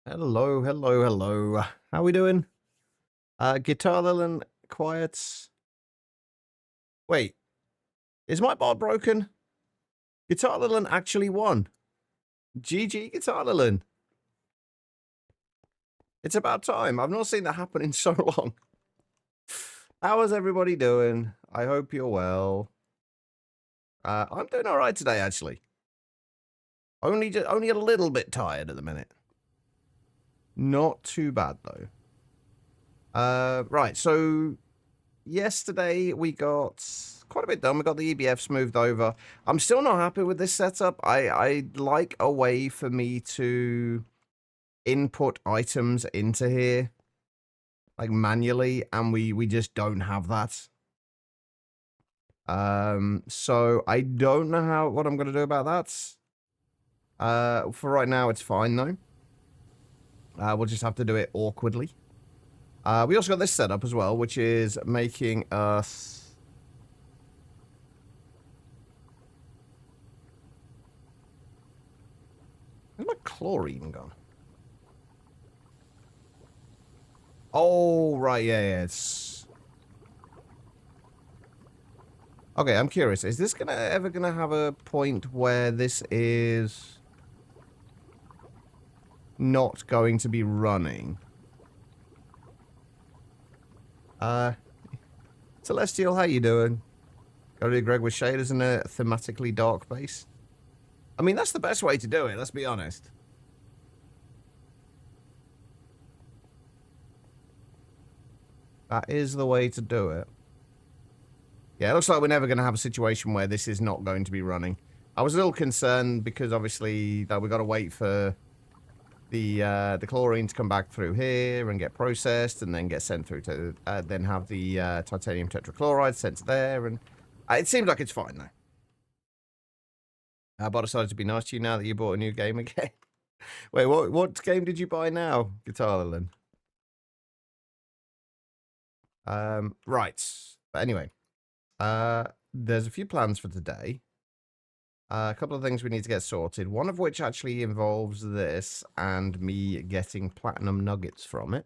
Hello, hello, hello. How we doing? Guitar Lilin, quiet. Wait, is my bar broken? Guitar Lilin actually won. GG, Guitar Lilin. It's about time. I've not seen that happen in so long. How is everybody doing? I hope you're well. I'm doing all right today, actually. Only a little bit tired at the minute. Not too bad though. Right. So yesterday we got quite a bit done. We got the EBFs moved over. I'm still not happy with this setup. I'd like a way for me to input items into here, like manually, and we just don't have that. So I don't know what I'm gonna do about that. For right now, it's fine though. We'll just have to do it awkwardly. We also got this setup as well, which is making us. Where's my chlorine gone? Oh, right, yeah, it's... Okay, I'm curious. Is this ever gonna have a point where this is not going to be running? Celestial, how you doing? Go to Greg with shaders and a thematically dark base. I mean, that's the best way to do it, let's be honest. That is the way to do it. Yeah, it looks like we're never going to have a situation where this is not going to be running. I was a little concerned because obviously that we got to wait for the chlorine to come back through here and get processed and then get sent through to then have the titanium tetrachloride sent to there, and it seems like it's fine though. But I decided to be nice to you now that you bought a new game again. Wait, what game did you buy now, Guitar Lilin? Right. But anyway, there's a few plans for today. A couple of things we need to get sorted, one of which actually involves this and me getting platinum nuggets from it.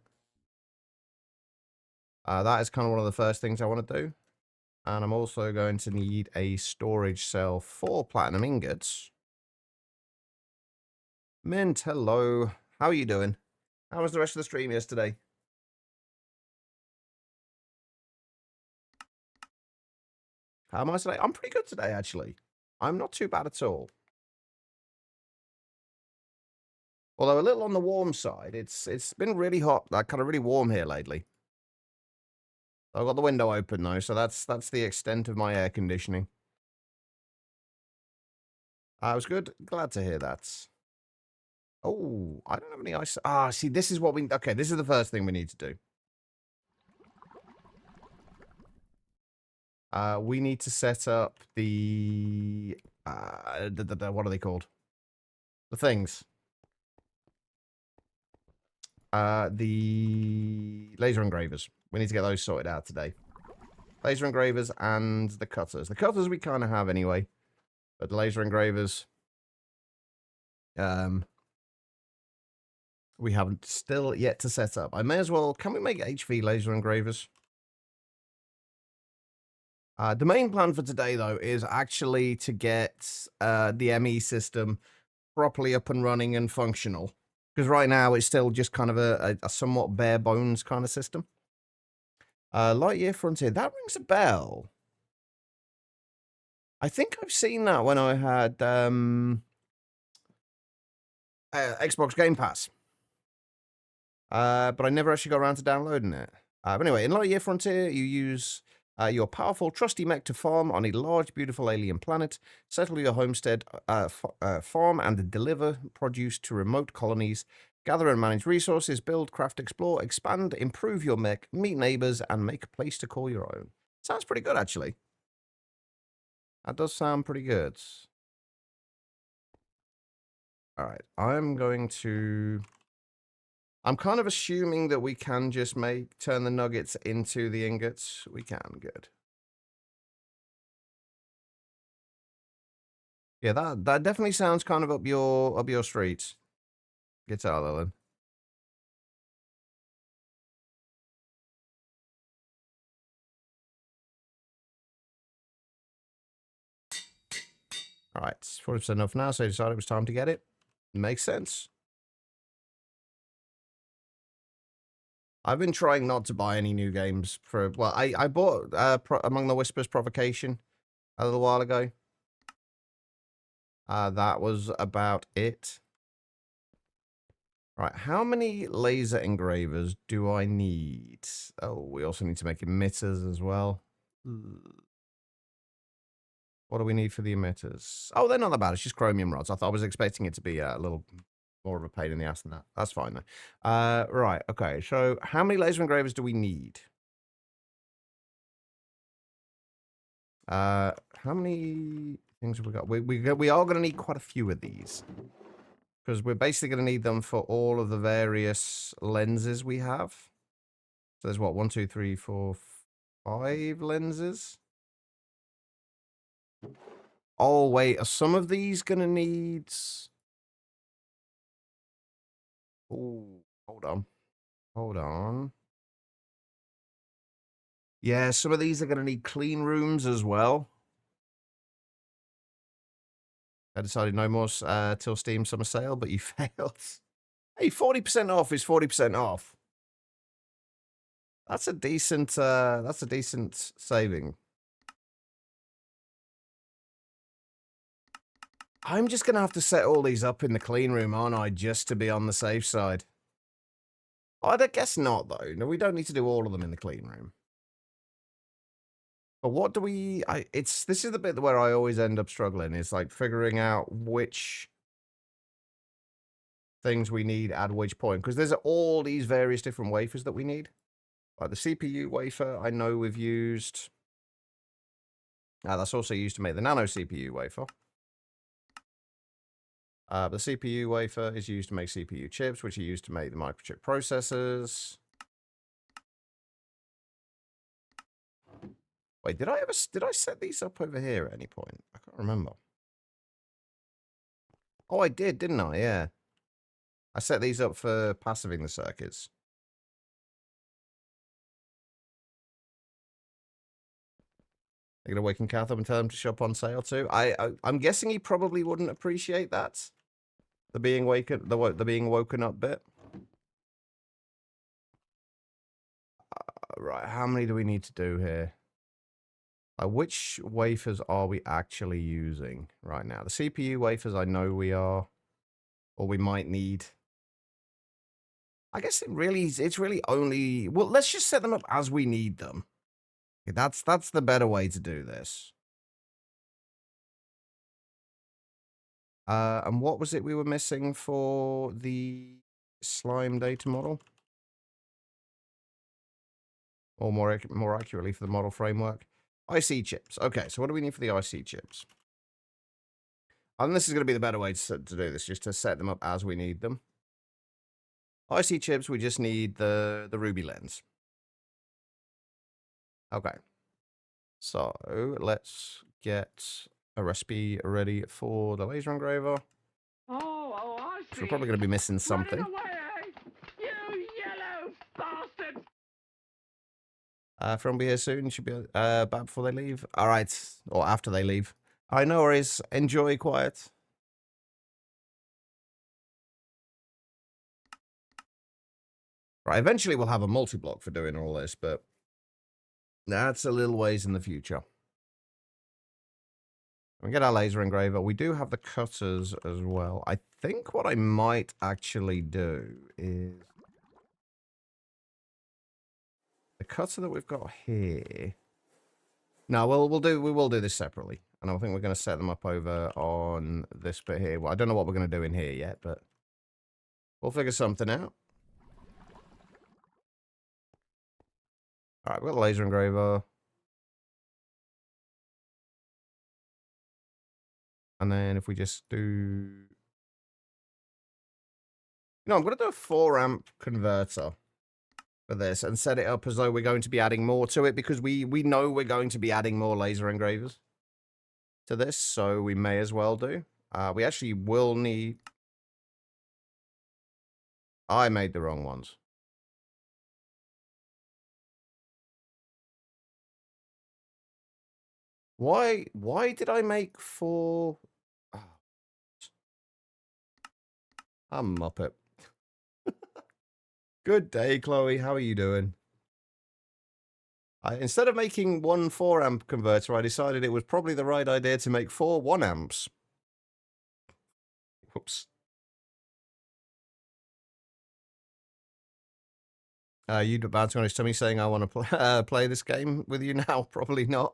That is kind of one of the first things I want to do. And I'm also going to need a storage cell for platinum ingots. Mint, hello. How are you doing? How was the rest of the stream yesterday? How am I today? I'm pretty good today, actually. I'm not too bad at all. Although a little on the warm side. It's been really hot, like kind of really warm here lately. I've got the window open though, so that's the extent of my air conditioning. I was good. Glad to hear that. Oh, I don't have any ice. See, this is what we... Okay, this is the first thing we need to do. We need to set up the... what are they called? The things. The laser engravers. We need to get those sorted out today. Laser engravers and the cutters. The cutters we kind of have anyway. But the laser engravers... we haven't still yet to set up. I may as well... Can we make HV laser engravers? The main plan for today, though, is actually to get the ME system properly up and running and functional. Because right now it's still just kind of a somewhat bare bones kind of system. Lightyear Frontier, that rings a bell. I think I've seen that when I had Xbox Game Pass. But I never actually got around to downloading it. But anyway, in Lightyear Frontier, you use your powerful, trusty mech to farm on a large, beautiful alien planet, settle your homestead farm, and deliver produce to remote colonies, gather and manage resources, build, craft, explore, expand, improve your mech, meet neighbors, and make a place to call your own. Sounds pretty good, actually. That does sound pretty good. All right, I'm kind of assuming that we can just turn the nuggets into the ingots. We can, good. Yeah, that definitely sounds kind of up your street, Guitar Lilin. All right, it's 40% off now, so I decided it was time to get it. Makes sense. I've been trying not to buy any new games for... Well, I bought Among the Whispers Provocation a little while ago. That was about it. Right, how many laser engravers do I need? Oh, we also need to make emitters as well. What do we need for the emitters? Oh, they're not that bad. It's just chromium rods. I was expecting it to be a little more of a pain in the ass than that. That's fine, though. Right, okay. So how many laser engravers do we need? How many things have we got? We are going to need quite a few of these. Because we're basically going to need them for all of the various lenses we have. So there's what? 1, 2, 3, 4, 5 lenses? Oh, wait. Are some of these going to need... Oh, hold on. Hold on. Yeah, some of these are going to need clean rooms as well. I decided no more till Steam Summer Sale, but you failed. Hey, 40% off is 40% off. That's a decent saving. I'm just going to have to set all these up in the clean room, aren't I, just to be on the safe side? I guess not, though. No, we don't need to do all of them in the clean room. But what do we... this is the bit where I always end up struggling. It's like figuring out which things we need at which point. Because there's all these various different wafers that we need. Like the CPU wafer, I know we've used... that's also used to make the nano CPU wafer. The CPU wafer is used to make CPU chips, which are used to make the microchip processors. Wait, did I set these up over here at any point? I can't remember. Oh, I did, didn't I? Yeah. I set these up for passiving the circuits. They're gonna waken Catham and tell him to shop on sale too. I'm guessing he probably wouldn't appreciate that. The being woken up bit. Right, how many do we need to do here? Which wafers are we actually using right now? The CPU wafers, I know we are, or we might need. I guess it's really only, well, let's just set them up as we need them. That's the better way to do this. And what was it we were missing for the slime data model? Or more accurately for the model framework? IC chips. Okay, so what do we need for the IC chips? And this is going to be the better way to do this, just to set them up as we need them. IC chips, we just need the ruby lens. Okay. So let's get a recipe ready for the laser engraver. Oh, I see. We're probably going to be missing something. Running away, eh? You yellow bastard! From be here soon. Should be back before they leave. All right, or after they leave. All right, no worries. Enjoy quiet. Right, eventually we'll have a multi-block for doing all this, but that's a little ways in the future. We get our laser engraver. We do have the cutters as well. I think what I might actually do is the cutter that we've got here. No, we will do this separately, and I think we're going to set them up over on this bit here. Well, I don't know what we're going to do in here yet, but we'll figure something out. All right, we've got the laser engraver. And then if we just do... I'm going to do a 4-amp converter for this and set it up as though we're going to be adding more to it, because we know we're going to be adding more laser engravers to this, so we may as well do. We actually will need... I made the wrong ones. Why did I make 4 I'm Muppet. Good day, Chloe. How are you doing? Instead of making one 4-amp converter, I decided it was probably the right idea to make 4 1-amps. Whoops. You about to honest to me saying I want to play this game with you now? Probably not.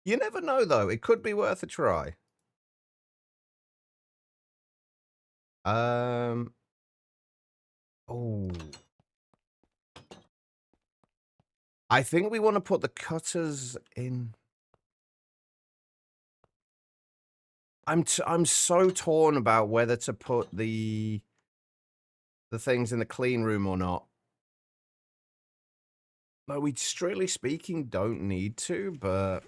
You never know, though. It could be worth a try. Oh. I think we want to put the cutters in. I'm so torn about whether to put the things in the clean room or not. But we, strictly speaking, don't need to, but...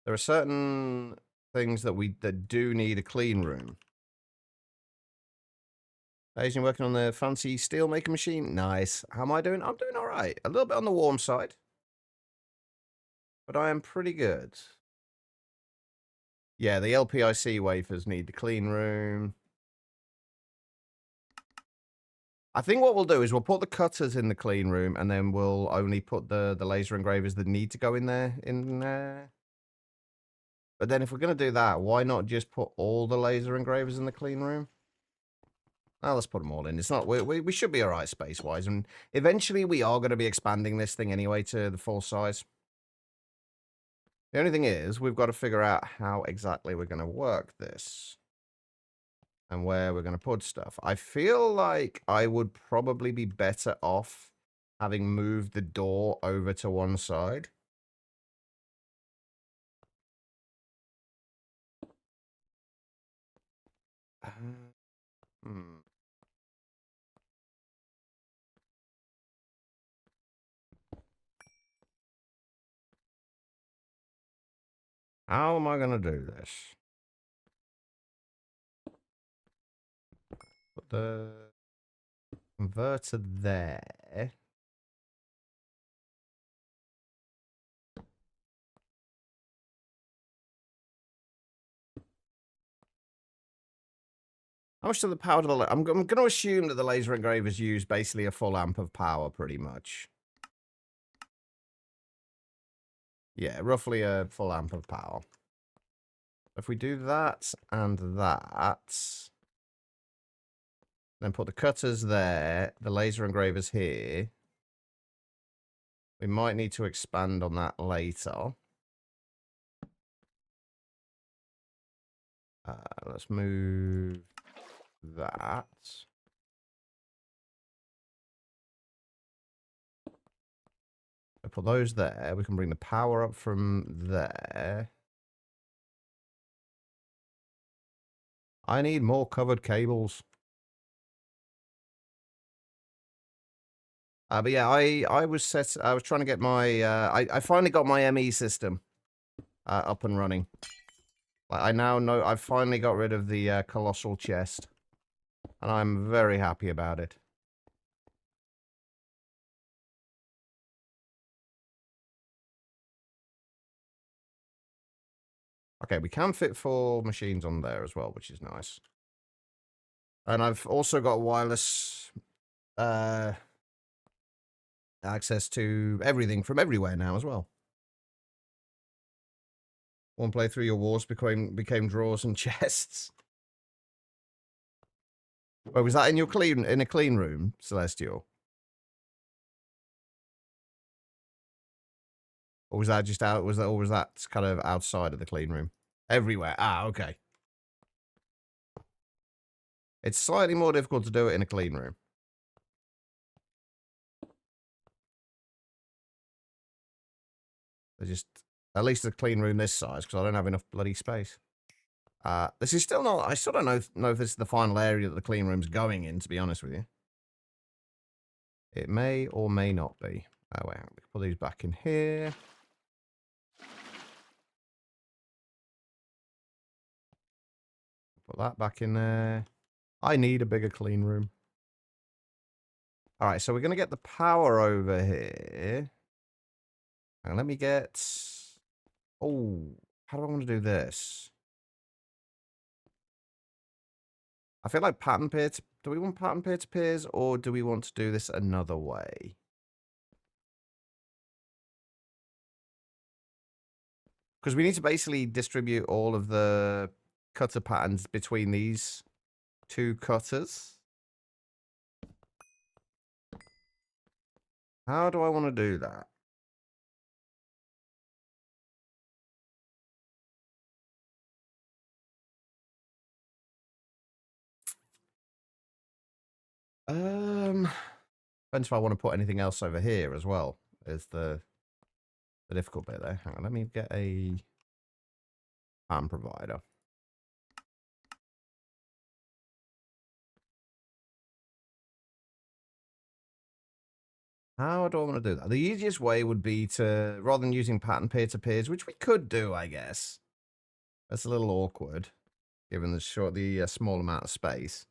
There are certain things that do need a clean room. Asian working on the fancy steel making machine. Nice. How am I doing? I'm doing all right. A little bit on the warm side. But I am pretty good. Yeah, the LPIC wafers need the clean room. I think what we'll do is we'll put the cutters in the clean room, and then we'll only put the laser engravers that need to go in there. But then if we're going to do that, why not just put all the laser engravers in the clean room? Oh, let's put them all in. It's not we should be all right space-wise, and eventually we are going to be expanding this thing anyway to the full size. The only thing is, we've got to figure out how exactly we're going to work this. And where we're going to put stuff. I feel like I would probably be better off having moved the door over to one side. Hmm. How am I going to do this? Put the converter there. How much of the power do the... I'm going to assume that the laser engravers use basically a full amp of power, pretty much. Yeah, roughly a full amp of power. If we do that and that, then put the cutters there, the laser engravers here. We might need to expand on that later. Let's move that. I put those there. We can bring the power up from there. I need more covered cables. But yeah, I was trying to get my I finally got my ME system up and running. I now know I've finally got rid of the colossal chest, and I'm very happy about it. Okay, we can fit 4 machines on there as well, which is nice. And I've also got wireless access to everything from everywhere now as well. One playthrough, your walls became drawers and chests. Wait, was that in your a clean room, Celestial? Or was that just out? Or was that kind of outside of the clean room? Everywhere. Ah, okay. It's slightly more difficult to do it in a clean room. They're just at least a clean room this size, because I don't have enough bloody space. This is still not. I still don't know if this is the final area that the clean room's going in. To be honest with you, it may or may not be. Oh wait, we can put these back in here. Put that back in there. I need a bigger clean room. All right, so we're going to get the power over here. And let me get... Oh, How do I want to do this? I feel like pattern peer to... Do we want pattern peer-to-peers, or do we want to do this another way? Because we need to basically distribute all of the cutter patterns between these two cutters. How do I want to do that? Depends if I want to put anything else over here as well. Is the difficult bit there. Hang on, let me get a pattern provider. How do I want to do that? The easiest way would be to, rather than using pattern peer-to-peers, which we could do, I guess. That's a little awkward, given the small amount of space.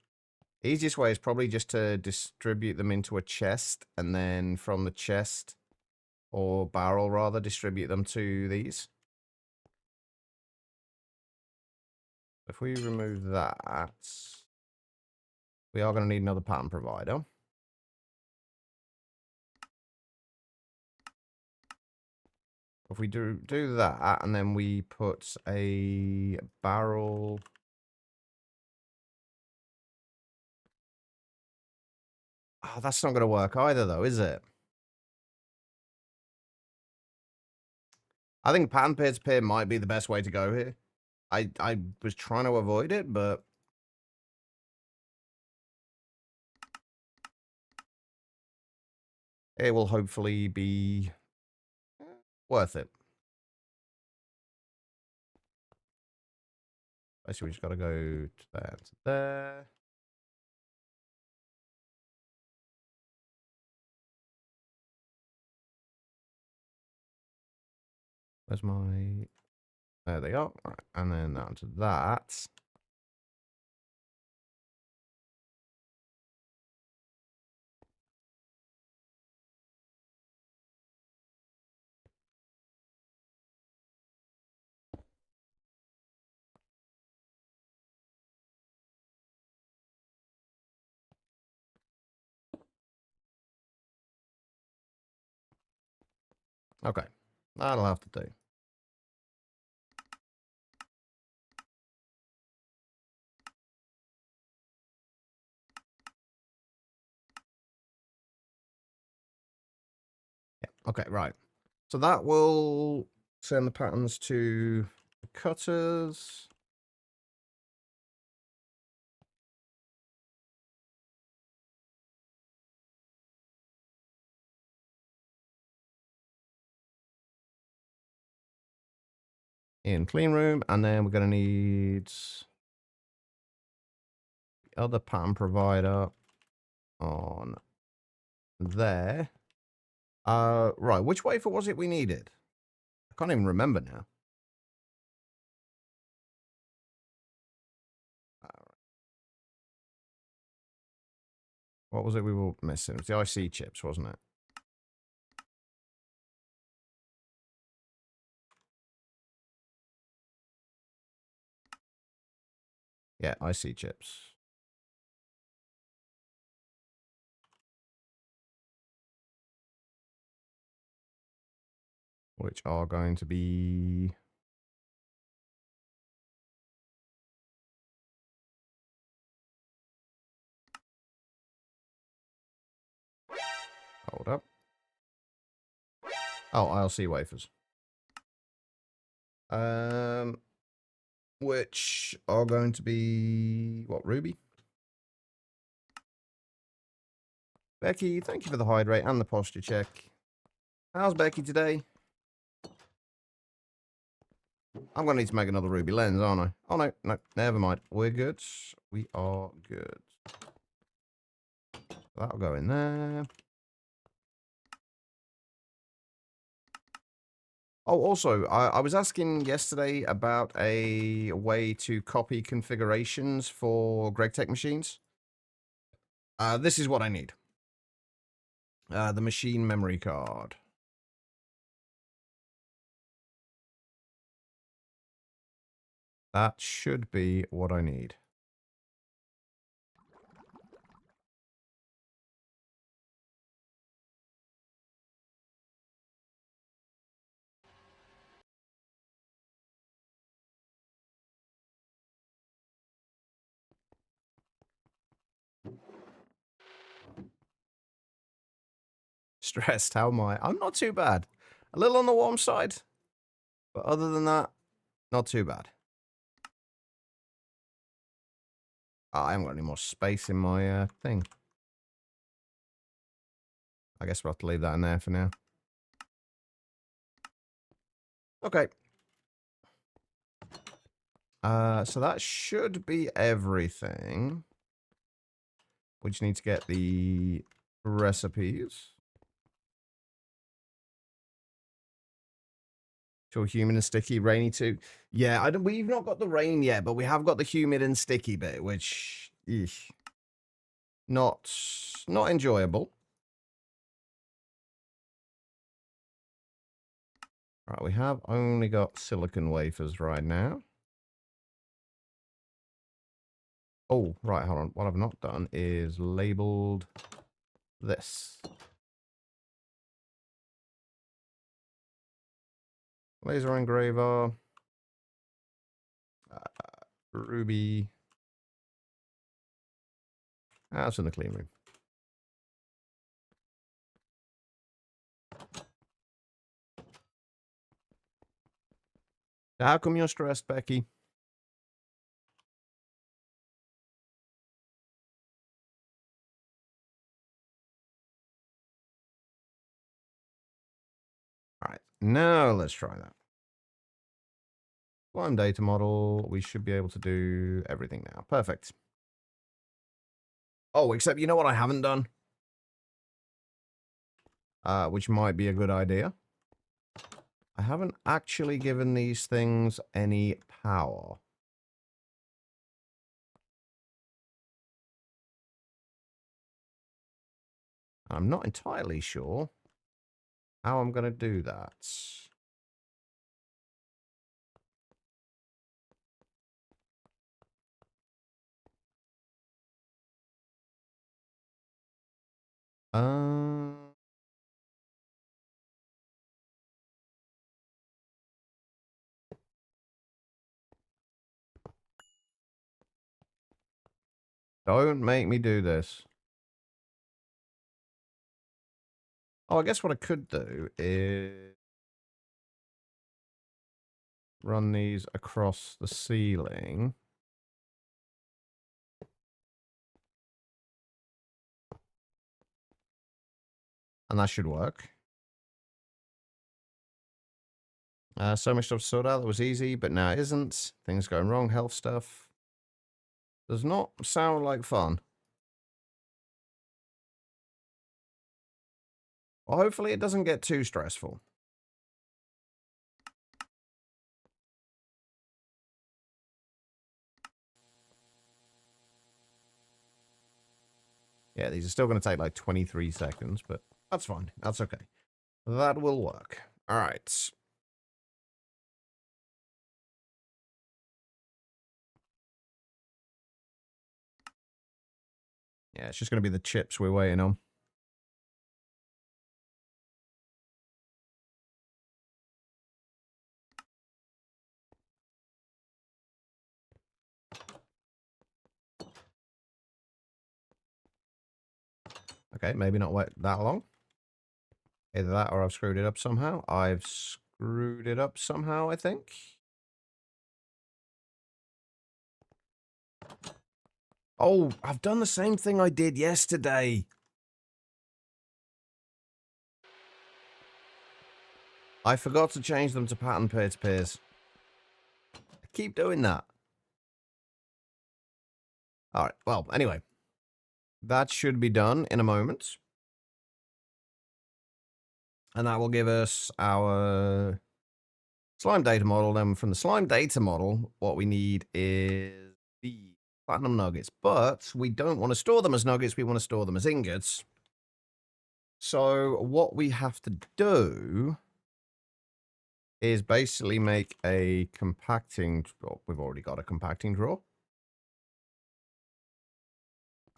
Easiest way is probably just to distribute them into a chest, and then from the chest, or barrel rather, distribute them to these. If we remove that, we are going to need another pattern provider. If we do that, and then we put a barrel... Oh, that's not going to work either, though, is it? I think pattern peer-to-peer might be the best way to go here. I was trying to avoid it, but... it will hopefully be worth it. Basically, we just got to go to there, to there. Where's my... There they are. Right. And then down to that. Okay. That'll have to do. Yeah. Okay, right. So that will send the patterns to the cutters. In clean room, and then we're going to need the other pattern provider on there. Right, which wafer was it we needed? I can't even remember now. What was it we were missing? It was the IC chips, wasn't it? Yeah, IC chips. Which are going to be... Hold up. Oh, ILC wafers. Which are going to be... What, Ruby? Becky, thank you for the hydrate and the posture check. How's Becky today? I'm going to need to make another ruby lens, aren't I? Oh, no, no, never mind. We're good. We are good. That'll go in there. Oh, also, I was asking yesterday about a way to copy configurations for GregTech machines. This is what I need. The machine memory card. That should be what I need. Stressed, how am I? I'm not too bad. A little on the warm side. But other than that, not too bad. Oh, I haven't got any more space in my thing. I guess we'll have to leave that in there for now. Okay. So that should be everything. We just need to get the recipes. To humid and sticky, rainy too. Yeah, we've not got the rain yet, but we have got the humid and sticky bit, which not enjoyable. Right, we have only got silicon wafers right now. Oh, right, hold on. What I've not done is labeled this. Laser engraver. Ruby. That's in the clean room. How come you're stressed, Becky? All right, now let's try that. Slime data model. We should be able to do everything now. Perfect. Oh, except you know what I haven't done? Which might be a good idea. I haven't actually given these things any power. I'm not entirely sure how I'm going to do that. Don't make me do this. Oh, I guess what I could do is run these across the ceiling. And that should work. So much stuff sorted out. That was easy, but now it isn't. Things going wrong. Health stuff. Does not sound like fun. Well, hopefully it doesn't get too stressful. Yeah, these are still going to take like 23 seconds, but that's fine. That's okay. That will work. All right. Yeah, it's just going to be the chips we're waiting on. Okay, maybe not wait that long. Either that or I've screwed it up somehow. I've screwed it up somehow, I think. Oh, I've done the same thing I did yesterday. I forgot to change them to pattern peer-to-peers. I keep doing that. All right, well, anyway. That should be done in a moment. And that will give us our slime data model. Then from the slime data model, what we need is the platinum nuggets. But we don't want to store them as nuggets. We want to store them as ingots. So what we have to do is basically make a compacting... Oh, we've already got a compacting drawer.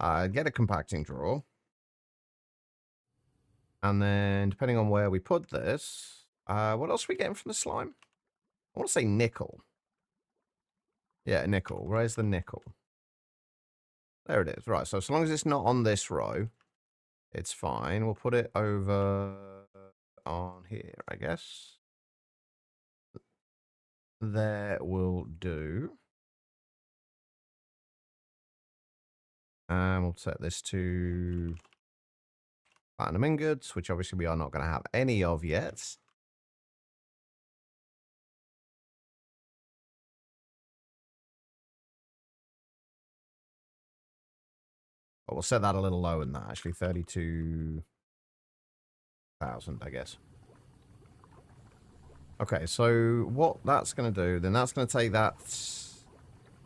Get a compacting drawer. And then, depending on where we put this, what else are we getting from the slime? I want to say nickel. Yeah, nickel. Where's the nickel? There it is. Right, so as long as it's not on this row, it's fine. We'll put it over on here, I guess. There will do. And we'll set this to platinum ingots, which obviously we are not going to have any of yet. But we'll set that a little lower than that, actually. 32,000, I guess. Okay, so what that's going to do, then that's going to take that,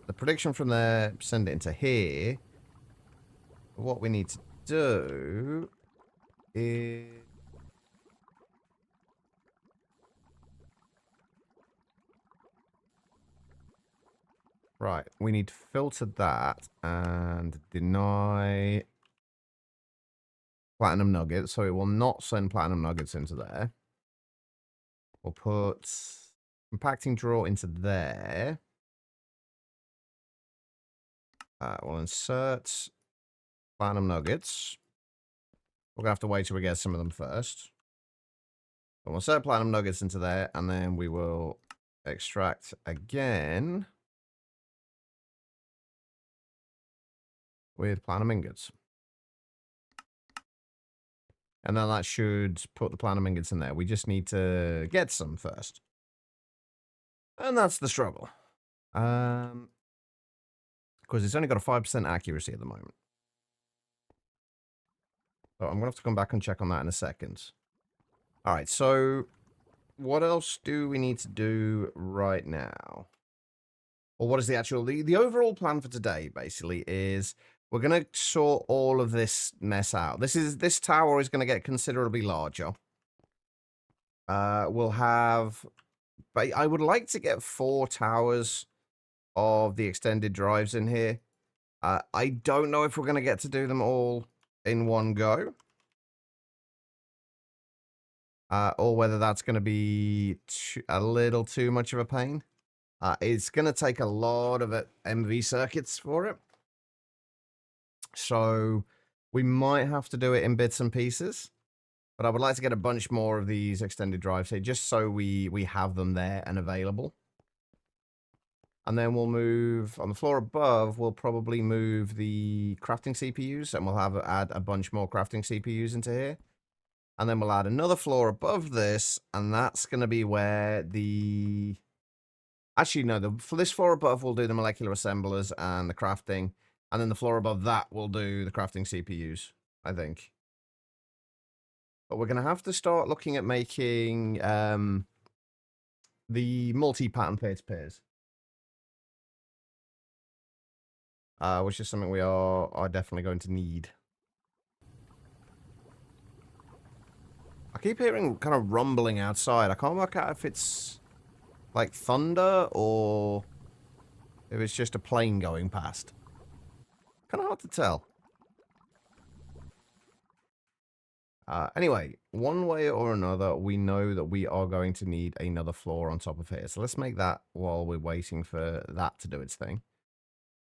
the prediction from there, send it into here. What we need to do is... Right, we need to filter that and deny platinum nuggets, so it will not send platinum nuggets into there. We'll put compacting drawer into there. We'll insert platinum nuggets. We're going to have to wait till we get some of them first. But we'll insert platinum nuggets into there, and then we will extract again with platinum ingots. And then that should put the platinum ingots in there. We just need to get some first. And that's the struggle. Because it's only got a 5% accuracy at the moment. So I'm going to have to come back and check on that in a second. All right, so what else do we need to do right now? Or what is the actual... The overall plan for today, basically, is we're going to sort all of this mess out. This tower is going to get considerably larger. We'll have... But I would like to get 4 towers of the extended drives in here. I don't know if we're going to get to do them all in one go. Or whether that's going to be a little too much of a pain. It's going to take a lot of MV circuits for it. So we might have to do it in bits and pieces. But I would like to get a bunch more of these extended drives here, just so we have them there and available. And then we'll move, on the floor above, we'll probably move the crafting CPUs, and we'll add a bunch more crafting CPUs into here. And then we'll add another floor above this, and that's going to be where the... Actually, no, for this floor above, we'll do the molecular assemblers and the crafting. And then the floor above that, we'll do the crafting CPUs, I think. But we're going to have to start looking at making the multi-pattern peer-to-peers. Which is something we are definitely going to need. I keep hearing kind of rumbling outside. I can't work out if it's like thunder or if it's just a plane going past. Kind of hard to tell. Anyway, one way or another, we know that we are going to need another floor on top of here. So let's make that while we're waiting for that to do its thing.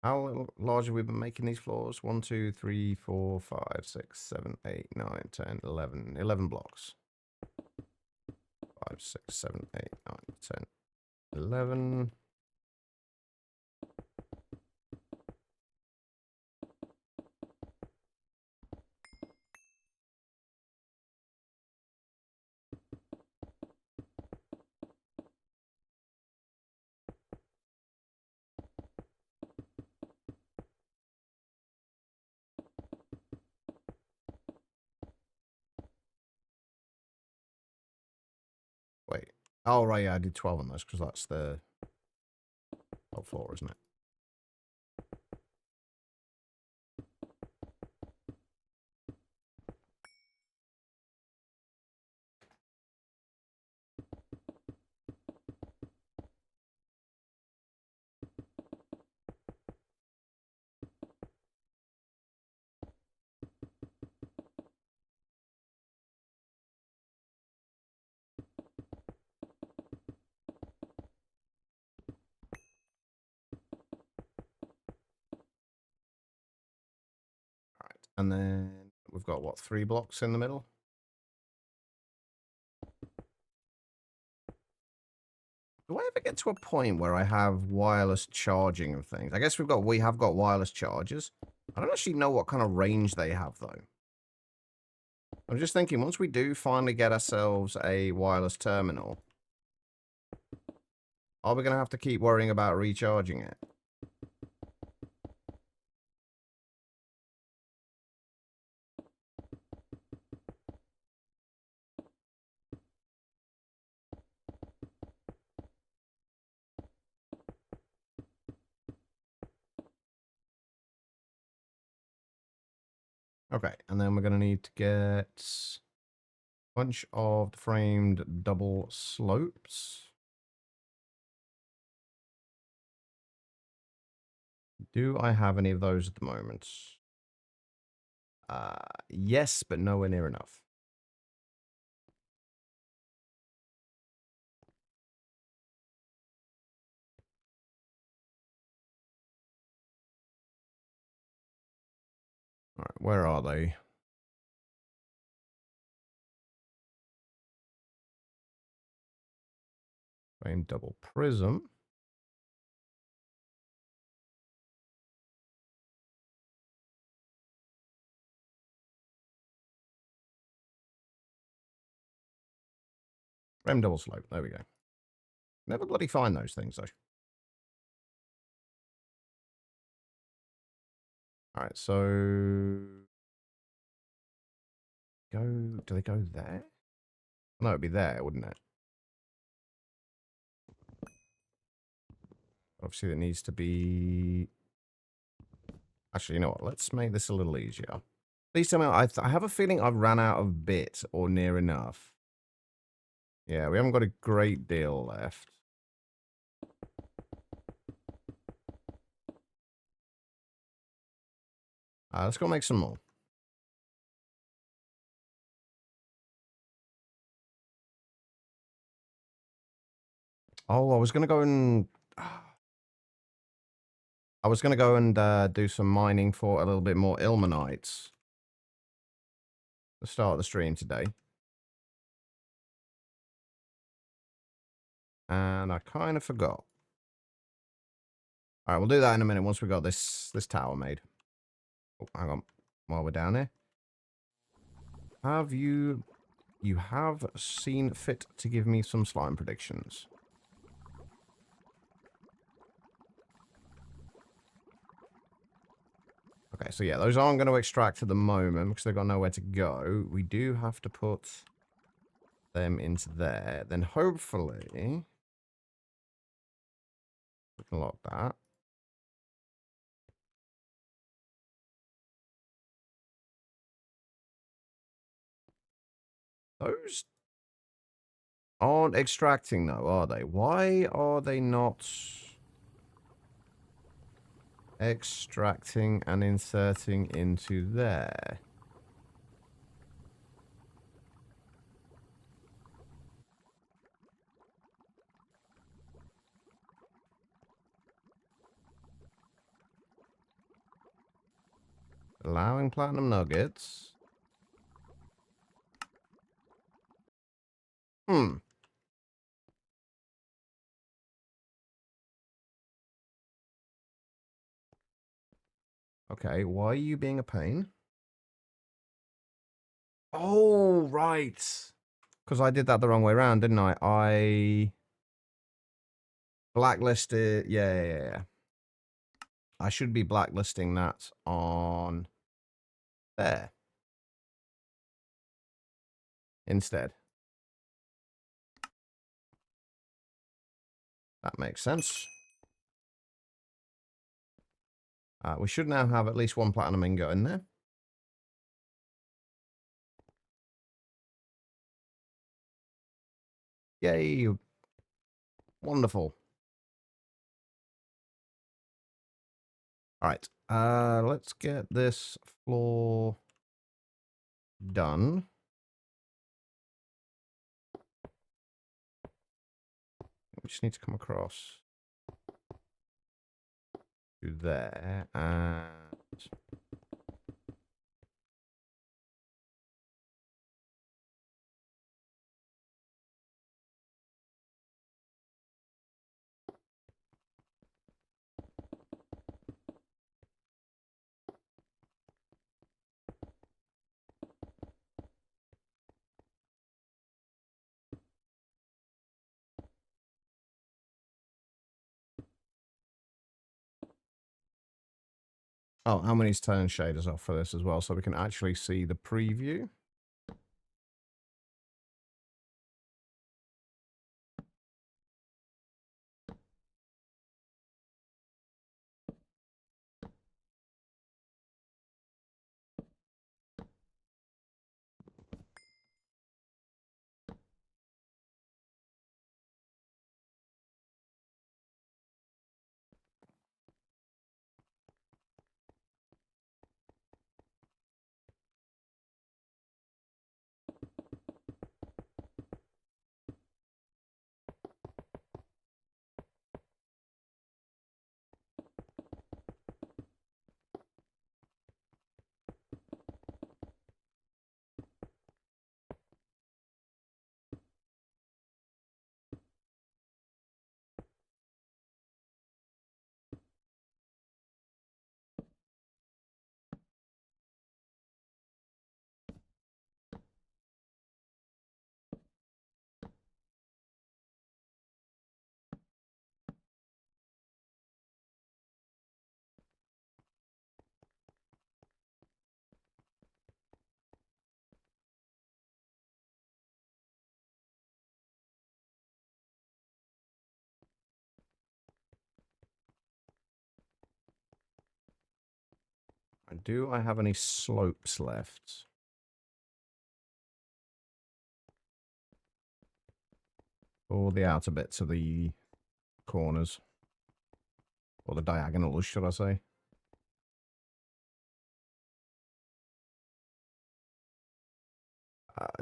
How large have we been making these floors? 1, 2, 3, 4, 5, 6, 7, 8, 9, 10, 11. 11 blocks. 5, 6, 7, 8, 9, 10, 11. Wait. Oh, right, yeah, I did 12 on those because that's the top floor, isn't it? And then we've got, what, 3 blocks in the middle? Do I ever get to a point where I have wireless charging of things? I guess we have got wireless chargers. I don't actually know what kind of range they have, though. I'm just thinking, once we do finally get ourselves a wireless terminal, are we going to have to keep worrying about recharging it? Okay, and then we're going to need to get a bunch of framed double slopes. Do I have any of those at the moment? Yes, but nowhere near enough. All right, where are they? Frame double prism. Frame double slope. There we go. Never bloody find those things, though. All right, so do they go there? No, it'd be there, wouldn't it? Obviously, it needs to be... Actually, you know what? Let's make this a little easier. Please tell me, I have a feeling I've ran out of bit or near enough. Yeah, we haven't got a great deal left. Let's go make some more. Oh, I was going to go and... I was going to go and do some mining for a little bit more ilmanites. The start of the stream today. And I kind of forgot. All right, we'll do that in a minute once we got this tower made. Oh, hang on. While we're down here. Have you have seen fit to give me some slime predictions? Okay, so yeah, those aren't going to extract at the moment because they've got nowhere to go. We do have to put them into there. Then hopefully we can lock that. Those aren't extracting though, are they? Why are they not extracting and inserting into there? Allowing platinum nuggets. Okay, why are you being a pain? Oh, right. Because I did that the wrong way around, didn't I? I blacklisted... Yeah. I should be blacklisting that on there instead. That makes sense. We should now have at least one platinum ingot in there. Yay. Wonderful. All right. Let's get this floor done. We just need to come across to there and Oh, I'm going to turn shaders off for this as well so we can actually see the preview. Do I have any slopes left? Or the outer bits of the corners? Or the diagonals, should I say?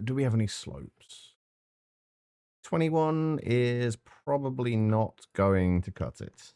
Do we have any slopes? 21 is probably not going to cut it.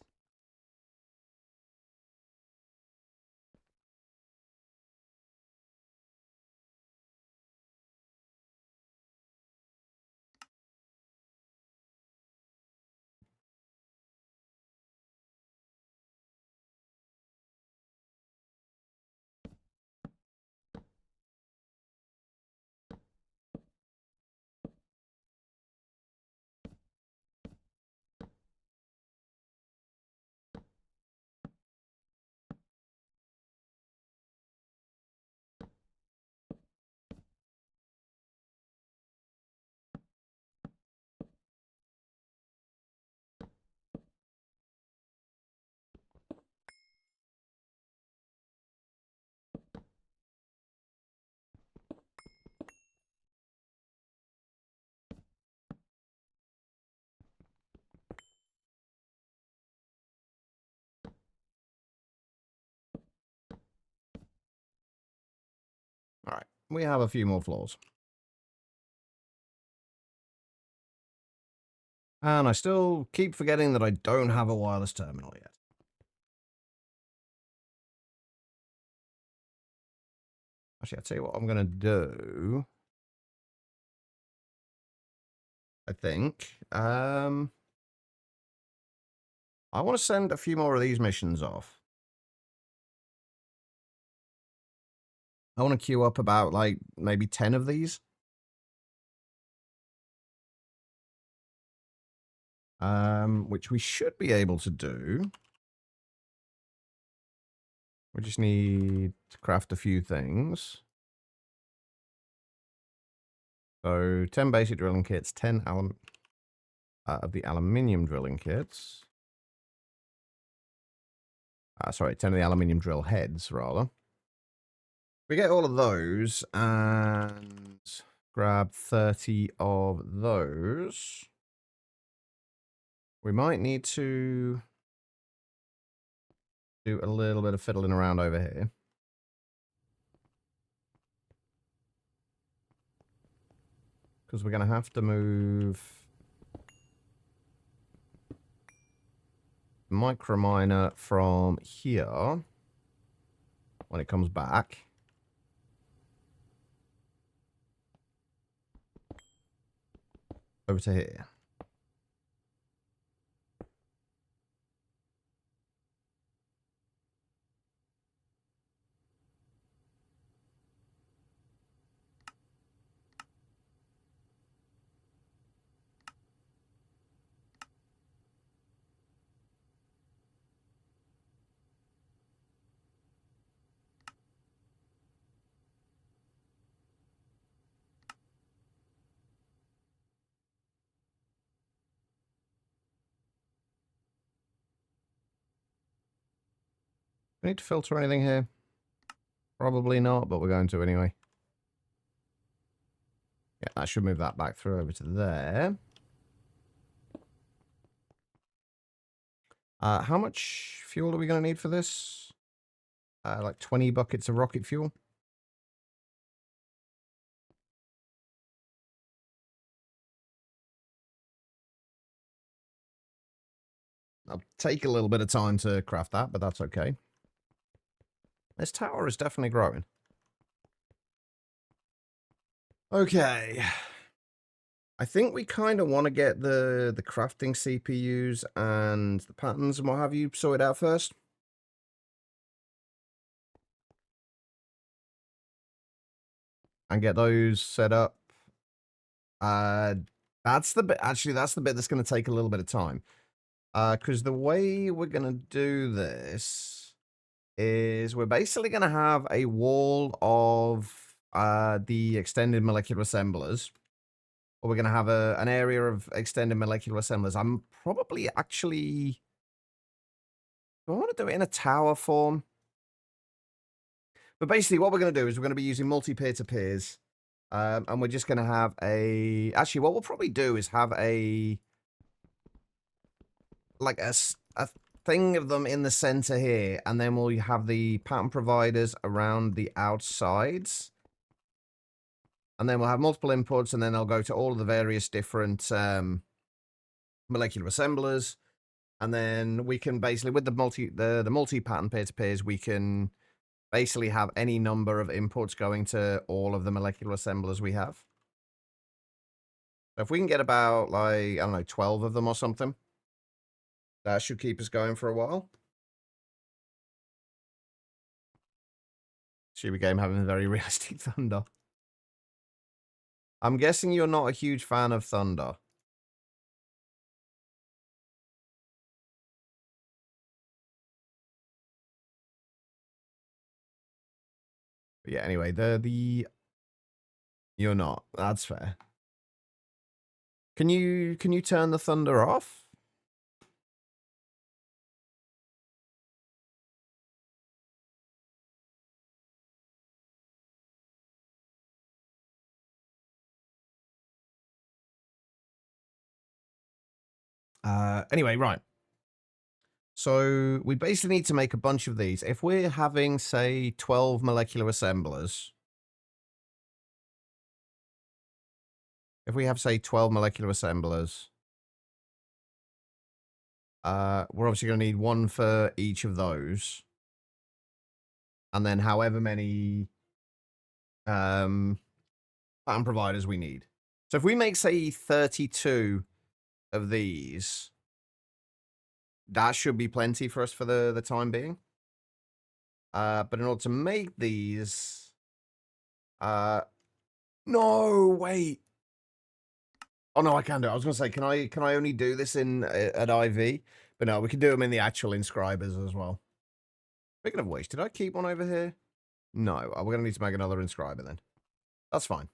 All right, we have a few more floors. And I still keep forgetting that I don't have a wireless terminal yet. Actually, I'll tell you what I'm going to do. I think. I want to send a few more of these missions off. I want to queue up about, like, maybe 10 of these. Which we should be able to do. We just need to craft a few things. So 10 basic drilling kits, 10 of the aluminium drilling kits. Sorry, 10 of the aluminium drill heads, rather. We get all of those and grab 30 of those. We might need to do a little bit of fiddling around over here. Because we're going to have to move the micro miner from here when it comes back. Over to here. We need to filter anything here? Probably not, but we're going to anyway. Yeah, that should move that back through over to there. How much fuel are we going to need for this? Like 20 buckets of rocket fuel. I'll take a little bit of time to craft that, but that's okay. This tower is definitely growing. Okay. I think we kind of want to get the crafting CPUs and the patterns and what have you sorted out first. And get those set up. That's the bit, actually, that's the bit that's going to take a little bit of time. Because the way we're going to do this is we're basically going to have a wall of the extended molecular assemblers. Or we're going to have an area of extended molecular assemblers. I'm probably actually... Do I want to do it in a tower form? But basically what we're going to do is we're going to be using multi-peer-to-peers. And we're just going to have a... Actually, what we'll probably do is have a... Like a thing of them in the center here. And then we'll have the pattern providers around the outsides. And then we'll have multiple inputs, and then they'll go to all of the various different molecular assemblers. And then we can basically, with the multi-pattern peer-to-peers, we can basically have any number of inputs going to all of the molecular assemblers we have. So if we can get about, like, I don't know, 12 of them or something, that should keep us going for a while. Shiba Game having very realistic thunder. I'm guessing you're not a huge fan of thunder. But yeah, anyway, you're not. That's fair. Can you turn the thunder off? Anyway, right. So we basically need to make a bunch of these. If we're having, say, 12 molecular assemblers, if we have, say, 12 molecular assemblers, we're obviously going to need one for each of those. And then however many pattern providers we need. So if we make, say, 32 of these, that should be plenty for us for the time being. But in order to make these... no, wait. Oh, no, I can do it. I was going to say, can I only do this in at IV? But no, we can do them in the actual inscribers as well. Speaking of which, did I keep one over here? No, we're going to need to make another inscriber then. That's fine.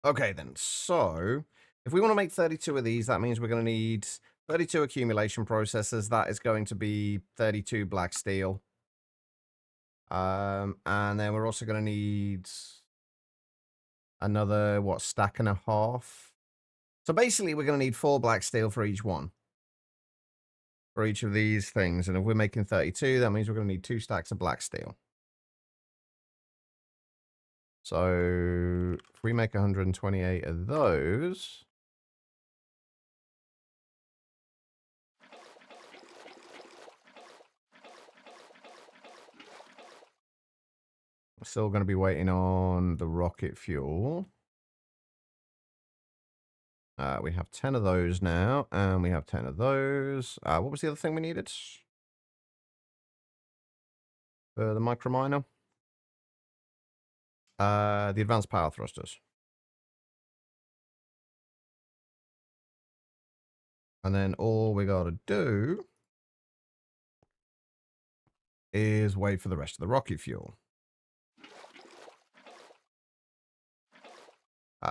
Okay then, so if we want to make 32 of these, that means we're going to need 32 accumulation processors. That is going to be 32 black steel. And then we're also going to need another, what, stack and a half? So basically, we're going to need 4 black steel for each one. For each of these things. And if we're making 32, that means we're going to need 2 stacks of black steel. So if we make 128 of those... We're still going to be waiting on the rocket fuel. We have 10 of those now, and we have 10 of those. What was the other thing we needed? For the micro miner? The advanced power thrusters. And then all we got to do is wait for the rest of the rocket fuel.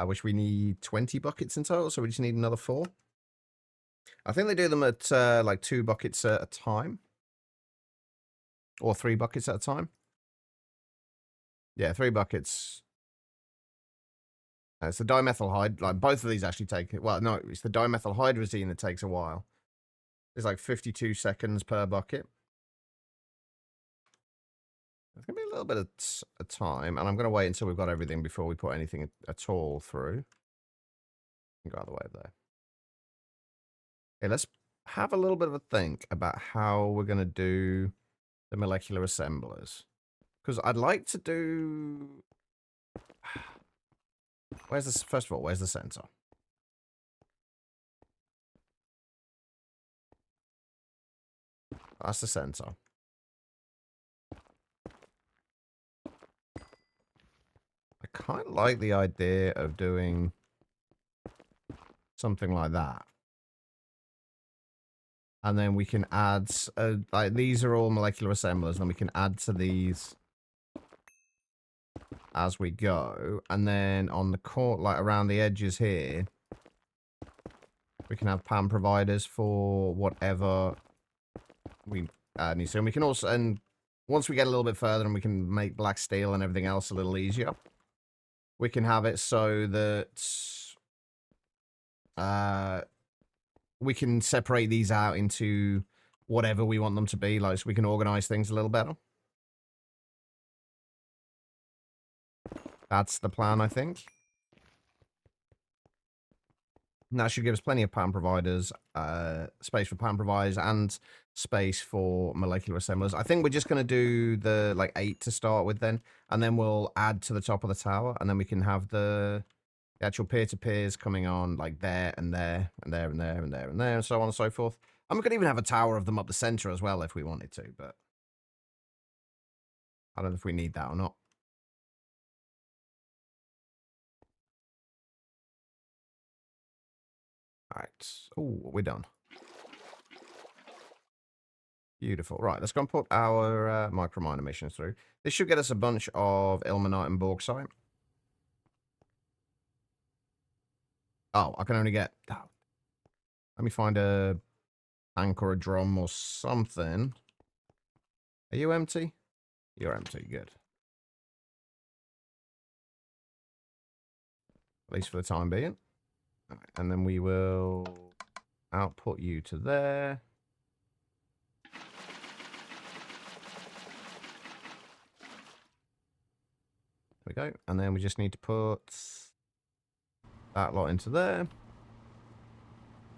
Which we need 20 buckets in total, so we just need another 4. I think they do them at like 2 buckets at a time. Or 3 buckets at a time. Yeah, 3 buckets. It's the dimethyl hyd. Like, both of these actually take it. Well, no, it's the dimethyl hydrazine that takes a while. It's like 52 seconds per bucket. It's going to be a little bit of time, and I'm going to wait until we've got everything before we put anything at all through. Go out of the way of there. Okay, let's have a little bit of a think about how we're going to do the molecular assemblers. Because I'd like to do... Where's this? First of all, where's the sensor? That's the sensor. I kind of like the idea of doing something like that. And then we can add, like, these are all molecular assemblers, and we can add to these as we go. And then on the court, like around the edges here, we can have PAM providers for whatever we need to. And we can also, and once we get a little bit further and we can make black steel and everything else a little easier, we can have it so that we can separate these out into whatever we want them to be, like, so we can organize things a little better. That's the plan, I think. And that should give us plenty of PAM providers, space for PAM providers, and space for molecular assemblers. I think we're just going to do the, like, 8 to start with then, and then we'll add to the top of the tower, and then we can have the actual peer-to-peers coming on, like, there, and there, and there, and there, and there, and there, and so on and so forth. And we could even have a tower of them up the center as well if we wanted to, but I don't know if we need that or not. All right. Oh, we're done. Beautiful. Right, let's go and put our microminer missions through. This should get us a bunch of ilmenite and bauxite. Oh, I can only get... Oh. Let me find a tank or a drum or something. Are you empty? You're empty. Good. At least for the time being. All right, and then we will output you to there. There we go. And then we just need to put that lot into there.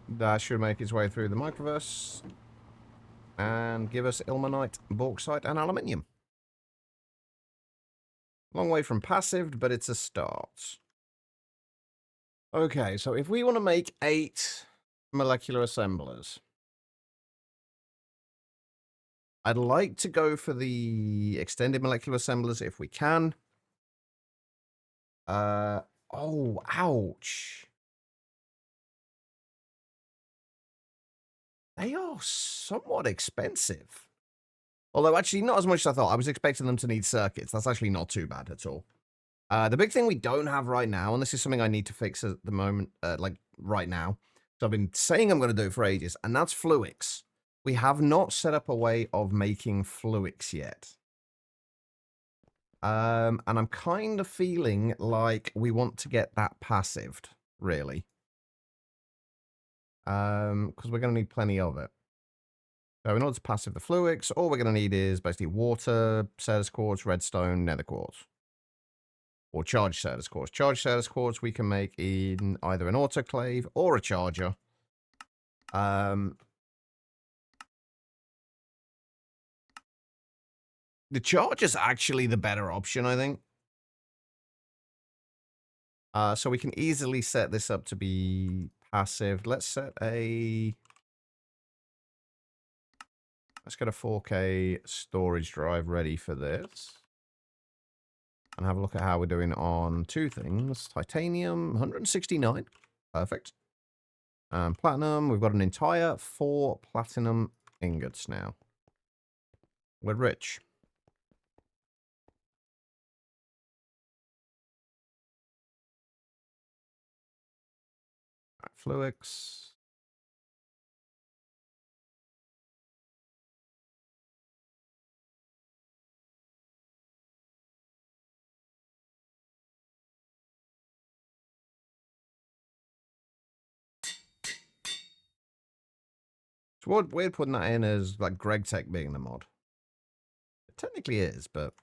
That should make its way through the microverse and give us ilmenite, bauxite, and aluminium. Long way from passive, but it's a start. Okay, so if we want to make 8 molecular assemblers, I'd like to go for the extended molecular assemblers if we can. Oh, ouch. They are somewhat expensive. Although, actually, not as much as I thought. I was expecting them to need circuits. That's actually not too bad at all. The big thing we don't have right now, and this is something I need to fix at the moment, like right now. So I've been saying I'm going to do it for ages, and that's fluix. We have not set up a way of making fluix yet. And I'm kind of feeling like we want to get that passived, really. Because we're going to need plenty of it. So in order to passive the fluix, all we're going to need is basically water, Certus quartz, redstone, nether quartz. Or charged Certus quartz. Charged Certus quartz we can make in either an autoclave or a charger. The charger's actually the better option, I think. So we can easily set this up to be passive. Let's set a... Let's get a 4K storage drive ready for this. And have a look at how we're doing on 2 things. Titanium, 169. Perfect. Platinum, we've got an entire 4 platinum ingots now. We're rich. Right, fluix. It's weird putting that in as like Greg Tech being the mod. It technically is, but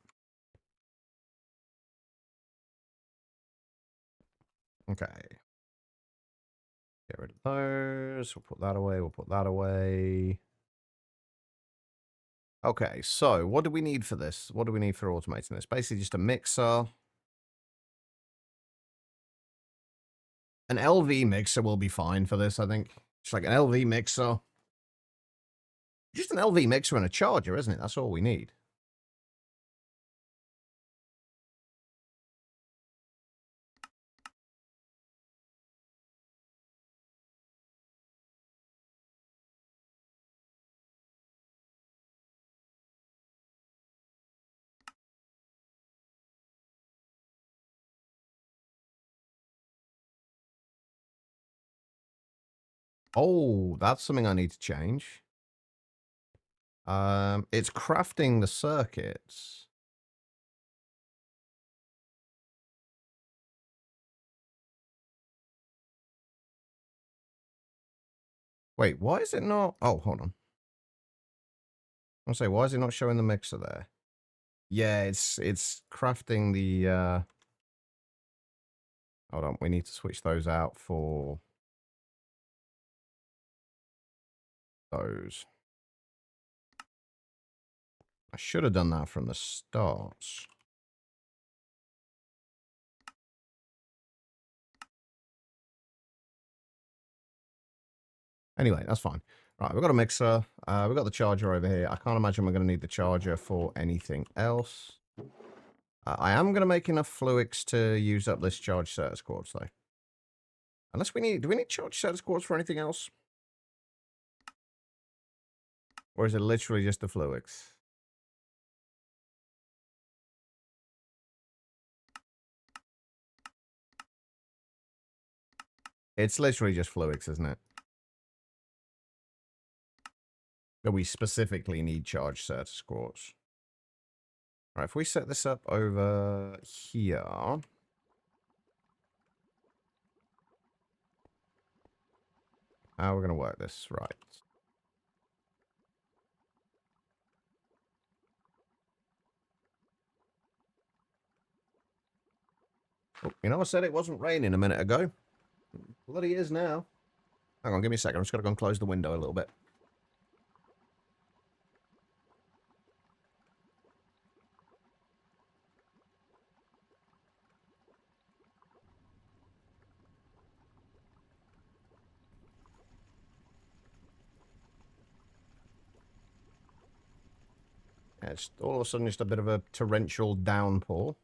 okay. Get rid of those. We'll put that away. We'll put that away. Okay, so what do we need for this? What do we need for automating this? Basically just a mixer. An LV mixer will be fine for this, I think. Just like an LV mixer. Just an LV mixer and a charger, isn't it? That's all we need. Oh, that's something I need to change. It's crafting the circuits. Wait, why is it not? Oh, hold on. I'll say, why is it not showing the mixer there? Yeah, it's crafting the. Hold on, we need to switch those out for those. I should have done that from the start. Anyway, that's fine. Right, we've got a mixer. We've got the charger over here. I can't imagine we're going to need the charger for anything else. I am going to make enough fluix to use up this charge status quartz, though. Unless we need... Do we need charge status quartz for anything else? Or is it literally just the fluix? It's literally just fluix, isn't it? But we specifically need charge status quartz. Right, if we set this up over here... How are we going to work this? Right. Oh, you know, I said it wasn't raining a minute ago. Bloody is now. Hang on, give me a second. I'm just going to go and close the window a little bit. Yeah, it's all of a sudden just a bit of a torrential downpour.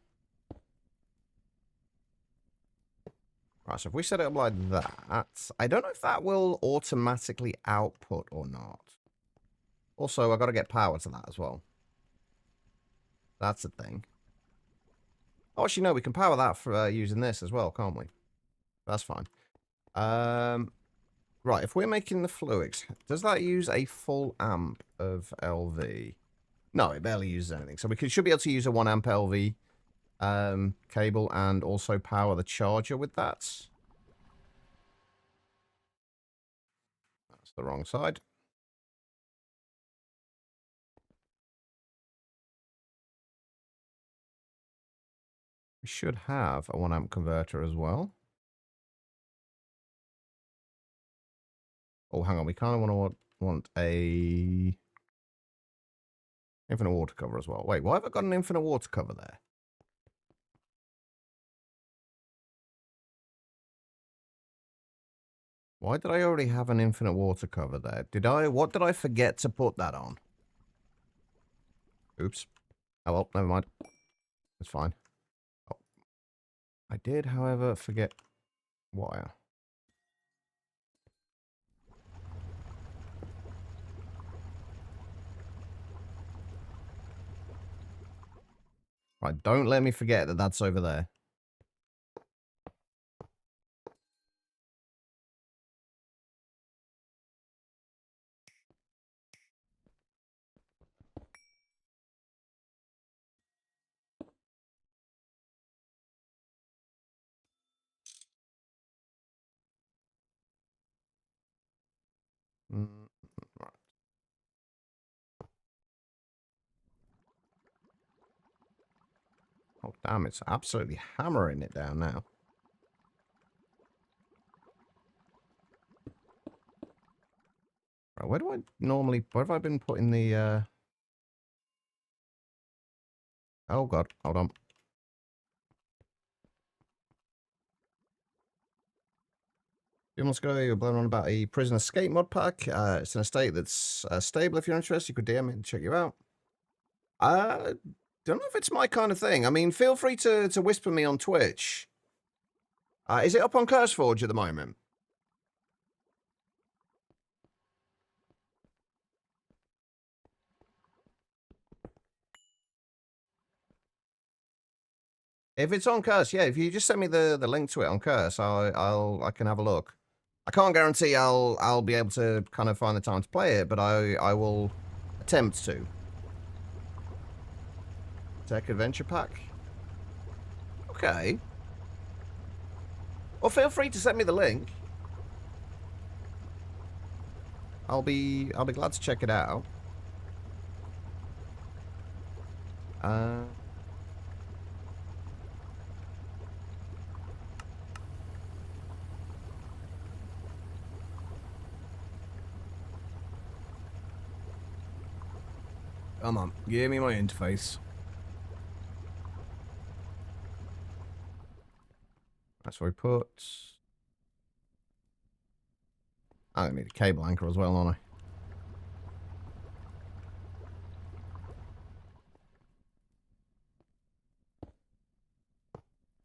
Right, so if we set it up like that, I don't know if that will automatically output or not. Also, I've got to get power to that as well. That's a thing. Oh, actually, no, we can power that for using this as well, can't we? That's fine. Right, if we're making the fluix, does that use a full amp of LV? No, it barely uses anything. So we should be able to use a 1 amp LV cable and also power the charger with that. That's the wrong side. We should have a 1 amp converter as well. Oh, hang on. We kind of want a infinite water cover as well. Wait, why have I got an infinite water cover there? Why did I already have an infinite water cover there? What did I forget to put that on? Oops. Oh, well, never mind. It's fine. Oh. I did, however, forget wire. Right, don't let me forget that that's over there. Right. Damn, it's absolutely hammering it down now. Right, where do I normally... Where have I been putting the... Oh, God. Hold on. A few months ago, you were blown on about a prison escape mod pack. It's an estate that's stable. If you're interested, you could DM it and check you out. Don't know if it's my kind of thing. I mean, feel free to whisper me on Twitch. Is it up on CurseForge at the moment? If it's on Curse, yeah, if you just send me the link to it on Curse, I can have a look. I can't guarantee I'll be able to kind of find the time to play it, but I will attempt to. Tech Adventure Pack. Okay. Well, feel free to send me the link. I'll be glad to check it out. Come on, give me my interface. That's where we put... I need a cable anchor as well, don't I?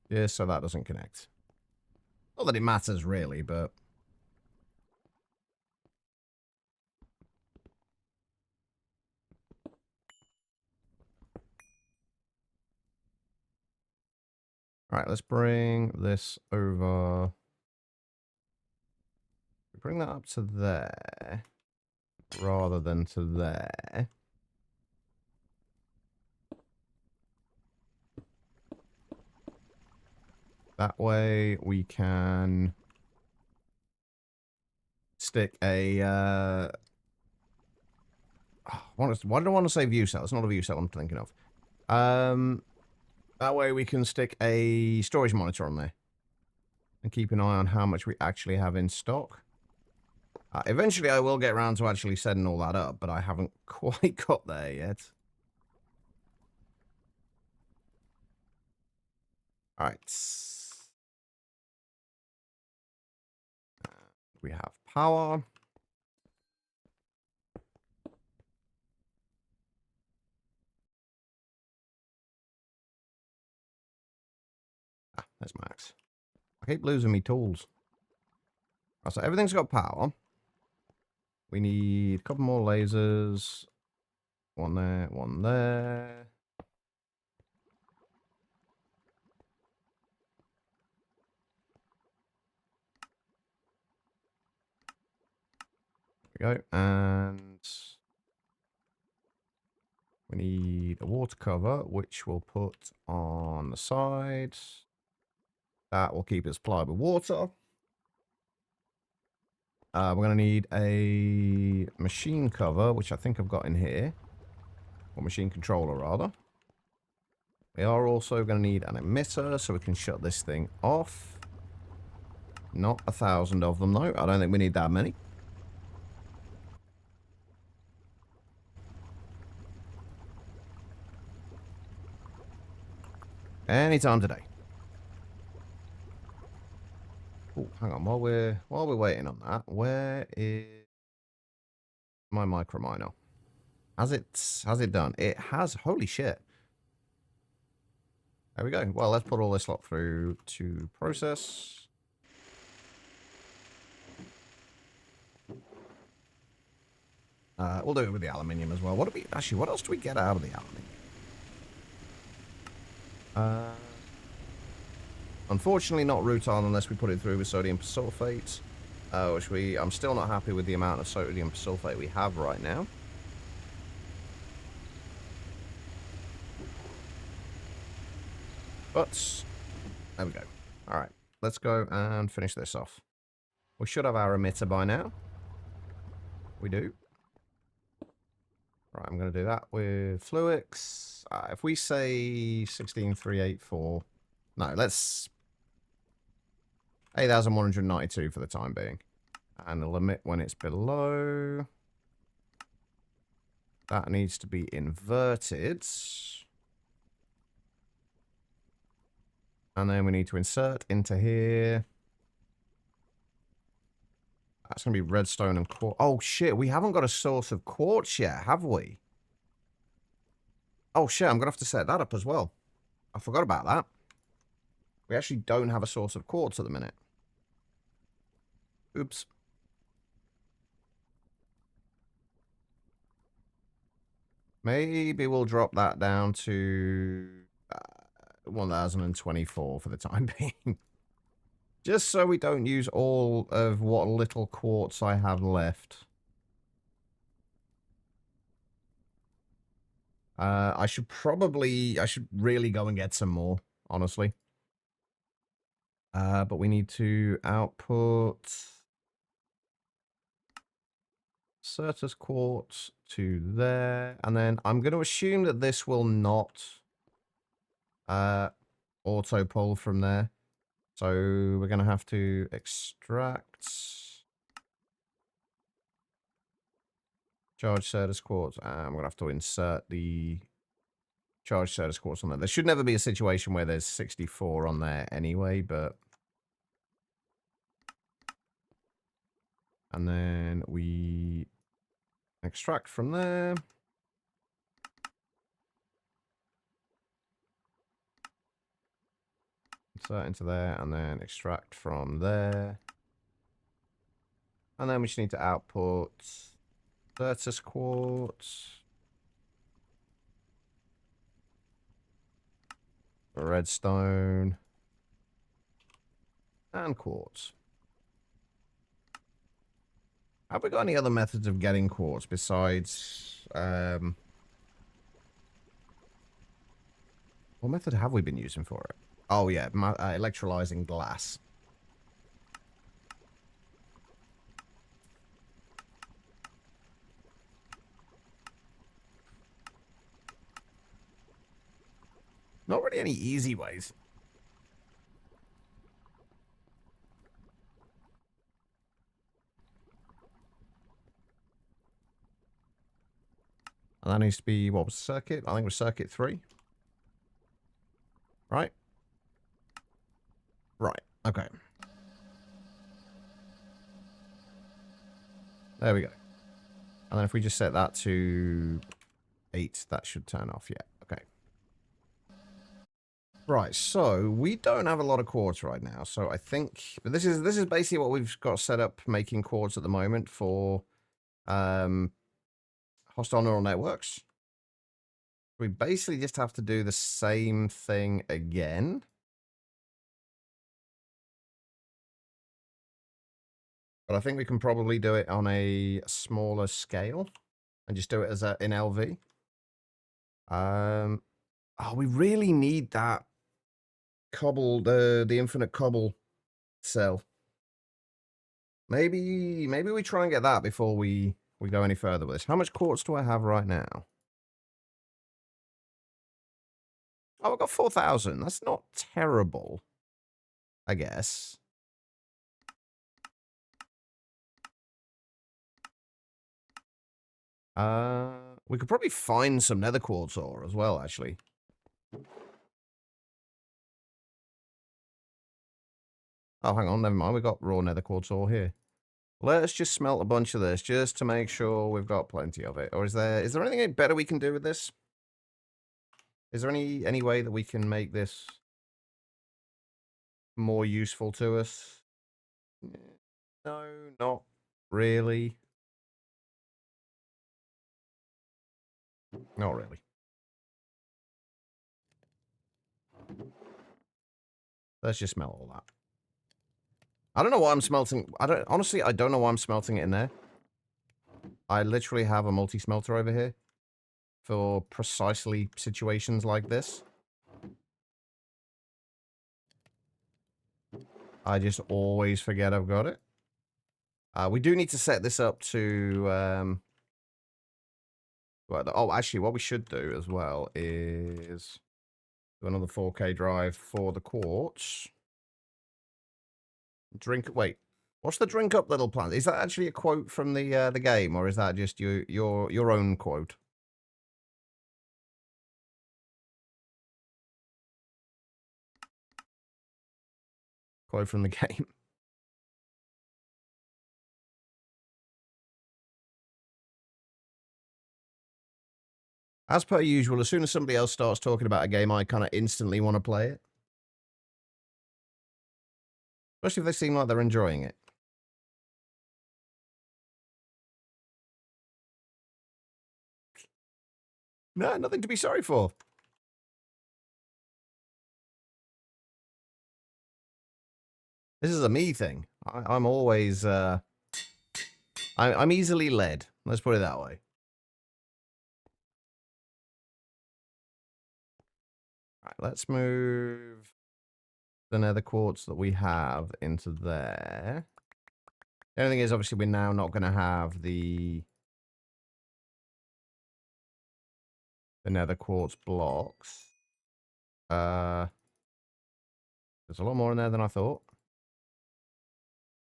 Yeah, so that doesn't connect. Not that it matters, really, but... Alright, let's bring this over. Bring that up to there. Rather than to there. That way we can... stick a... why did I want to say view cell? It's not a view cell I'm thinking of. That way we can stick a storage monitor on there. And keep an eye on how much we actually have in stock. Eventually I will get around to actually setting all that up, but I haven't quite got there yet. Alright. We have power. There's Max. I keep losing me tools. Right, so everything's got power. We need a couple more lasers. One there, one there. There we go. And we need a water cover, which we'll put on the side. That will keep it supplied with water. We're going to need a machine cover, which I think I've got in here. Or machine controller, rather. We are also going to need an emitter, so we can shut this thing off. Not 1,000 of them, though. I don't think we need that many. Anytime today. Oh, hang on. While we're waiting on that, where is my micro miner? Has it done? It has. Holy shit. There we go. Well, let's put all this lot through to process. We'll do it with the aluminium as well. What else do we get out of the aluminium? Unfortunately not rutile unless we put it through with sodium persulfate. I'm still not happy with the amount of sodium persulfate we have right now. But, there we go. Alright, let's go and finish this off. We should have our emitter by now. We do. Right, I'm going to do that with Fluix. If we say 16384, no, let's 8,192 for the time being. And the limit when it's below, that needs to be inverted. And then we need to insert into here. That's going to be redstone and quartz. Oh, shit. We haven't got a source of quartz yet, have we? Oh, shit. I'm going to have to set that up as well. I forgot about that. We actually don't have a source of quartz at the minute. Oops. Maybe we'll drop that down to 1024 for the time being. Just so we don't use all of what little quartz I have left. I should really go and get some more, honestly. But we need to output Certus quartz to there. And then I'm going to assume that this will not auto pull from there. So we're going to have to extract charge Certus quartz. And I'm going to have to insert the charge Certus quartz on there. There should never be a situation where there's 64 on there anyway, but... And then we extract from there. Insert into there, and then extract from there. And then we just need to output Certus quartz, redstone, and quartz. Have we got any other methods of getting quartz besides... what method have we been using for it? Oh, yeah, electrolyzing glass. Not really any easy ways. And that needs to be, what was the circuit? I think it was circuit 3. Right? Right, okay. There we go. And then if we just set that to 8, that should turn off. Yeah, okay. Right, so we don't have a lot of quartz right now. So I think but this is basically what we've got set up making quartz at the moment for hostile neural networks. We basically just have to do the same thing again. But I think we can probably do it on a smaller scale and just do it as in LV. Oh, we really need that cobble, the infinite cobble cell. Maybe we try and get that before we go any further with this. How much quartz do I have right now? Oh, I've got 4,000. That's not terrible, I guess. We could probably find some nether quartz ore as well, actually. Oh, hang on, never mind. We've got raw nether quartz ore here. Let's just smelt a bunch of this just to make sure we've got plenty of it. Or is there anything better we can do with this? Is there any way that we can make this more useful to us? No, not really. Not really. Let's just smelt all that. I don't know why I'm smelting. Honestly, I don't know why I'm smelting it in there. I literally have a multi-smelter over here for precisely situations like this. I just always forget I've got it. We do need to set this up to But, oh, actually, what we should do as well is do another 4K drive for the quartz. Drink. Wait, what's the drink up, little plant? Is that actually a quote from the game, or is that just your own quote? Quote from the game. As per usual, as soon as somebody else starts talking about a game, I kind of instantly want to play it. Especially if they seem like they're enjoying it. No, nothing to be sorry for. This is a me thing. I'm always, I'm easily led. Let's put it that way. Right, let's move the nether quartz that we have into there. The only thing is, obviously, we're now not going to have the nether quartz blocks. There's a lot more in there than I thought.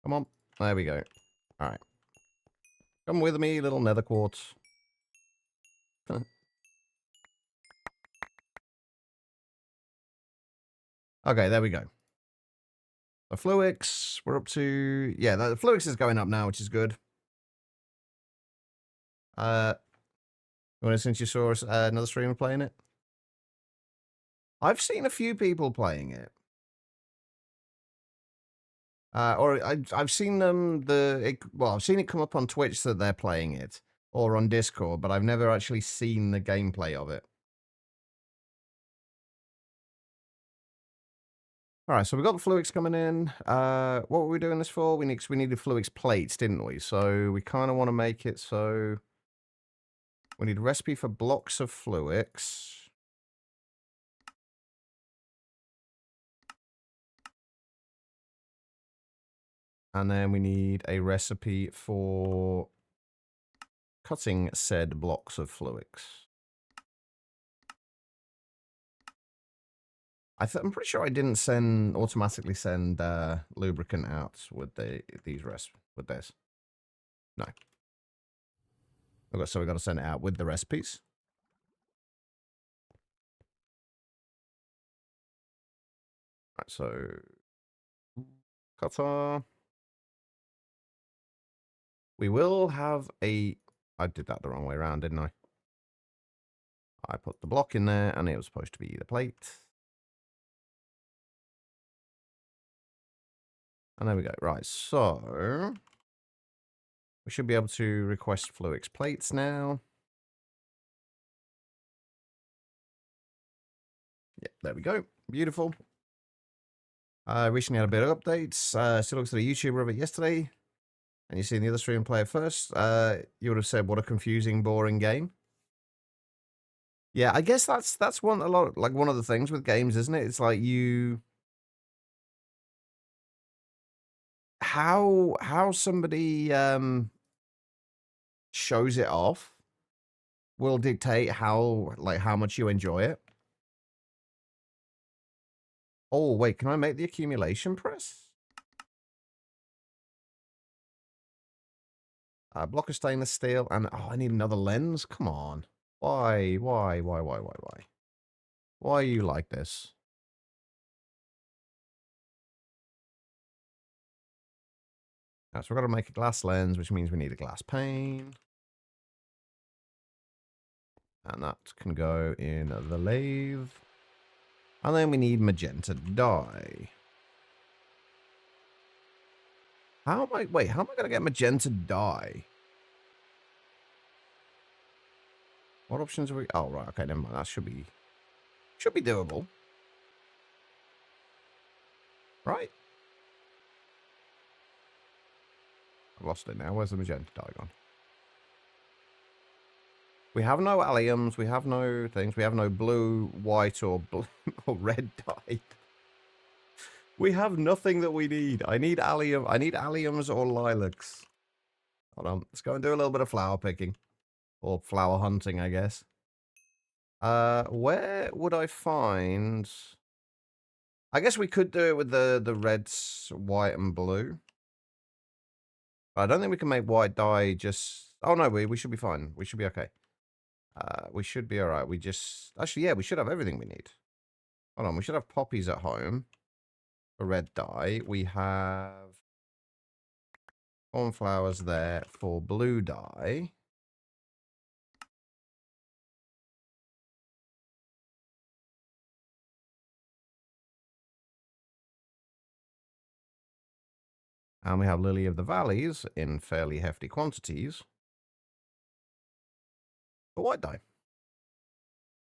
Come on. There we go. All right. Come with me, little nether quartz. Okay, there we go. The Fluix, we're up to... Yeah, the Fluix is going up now, which is good. Since you saw another streamer playing it? I've seen a few people playing it. I've seen them, I've seen it come up on Twitch that they're playing it, or on Discord, but I've never actually seen the gameplay of it. All right, so we've got the Fluix coming in. What were we doing this for? We needed Fluix plates, didn't we? So we kind of want to make it so we need a recipe for blocks of Fluix. And then we need a recipe for cutting said blocks of Fluix. I'm pretty sure I didn't automatically send lubricant out with with this. No. Okay, so we got to send it out with the recipes. Right, so cutter. We will have a... I did that the wrong way around, didn't I? I put the block in there, and it was supposed to be the plate. And there we go. Right, so... we should be able to request Fluix plates now. Yeah, there we go. Beautiful. Recently had a bit of updates. Still looks at a YouTuber of it yesterday. And you seen the other stream player first. You would have said, what a confusing, boring game. Yeah, I guess that's one of the things with games, isn't it? It's like how somebody shows it off will dictate how much you enjoy it. Oh, wait, can I make the accumulation press? Block of stainless steel, and oh, I need another lens. Come on. Why? Why are you like this? So we've got to make a glass lens, which means we need a glass pane. And that can go in the lathe. And then we need magenta dye. How am I going to get magenta dye? What options are we... oh, right. Okay, never mind. That should be doable. Right? I've lost it now. Where's the magenta dye gone? We have no alliums. We have no things. We have no blue, white, or blue, or red dye. We have nothing that we need. I need allium. I need alliums or lilacs. Hold on. Let's go and do a little bit of flower picking. Or flower hunting, I guess. Where would I find... I guess we could do it with the reds, white, and blue. But I don't think we can make white dye just... Oh, no, we should be fine. We should be okay. We should be alright. We just... Actually, yeah, we should have everything we need. Hold on, we should have poppies at home for red dye. We have cornflowers there for blue dye. And we have Lily of the Valleys in fairly hefty quantities for white dye.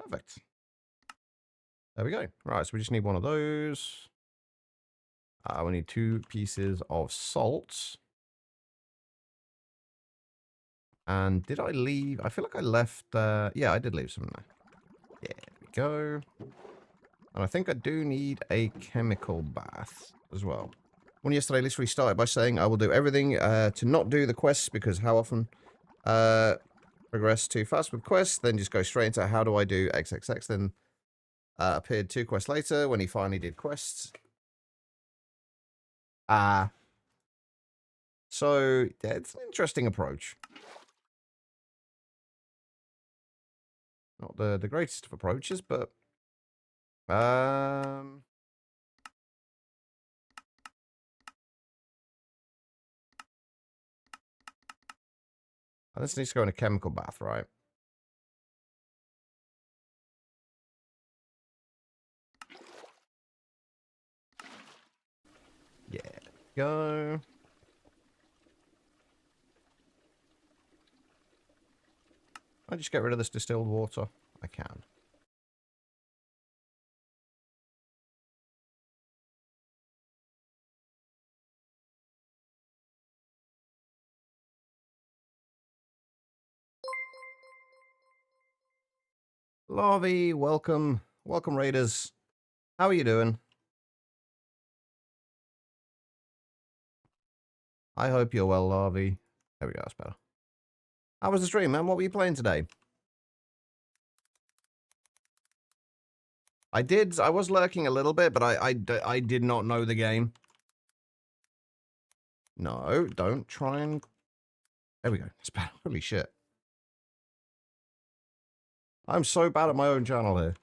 Perfect. There we go. Right, so we just need one of those. We need 2 pieces of salt. And did I leave? I feel like I left... yeah, I did leave some there. Yeah, there we go. And I think I do need a chemical bath as well. One yesterday literally started by saying I will do everything to not do the quests because how often progress too fast with quests, then just go straight into how do I do XXX, then appeared 2 quests later when he finally did quests. So yeah, it's an interesting approach. Not the greatest of approaches, but this needs to go in a chemical bath, right? Yeah, go. I just get rid of this distilled water. I can. Larvae, welcome. Welcome, Raiders. How are you doing? I hope you're well, Larvae. There we go, that's better. How was the stream, man? What were you playing today? I was lurking a little bit, but I did not know the game. No, don't try and... There we go. It's bad. Holy shit. I'm so bad at my own channel here.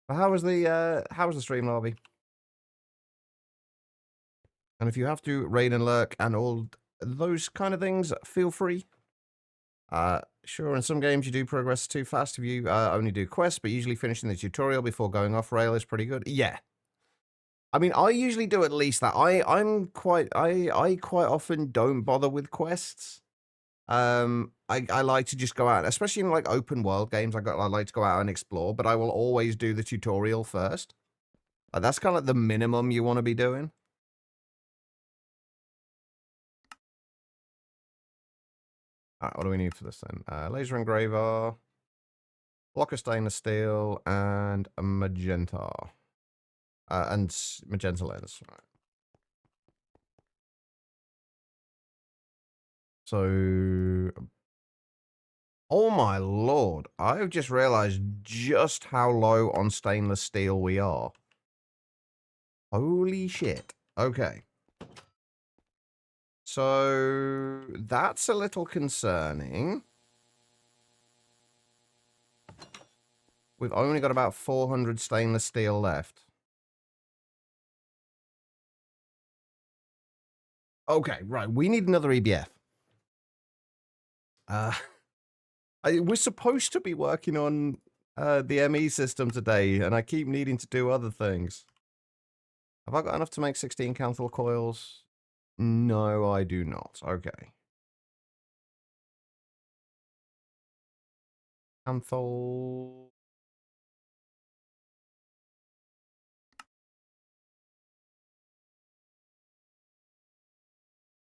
But how was the stream, Larvae? And if you have to raid and lurk and all those kind of things, feel free. Sure, in some games you do progress too fast if you only do quests, but usually finishing the tutorial before going off rail is pretty good. Yeah. I mean, I usually do at least that. I quite often don't bother with quests. I like to just go out, especially in like open world games. I like to go out and explore, but I will always do the tutorial first. That's kind of like the minimum you want to be doing. Alright, what do we need for this then? Laser engraver, block of stainless steel, and a magenta. And magenta lens. Right. So, oh my lord, I've just realized just how low on stainless steel we are. Holy shit. Okay. So, that's a little concerning. We've only got about 400 stainless steel left. Okay, right. We need another EBF. We're supposed to be working on the ME system today, and I keep needing to do other things. Have I got enough to make 16 Canthal coils? No, I do not. Okay. Canthal...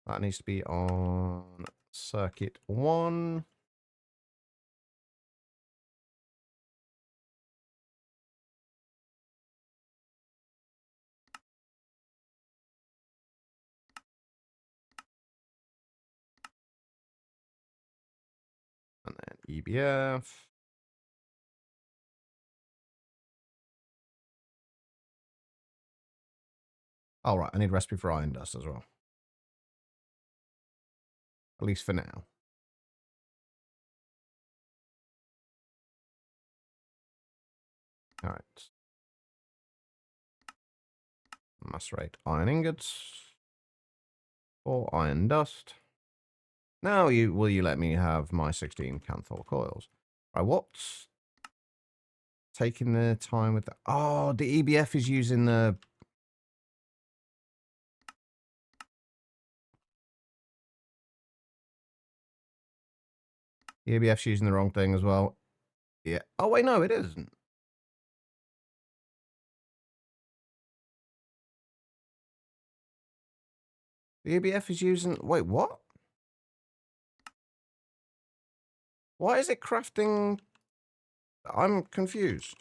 That needs to be on circuit 1. EBF. All right, I need recipe for iron dust as well. At least for now. All right. Macerate iron ingots. Or iron dust. Now will you let me have my 16 Canthol coils? Right, what's taking the time with the... Oh, the EBF is using the... The EBF's using the wrong thing as well. Yeah. Oh, wait, no, it isn't. The EBF is using... Wait, what? Why is it crafting... I'm confused.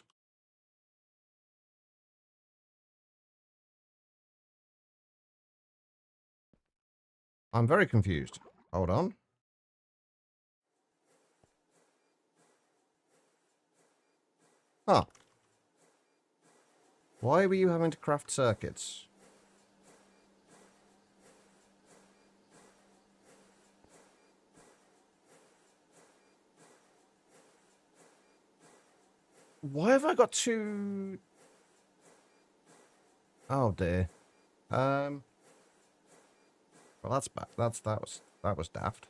I'm very confused. Hold on. Huh. Why were you having to craft circuits? Why have I got two... Oh dear. Well, that's bad. That was daft.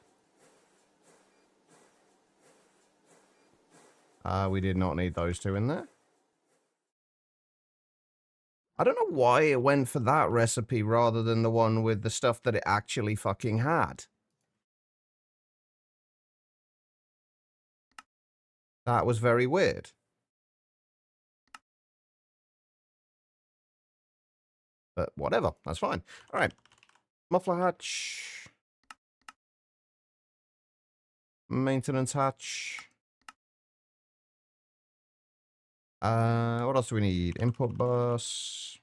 We did not need those two in there. I don't know why it went for that recipe rather than the one with the stuff that it actually fucking had. That was very weird. But whatever, that's fine. All right. Muffler hatch. Maintenance hatch. What else do we need? Input bus.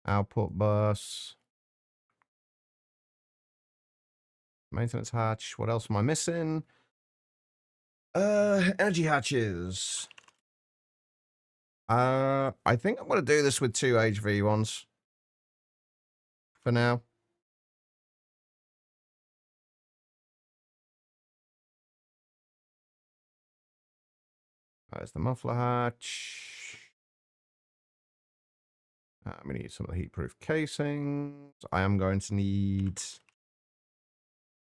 Output bus. Maintenance hatch. What else am I missing? Energy hatches. I think I'm going to do this with 2 HV ones. For now. There's the muffler hatch. I'm going to need some of the heat-proof casings. I am going to need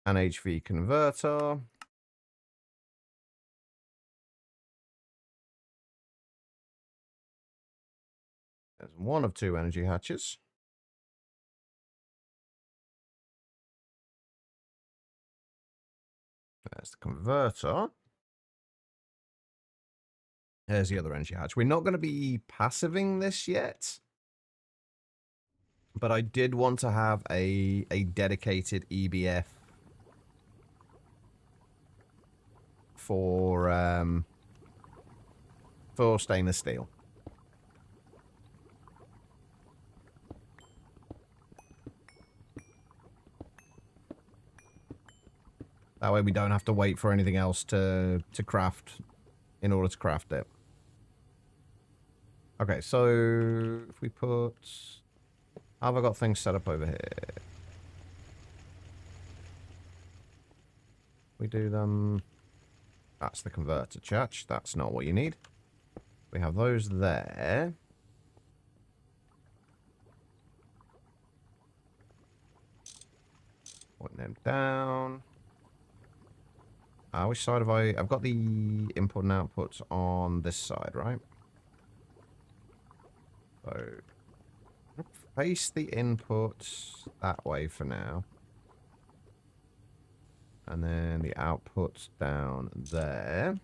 an HV converter. There's one of 2 energy hatches. There's the converter. There's the other energy hatch. We're not going to be passiving this yet. But I did want to have a dedicated EBF for stainless steel. That way we don't have to wait for anything else to craft in order to craft it. Okay, so if we put... How have I got things set up over here? We do them... That's the converter, church. That's not what you need. We have those there. Putting them down. Which side have I... I've got the input and outputs on this side, right? So... Face the inputs that way for now. And then the outputs down there.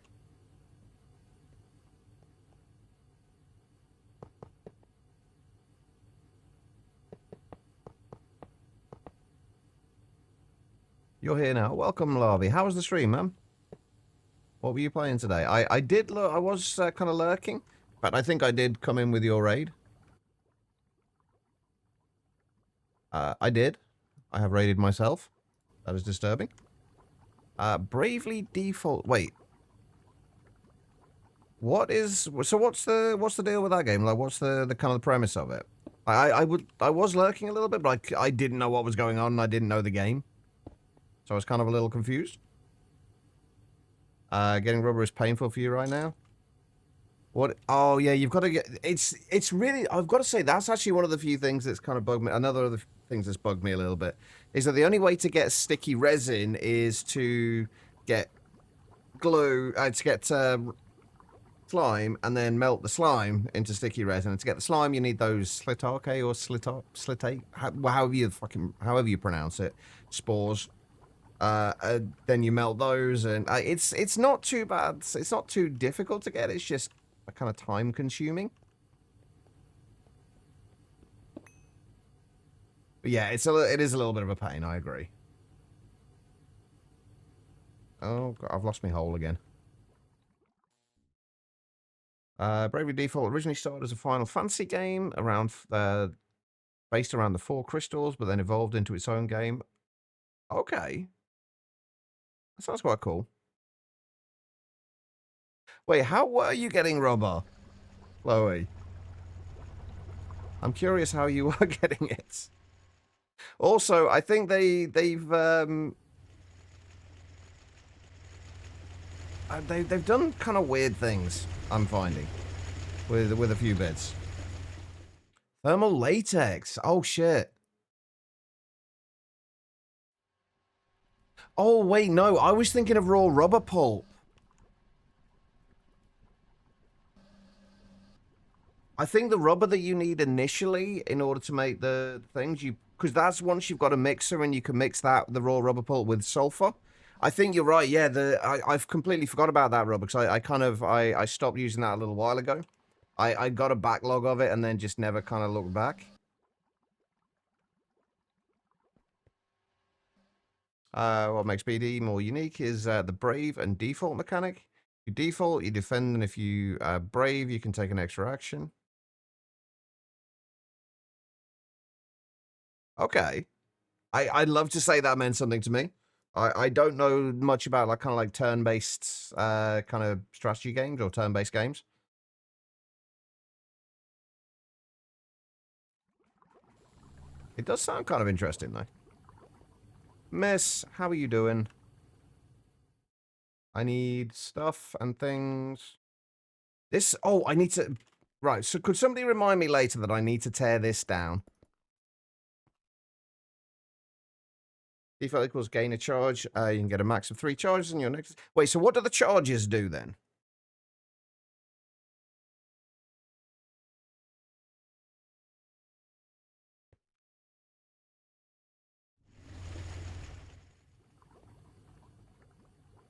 You're here now. Welcome, Larvae. How was the stream, man? What were you playing today? I did look. I was kind of lurking, but I think I did come in with your raid. I did. I have raided myself. That is disturbing. Bravely default. Wait. What's the deal with that game? Like, what's the kind of the premise of it? I was lurking a little bit, but I didn't know what was going on, and I didn't know the game, so I was kind of a little confused. Getting rubber is painful for you right now. What? Oh yeah, you've got to get. It's really. I've got to say that's actually one of the few things that's kind of bugged me. Another of the things that's bugged me a little bit is that the only way to get sticky resin is to get glue. To get slime and then melt the slime into sticky resin. And to get the slime, you need those slitarke or slitate, however you pronounce it, spores. Then you melt those, and it's not too bad. It's not too difficult to get. It's just kind of time consuming. But yeah, it is a little bit of a pain. I agree. Oh God, I've lost my hole again. Bravely Default originally started as a Final Fantasy game based around the 4 crystals, but then evolved into its own game. Okay. That sounds quite cool. Wait, how were you getting rubber, Chloe? I'm curious how you were getting it. Also, I think they've done kind of weird things, I'm finding, with a few bits. Thermal latex. Oh shit. Oh wait, no, I was thinking of raw rubber pulp. I think the rubber that you need initially in order to make the things, because that's once you've got a mixer and you can mix the raw rubber pulp with sulfur. I think you're right. Yeah, I've completely forgot about that rubber because I stopped using that a little while ago. I got a backlog of it and then just never kind of looked back. What makes BD more unique is the brave and default mechanic. You default, you defend, and if you brave, you can take an extra action. Okay. I'd love to say that meant something to me. I don't know much about like kind of like turn-based kind of strategy games or turn-based games. It does sound kind of interesting though. Miss, how are you doing? I need stuff and things. I need to, right, so could somebody remind me later that I need to tear this down? Default equals gain a charge. You can get a max of 3 charges in your next... Wait, so what do the charges do then?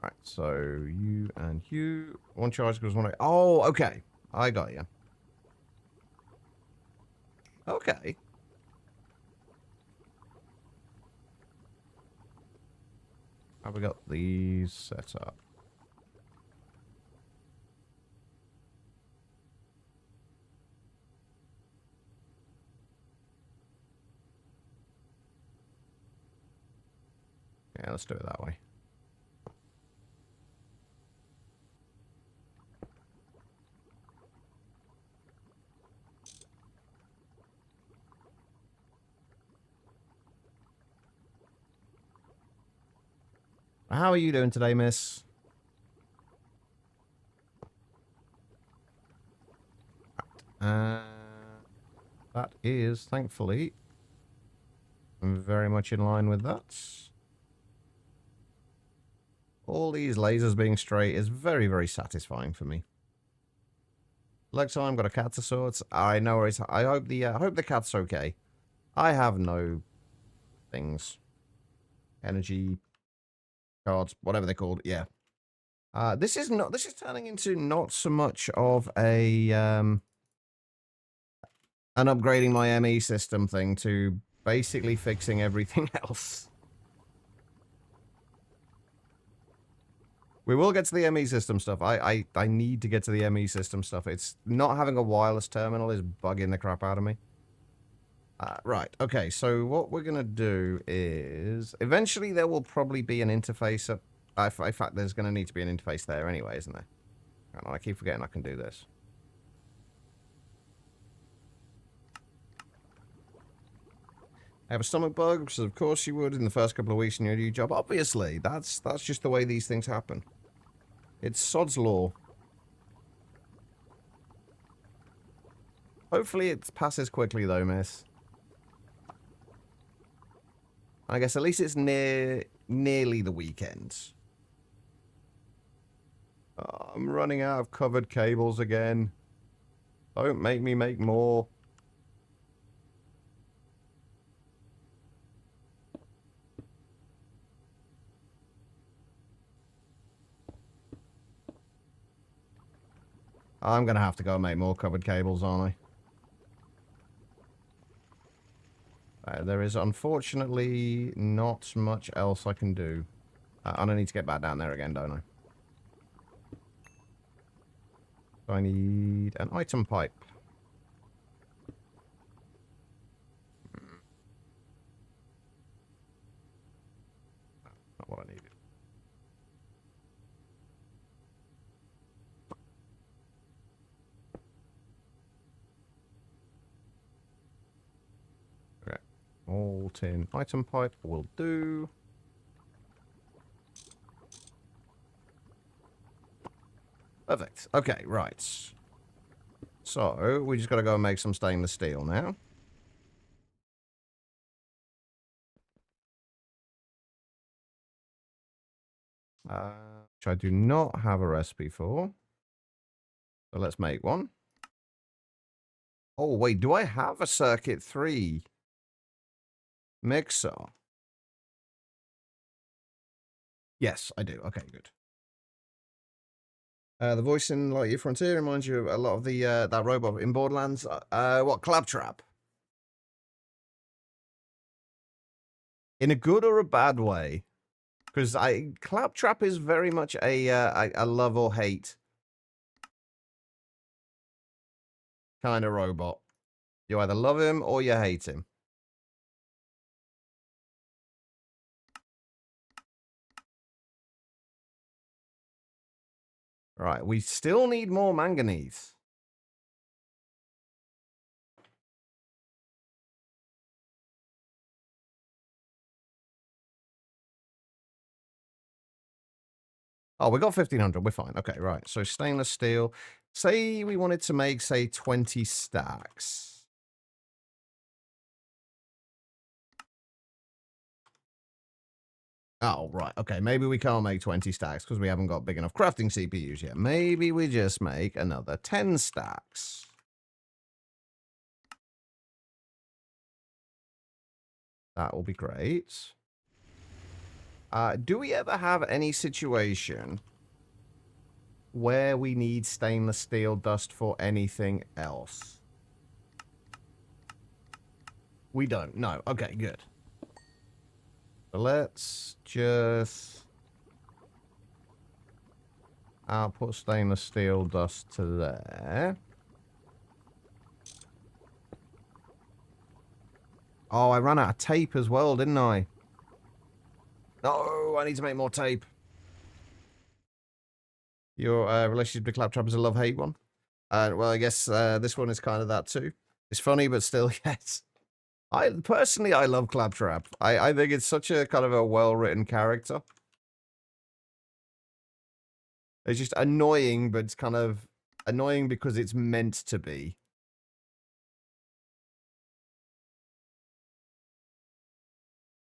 Right, so you and you. 1 charge equals 1... Oh, okay. I got you. Okay. Have we got these set up? Yeah, let's do it that way. How are you doing today, miss? That is, thankfully, very much in line with that. All these lasers being straight is very, very satisfying for me. Looks like I've got a cat of sorts. I know where it's... I hope the cat's okay. I have no things. Energy cards, whatever they're called. Yeah. This is turning into not so much of a an upgrading my ME system thing to basically fixing everything else. We will get to the ME system stuff. I need to get to the ME system stuff. It's not having a wireless terminal is bugging the crap out of me. Right, okay, so what we're going to do is... Eventually there will probably be an interface up... in fact, there's going to need to be an interface there anyway, isn't there? Hang on, I keep forgetting I can do this. I have a stomach bug, because of course you would in the first couple of weeks in your new job. Obviously, that's just the way these things happen. It's sod's law. Hopefully it passes quickly though, miss. I guess at least it's nearly the weekend. Oh, I'm running out of covered cables again. Don't make me make more. I'm going to have to go and make more covered cables, aren't I? There is unfortunately not much else I can do. And I need to get back down there again, don't I? So I need an item pipe. Not what I needed. Okay. All tin item pipe will do. Perfect. Okay, right. So, we just got to go and make some stainless steel now. Which I do not have a recipe for. So let's make one. Oh, wait, do I have a Circuit 3 mixer? Yes, I do. Okay, good. The voice in Lightyear Frontier reminds you a lot of the that robot in Borderlands. What, Claptrap? In a good or a bad way? Because Claptrap is very much a love or hate kind of robot. You either love him or you hate him. Right, we still need more manganese. Oh, we got 1,500. We're fine. Okay, right. So stainless steel. Say we wanted to make, say, 20 stacks. Oh, right. Okay, maybe we can't make 20 stacks because we haven't got big enough crafting CPUs yet. Maybe we just make another 10 stacks. That will be great. Do we ever have any situation where we need stainless steel dust for anything else? We don't. No. Okay, good. So let's just output stainless steel dust to there. Oh, I ran out of tape as well, didn't I? No, I need to make more tape. Your relationship to Claptrap is a love-hate one? Well, I guess this one is kind of that too. It's funny, but still, yes. Personally, I love Claptrap. I think it's such a kind of a well-written character. It's just annoying, but it's kind of annoying because it's meant to be.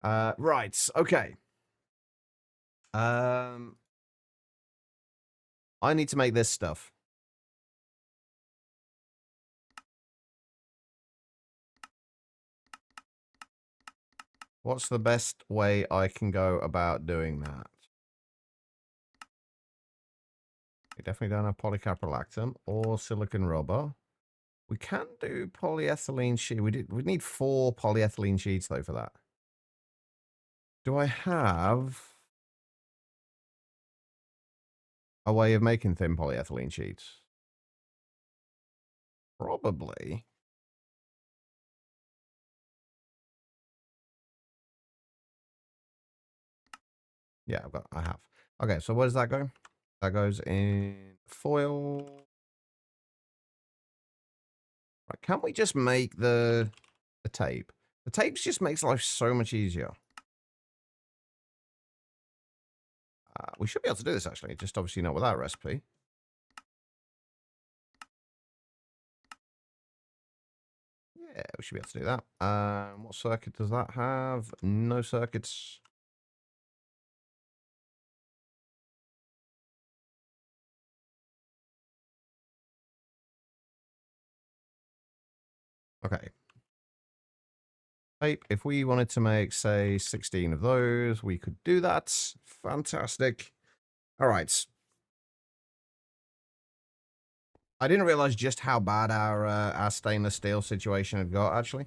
Right, okay. I need to make this stuff. What's the best way I can go about doing that? We definitely don't have polycaprolactam or silicon rubber. We can do polyethylene sheet. We need 4 polyethylene sheets though for that. Do I have a way of making thin polyethylene sheets? Probably. Yeah, I have. Okay, so where does that go? That goes in foil. Right, can't we just make the tape? The tape just makes life so much easier. We should be able to do this, actually. Just obviously not with our recipe. Yeah, we should be able to do that. What circuit does that have? No circuits. Okay. Tape. If we wanted to make, say, 16 of those, we could do that. Fantastic. All right. I didn't realize just how bad our stainless steel situation had got, actually.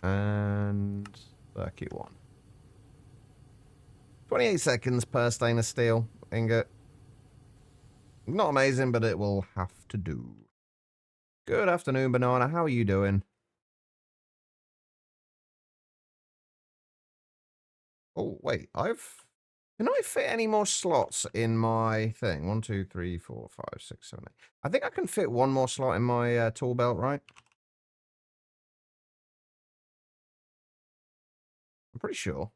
And circuit 1. 28 seconds per stainless steel ingot. Not amazing, but it will have to do. Good afternoon, Banana. How are you doing? Oh, wait. Can I fit any more slots in my thing? 1, 2, 3, 4, 5, 6, 7, 8. I think I can fit one more slot in my tool belt, right? I'm pretty sure.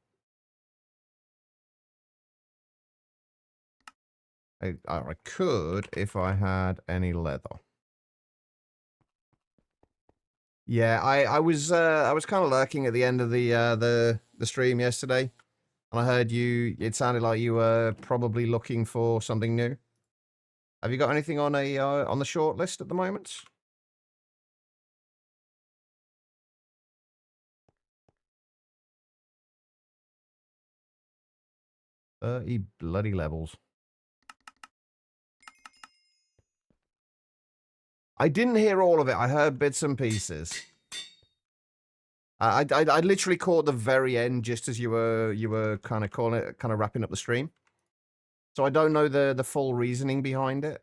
I could if I had any leather. Yeah, I was kind of lurking at the end of the stream yesterday, and I heard you. It sounded like you were probably looking for something new. Have you got anything on the short list at the moment? Bloody levels. I didn't hear all of it. I heard bits and pieces. I literally caught the very end just as you were kind of wrapping up the stream. So I don't know the full reasoning behind it.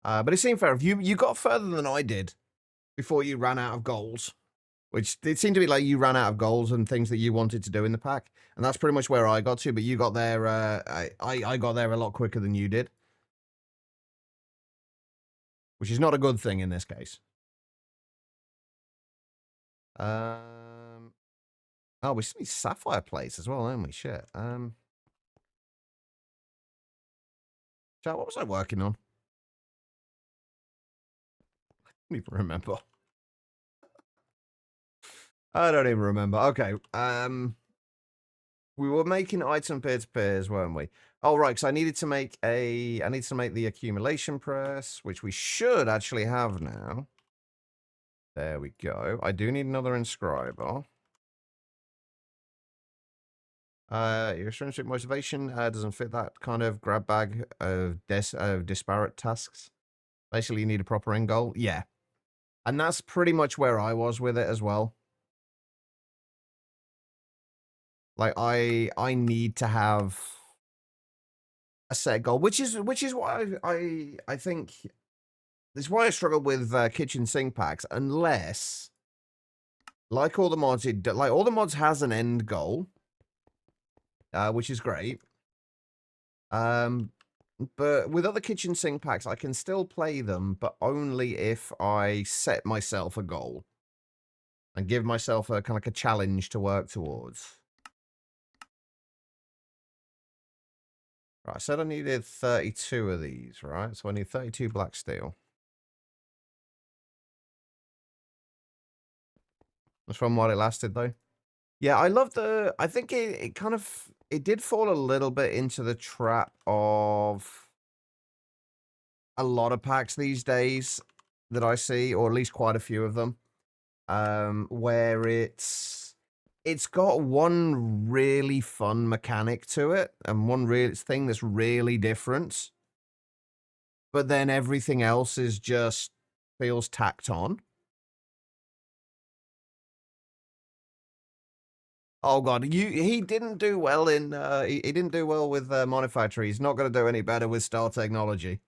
But it seemed fair. You got further than I did before you ran out of goals. Which it seemed to be like you ran out of goals and things that you wanted to do in the pack. And that's pretty much where I got to, but you got there, I got there a lot quicker than you did. Which is not a good thing in this case. Oh, we still need sapphire plates as well, don't we? Shit. Chat, what was I working on? I don't even remember. I don't even remember. Okay. We were making item peer-to-peers, weren't we? Oh, right, because I needed to make the accumulation press, which we should actually have now. There we go. I do need another inscriber. Your extrinsic motivation doesn't fit that kind of grab bag of disparate tasks. Basically, you need a proper end goal. Yeah. And that's pretty much where I was with it as well. Like, I need to have a set goal, which is why I think this is why I struggle with kitchen sink packs, unless, like all the mods, like all the mods has an end goal, which is great. But with other kitchen sink packs, I can still play them, but only if I set myself a goal and give myself a kind of like a challenge to work towards. Right, I said I needed 32 of these, right? So I need 32 black steel. That's from what it lasted, though. Yeah, I love I think it kind of, it did fall a little bit into the trap of a lot of packs these days that I see, or at least quite a few of them, where it's got one really fun mechanic to it, and one real thing that's really different, but then everything else is just feels tacked on. Oh god, he didn't do well in he didn't do well with Monifactory. He's not going to do any better with Star Technology.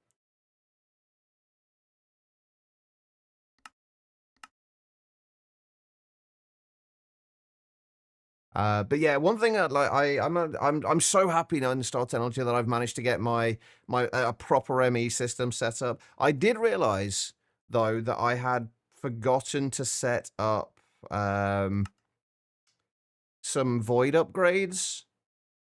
But yeah, one thing I'm so happy now in Star Technology that I've managed to get my a proper ME system set up. I did realize though that I had forgotten to set up some void upgrades,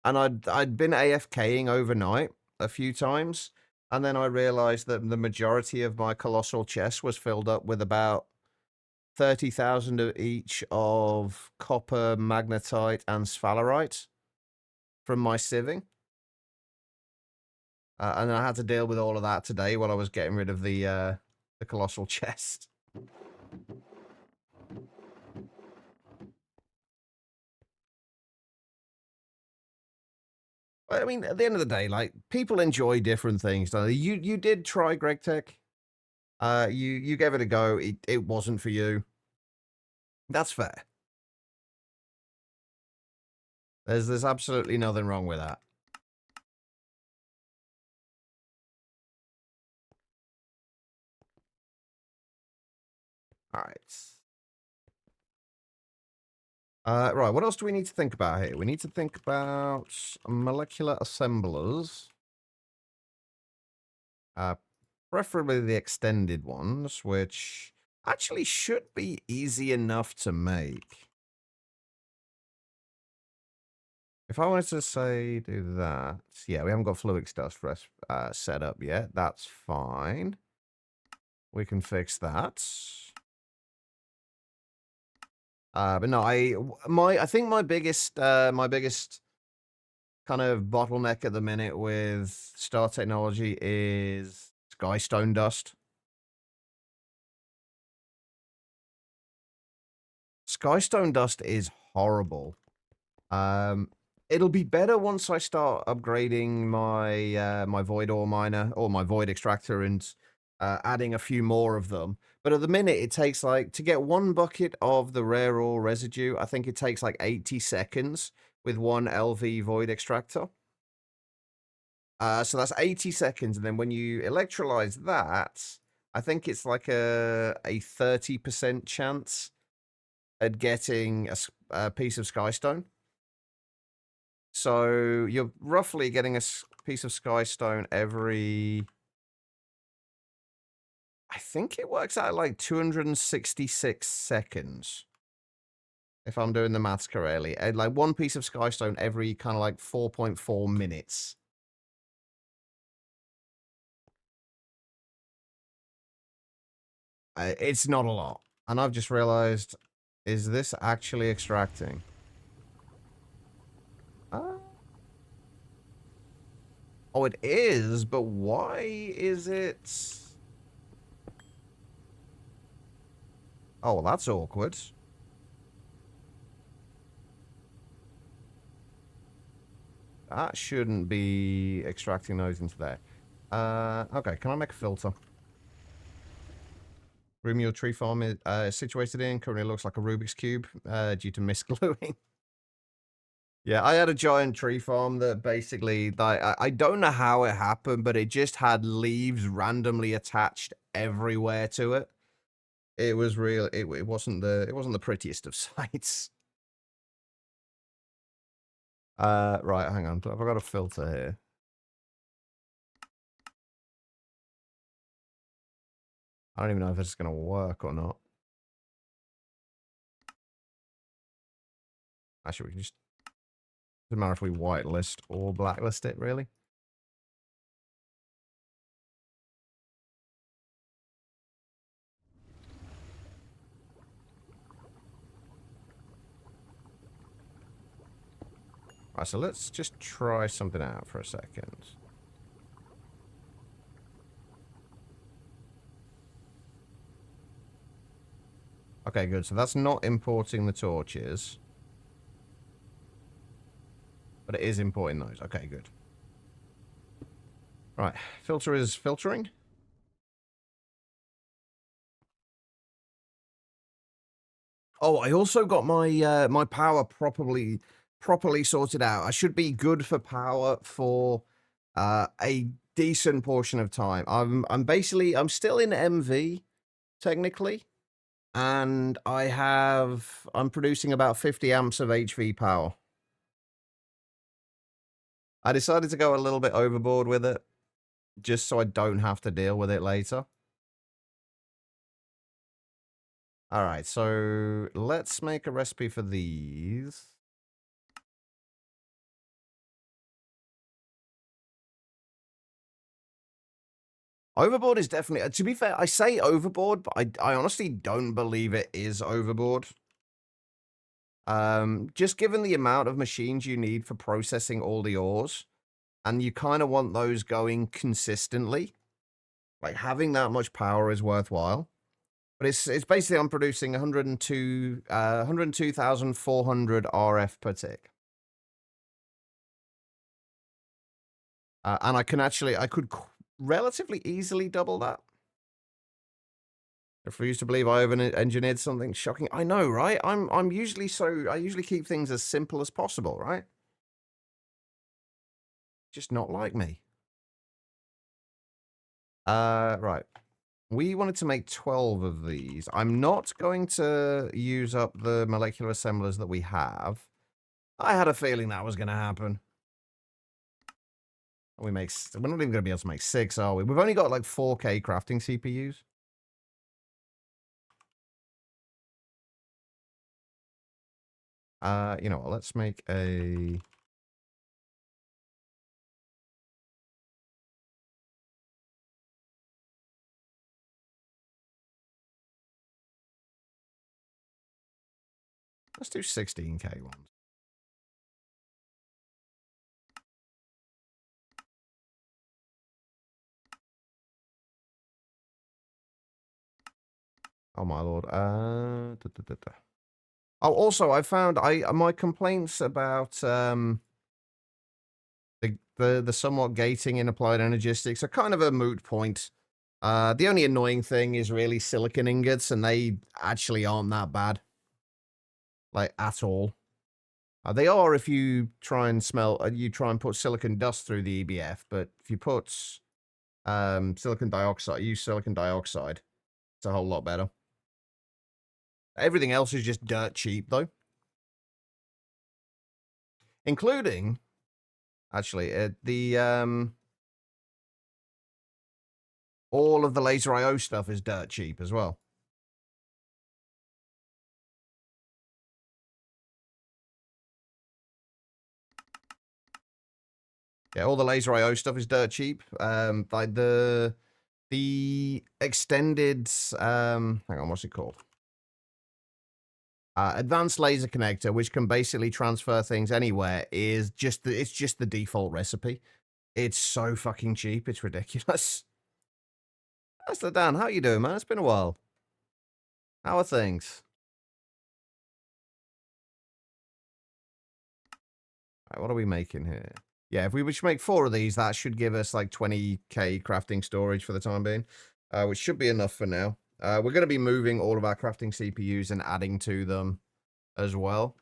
and I'd been AFKing overnight a few times, and then I realized that the majority of my colossal chest was filled up with about 30,000 of each of copper, magnetite, and sphalerite from my sieving. And I had to deal with all of that today while I was getting rid of the colossal chest. I mean, at the end of the day, like, people enjoy different things, don't they? You did try Greg Tech. You gave it a go. It wasn't for you. That's fair. There's absolutely nothing wrong with that. All right. Right, what else do we need to think about here? We need to think about molecular assemblers. Preferably the extended ones, which actually should be easy enough to make. If I wanted to say do that, yeah, we haven't got fluid stuff for us set up yet. That's fine. We can fix that. But no, I think my biggest kind of bottleneck at the minute with Star Technology is Skystone dust. Skystone dust is horrible. It'll be better once I start upgrading my my void ore miner or my void extractor and adding a few more of them. But at the minute, it takes like to get 1 bucket of the rare ore residue. I think it takes like 80 seconds with 1 LV void extractor. So that's 80 seconds, and then when you electrolyze that, I think it's like a 30% chance at getting a piece of skystone. So you're roughly getting a piece of skystone every... I think it works out like 266 seconds. If I'm doing the maths correctly. Like 1 piece of skystone every kind of like 4.4 minutes. It's not a lot. And I've just realized, is this actually extracting? Oh, it is, but why is it... Oh, well, that's awkward. That shouldn't be extracting those into there. Okay, can I make a filter? Room your tree farm is situated in currently looks like a Rubik's Cube due to misgluing. Yeah, I had a giant tree farm that basically, I don't know how it happened, but it just had leaves randomly attached everywhere to it. It was real. It wasn't the prettiest of sights. Right, hang on. Have I got a filter here? I don't even know if it's going to work or not. Actually, we can just... Doesn't matter if we whitelist or blacklist it, really. Alright, so let's just try something out for a second. Okay, good. So that's not importing the torches. But it is importing those. Okay, good. Right, filter is filtering. Oh, I also got my my power properly sorted out. I should be good for power for a decent portion of time. I'm still in MV technically. And I'm producing about 50 amps of HV power. I decided to go a little bit overboard with it, just so I don't have to deal with it later. All right, so let's make a recipe for these. Overboard is definitely, to be fair, I say overboard, but I honestly don't believe it is overboard. Just given the amount of machines you need for processing all the ores, and you kind of want those going consistently, like having that much power is worthwhile. But it's basically I'm producing 102,400 RF per tick. And I could relatively easily double that. I refuse to believe I over-engineered something shocking. I know, right? I usually keep things as simple as possible, right? Just not like me. Right. We wanted to make 12 of these. I'm not going to use up the molecular assemblers that we have. I had a feeling that was going to happen. We're not even going to be able to make 6, are we? We've only got like 4K crafting CPUs. You know what? Let's make a... Let's do 16K ones. Oh my lord. Oh, also, I found my complaints about the somewhat gating in applied energistics are kind of a moot point. The only annoying thing is really silicon ingots, and they actually aren't that bad, like at all. They are if you try and put silicon dust through the EBF, but if you put silicon dioxide, use silicon dioxide, it's a whole lot better. Everything else is just dirt cheap, though. Including, actually, all of the laser IO stuff is dirt cheap as well. Yeah, all the laser IO stuff is dirt cheap. Like the extended, hang on, what's it called? Advanced laser connector, which can basically transfer things anywhere, it's just the default recipe. It's so fucking cheap, it's ridiculous. That's the Dan. How you doing, man? It's been a while. How are things? All right, what are we making here? Yeah, if we should make 4 of these, that should give us like 20k crafting storage for the time being, which should be enough for now. We're going to be moving all of our crafting CPUs and adding to them as well.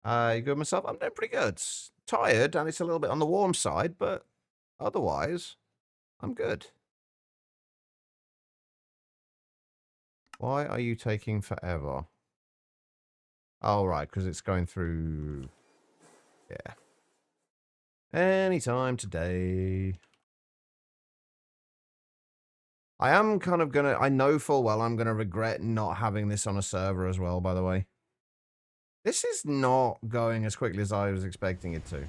You good myself? I'm doing pretty good. Tired, and it's a little bit on the warm side, but otherwise, I'm good. Why are you taking forever? Oh, right, because it's going through... Yeah. Anytime today. I am kind of gonna... I know full well I'm gonna regret not having this on a server as well, by the way. This is not going as quickly as I was expecting it to.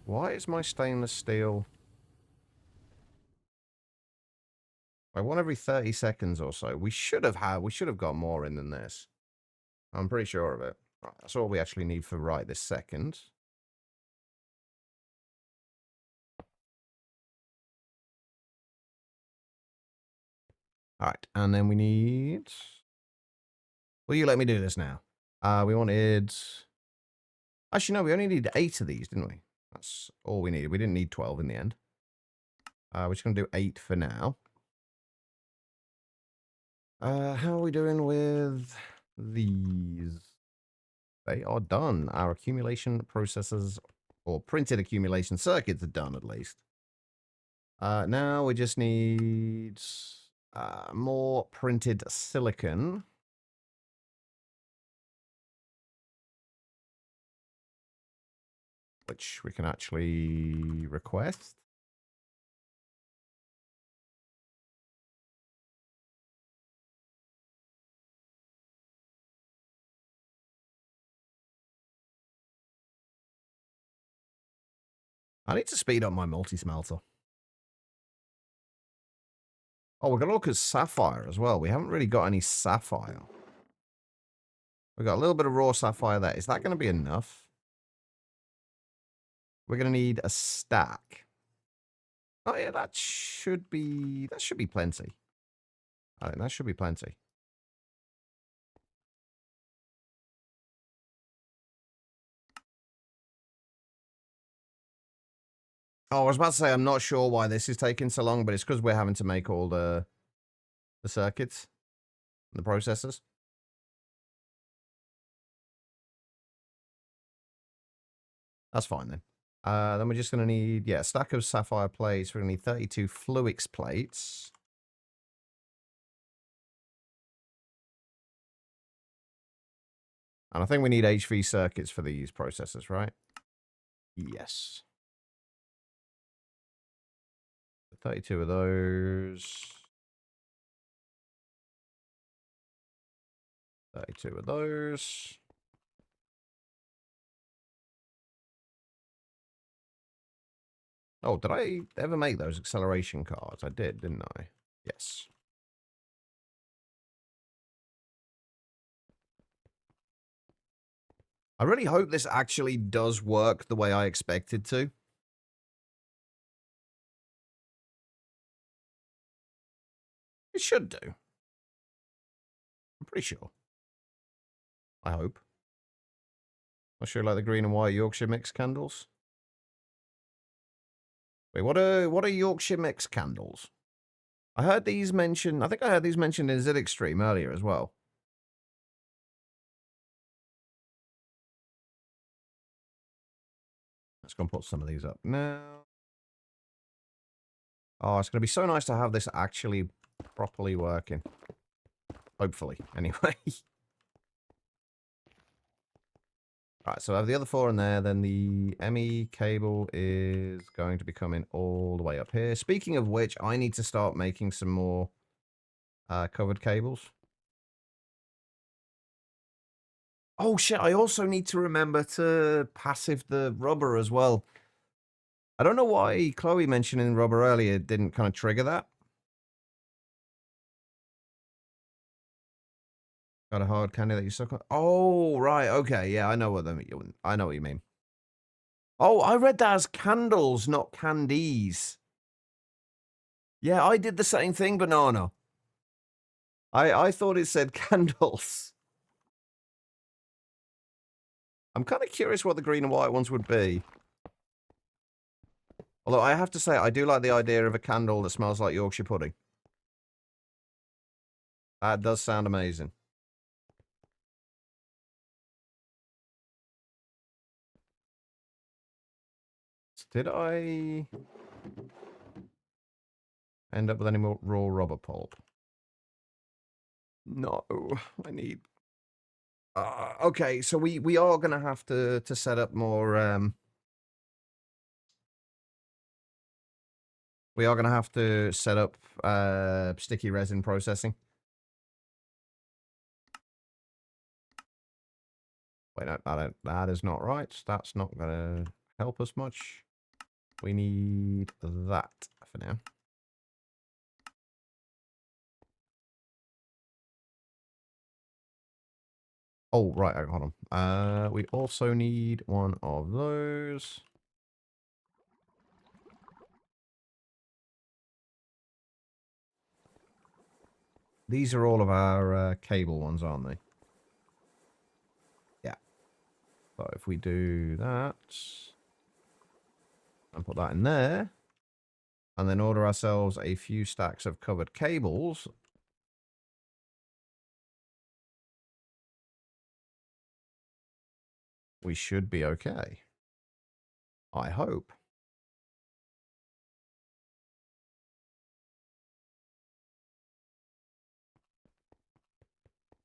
Why is my stainless steel... Like 1 every 30 seconds or so. We should have got more in than this. I'm pretty sure of it. Right, that's all we actually need for right this second. All right, and then we need... Will you let me do this now? We wanted... Actually, no, we only needed 8 of these, didn't we? That's all we needed. We didn't need 12 in the end. We're just going to do 8 for now. How are we doing with these? They are done. Our accumulation processes, or printed accumulation circuits are done at least. Now we just need more printed silicon. Which we can actually request. I need to speed up my multi-smelter. Oh, we're going to look at sapphire as well. We haven't really got any sapphire. We've got a little bit of raw sapphire there. Is that going to be enough? We're going to need a stack. Oh, yeah, that should be plenty. I think that should be plenty. Oh, I was about to say, I'm not sure why this is taking so long, but it's because we're having to make all the circuits and the processors. That's fine then. Then we're just going to need, a stack of sapphire plates. We're going to need 32 Fluix plates. And I think we need HV circuits for these processors, right? Yes. 32 of those. 32 of those. Oh, did I ever make those acceleration cards? I did, didn't I? Yes. I really hope this actually does work the way I expected to. It should do. I'm pretty sure. I hope. Not sure like the green and white Yorkshire mix candles. Wait, what are Yorkshire mix candles? I heard these mentioned, I think I heard these mentioned in Z Extreme earlier as well. Let's go and put some of these up now. Oh, it's going to be so nice to have this actually properly working. Hopefully, anyway. Right, so I have the other 4 in there. Then the ME cable is going to be coming all the way up here. Speaking of which, I need to start making some more covered cables. Oh, shit, I also need to remember to passive the rubber as well. I don't know why Chloe mentioning rubber earlier didn't kind of trigger that. Got a hard candy that you suck on? Oh, right, okay, yeah, I know what you mean. Oh, I read that as candles, not candies. Yeah, I did the same thing, Banana. I thought it said candles. I'm kind of curious what the green and white ones would be. Although I have to say, I do like the idea of a candle that smells like Yorkshire pudding. That does sound amazing. Did I end up with any more raw rubber pulp? No, I need... okay, so we are going to have to set up more... we are going to have to set up sticky resin processing. Wait, no, that is not right. That's not going to help us much. We need that for now. Oh, right, hold on. We also need one of those. These are all of our cable ones, aren't they? Yeah. So if we do that, and put that in there, and then order ourselves a few stacks of covered cables, we should be okay. I hope.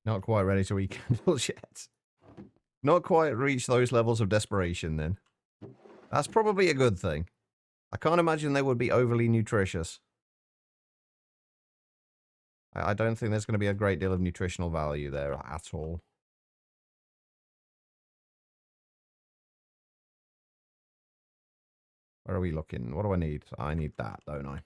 Not quite ready to eat candles yet. Not quite reached those levels of desperation then. That's probably a good thing. I can't imagine they would be overly nutritious. I don't think there's going to be a great deal of nutritional value there at all. Where are we looking? What do I need? I need that, don't I?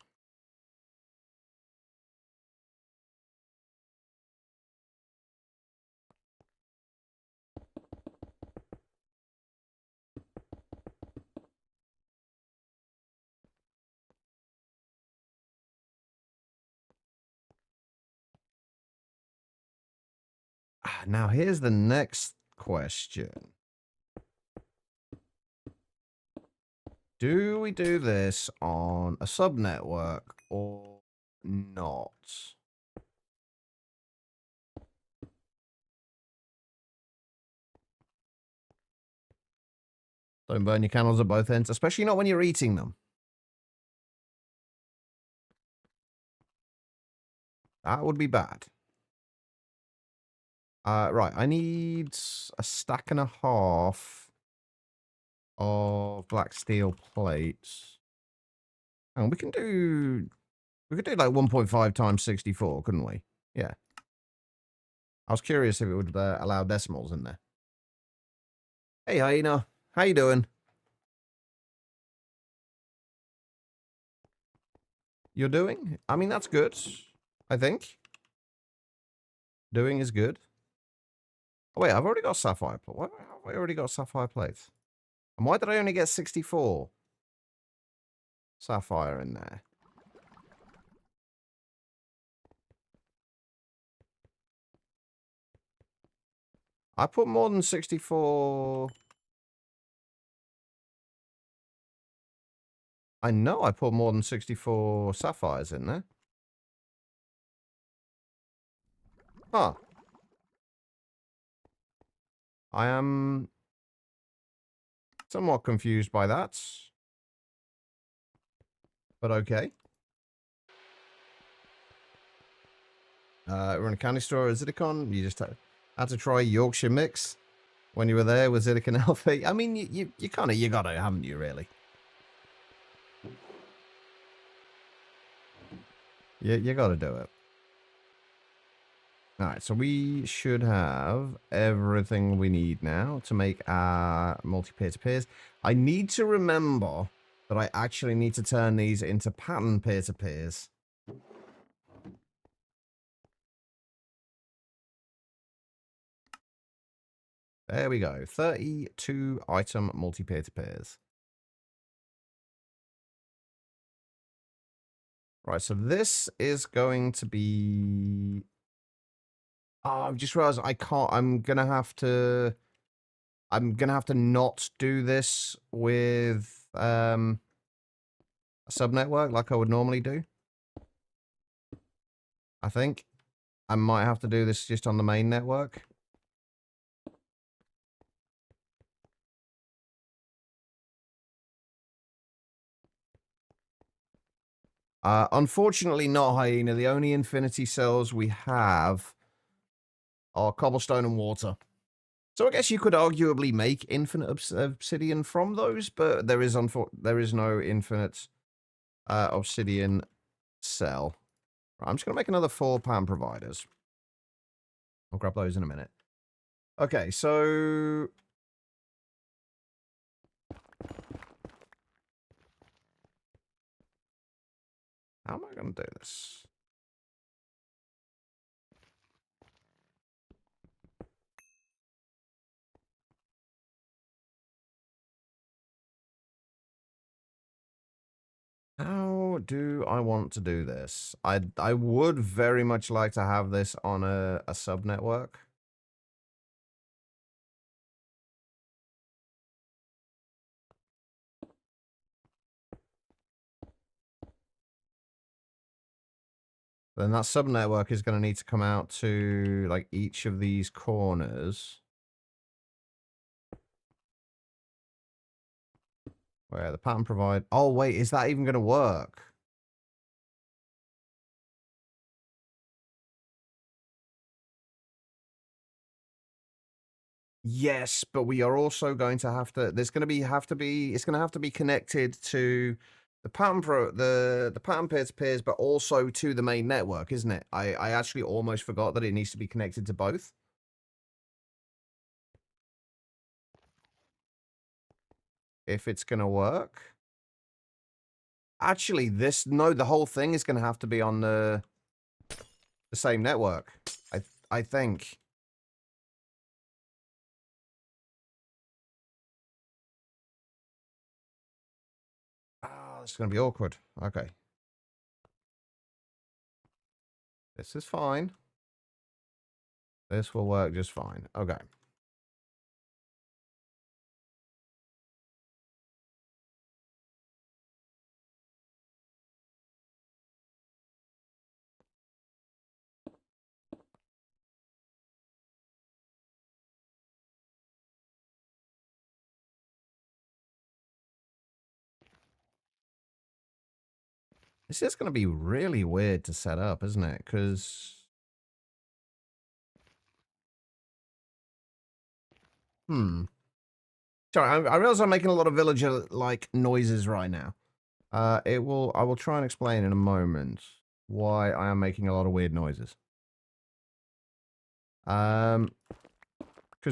Now, here's the next question. Do we do this on a subnetwork or not? Don't burn your candles at both ends, especially not when you're eating them. That would be bad. Right, I need a stack and a half of black steel plates. And we could do like 1.5 times 64, couldn't we? Yeah. I was curious if it would allow decimals in there. Hey, Hyena. How you doing? You're doing? I mean, that's good. I think. Doing is good. Oh, wait, I've already got sapphire. Why have I already got sapphire plates? And why did I only get 64 sapphire in there? I put more than 64... I know I put more than 64 sapphires in there. Huh. I am somewhat confused by that. But okay. We're in a candy store at Zidicon. You just had to try Yorkshire Mix when you were there with Zidicon Alfie. I mean, you kind of, you got to, haven't you, really? You got to do it. Alright, so we should have everything we need now to make our multi-peer-to-peers. I need to remember that I actually need to turn these into pattern peer-to-peers. There we go. 32 item multi-peer-to-peers. Right, so this is going to be... Oh, I've just realized I can't... I'm gonna have to not do this with a subnetwork like I would normally do. I think. I might have to do this just on the main network. Unfortunately not, Hyena. The only infinity cells we have are cobblestone and water. So I guess you could arguably make infinite obsidian from those, but there is no infinite obsidian cell. Right, I'm just going to make another 4 pan providers. I'll grab those in a minute. Okay, so... How am I going to do this? How do I want to do this? I would very much like to have this on a subnetwork. Then that subnetwork is going to need to come out to like each of these corners. Where the pattern provide... Oh, wait, is that even going to work? Yes, but we are also going to have to... There's going to have to be... It's going to have to be connected to the pattern the pattern peer-to-peers, but also to the main network, isn't it? I actually almost forgot that it needs to be connected to both. If it's going to work. Actually, the whole thing is going to have to be on the same network. I think. Ah, it's going to be awkward. Okay. This is fine. This will work just fine. Okay. This is going to be really weird to set up, isn't it? Because... Sorry, I realize I'm making a lot of villager-like noises right now. I will try and explain in a moment why I am making a lot of weird noises. Because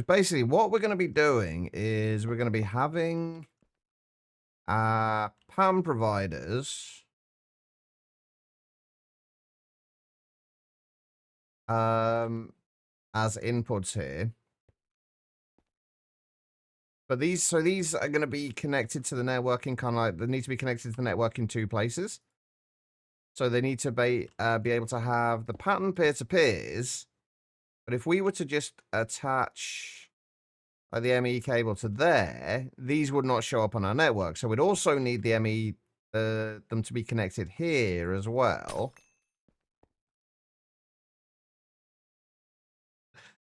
basically what we're going to be doing is we're going to be having PAM providers as inputs here. But these are going to be connected to the networking kind of like, they need to be connected to the network in two places. So they need to be able to have the pattern peer-to-peers. But if we were to just attach the ME cable to there, these would not show up on our network. So we'd also need the ME, them to be connected here as well.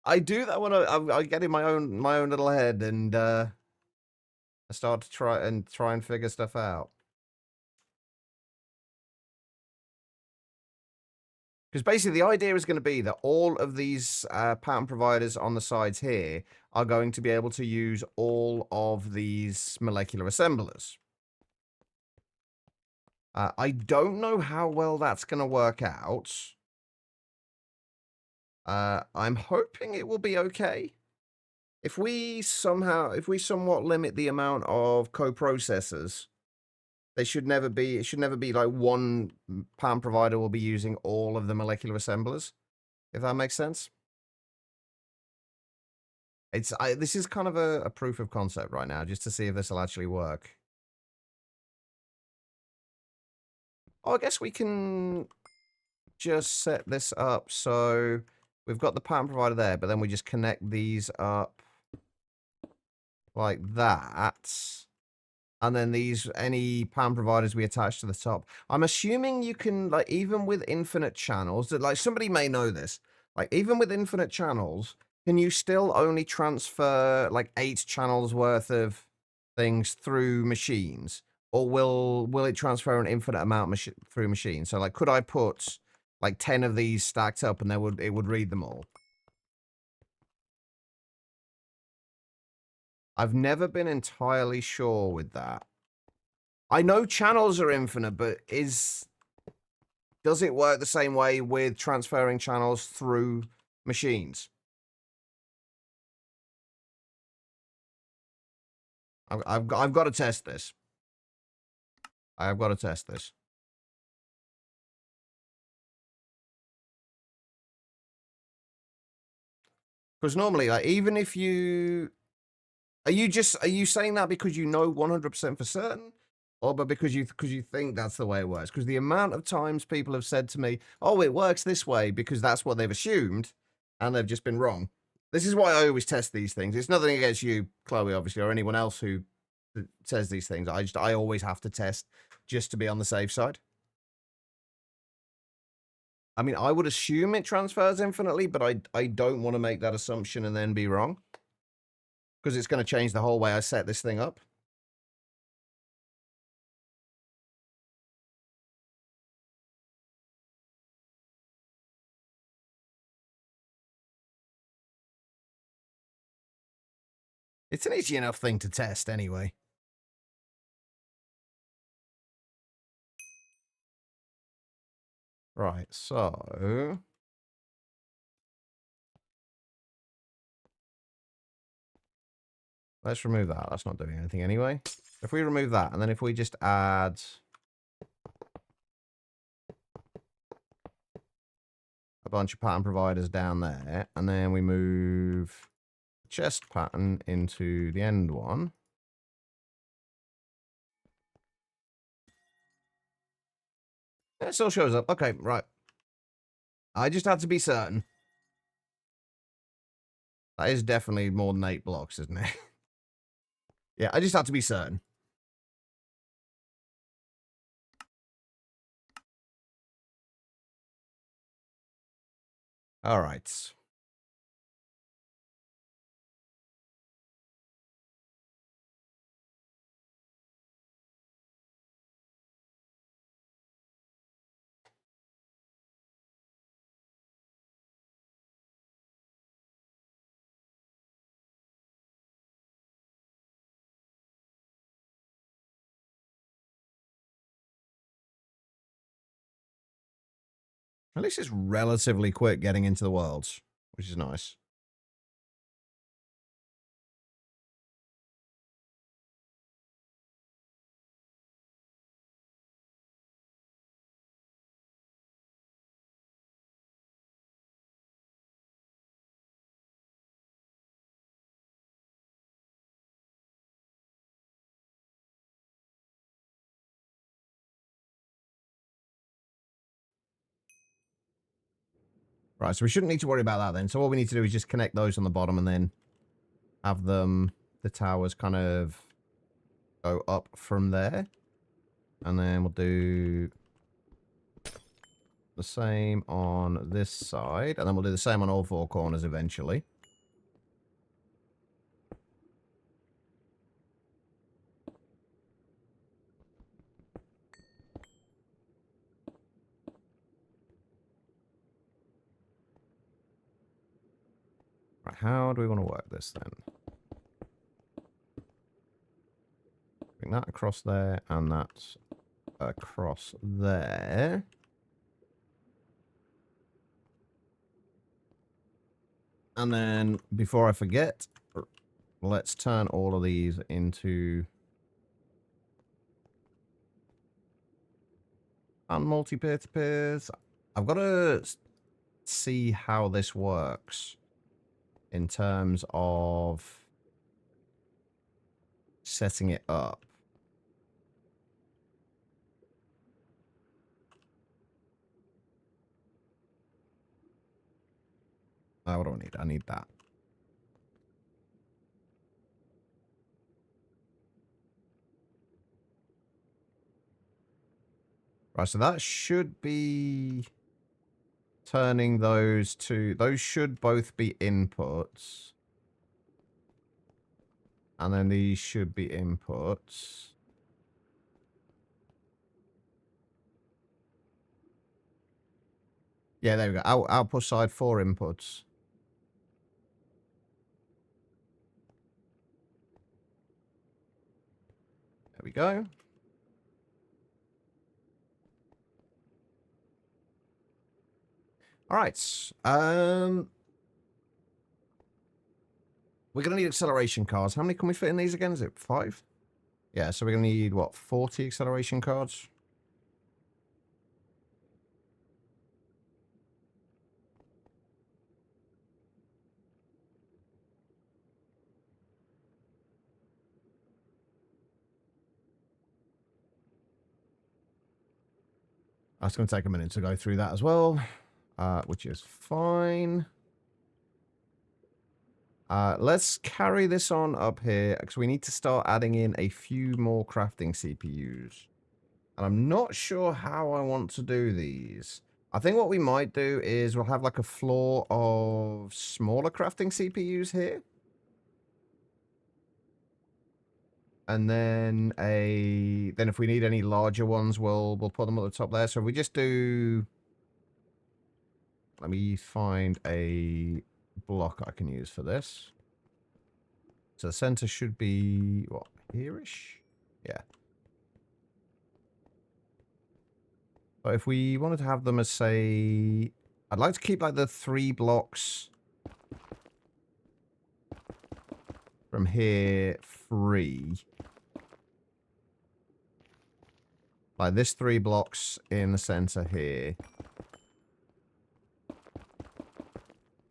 I do that when I get in my own little head and I start to try and figure stuff out. Because basically the idea is going to be that all of these pattern providers on the sides here are going to be able to use all of these molecular assemblers. I don't know how well that's going to work out. I'm hoping it will be okay. If we somewhat limit the amount of coprocessors, it should never be like one pattern provider will be using all of the molecular assemblers, if that makes sense. This is kind of a proof of concept right now, just to see if this will actually work. Oh, I guess we can just set this up so we've got the pattern provider there, but then we just connect these up like that. And then any pattern providers we attach to the top. I'm assuming you can, like, even with infinite channels, that, like, somebody may know this, like, even with infinite channels, can you still only transfer, like, 8 channels worth of things through machines? Or will it transfer an infinite amount through machines? So, like, could I put, like, 10 of these stacked up and it would read them all? I've never been entirely sure with that. I know channels are infinite, but does it work the same way with transferring channels through machines? I've got to test this. I've got to test this. Because normally, like, even if you... Are you saying that because you know 100% for certain? Or but because you think that's the way it works? Because the amount of times people have said to me, oh, it works this way because that's what they've assumed, and they've just been wrong. This is why I always test these things. It's nothing against you, Chloe, obviously, or anyone else who says these things. I always have to test just to be on the safe side. I mean, I would assume it transfers infinitely, but I don't want to make that assumption and then be wrong. Because it's going to change the whole way I set this thing up. It's an easy enough thing to test anyway. Right, so... let's remove that. That's not doing anything anyway. If we remove that, and then if we just add... a bunch of pattern providers down there, and then we move the chest pattern into the end one. It still shows up. Okay, right. I just had to be certain. That is definitely more than 8 blocks, isn't it? Yeah, I just had to be certain. All right. At least it's relatively quick getting into the worlds, which is nice. Right, so we shouldn't need to worry about that then. So all we need to do is just connect those on the bottom and then have them, the towers kind of go up from there. And then we'll do the same on this side. And then we'll do the same on all 4 corners eventually. Right, how do we want to work this then? Bring that across there and that across there. And then, before I forget, let's turn all of these into multi-peer-to-peers. I've got to see how this works in terms of setting it up. What do I need? I need that. Right, so that should be turning those to... those should both be inputs. And then these should be inputs. Yeah, there we go. Output side 4 inputs. There we go. All right. We're going to need acceleration cards. How many can we fit in these again? Is it 5? Yeah, so we're going to need, what, 40 acceleration cards? That's going to take a minute to go through that as well, which is fine. Let's carry this on up here, because we need to start adding in a few more crafting CPUs. And I'm not sure how I want to do these. I think what we might do is we'll have like a floor of smaller crafting CPUs here. And then then if we need any larger ones, we'll put them at the top there. So if we just do... let me find a block I can use for this. So the center should be, what, here-ish? Yeah. But if we wanted to have them as, say... I'd like to keep, like, the 3 blocks from here free. Like, this 3 blocks in the center here.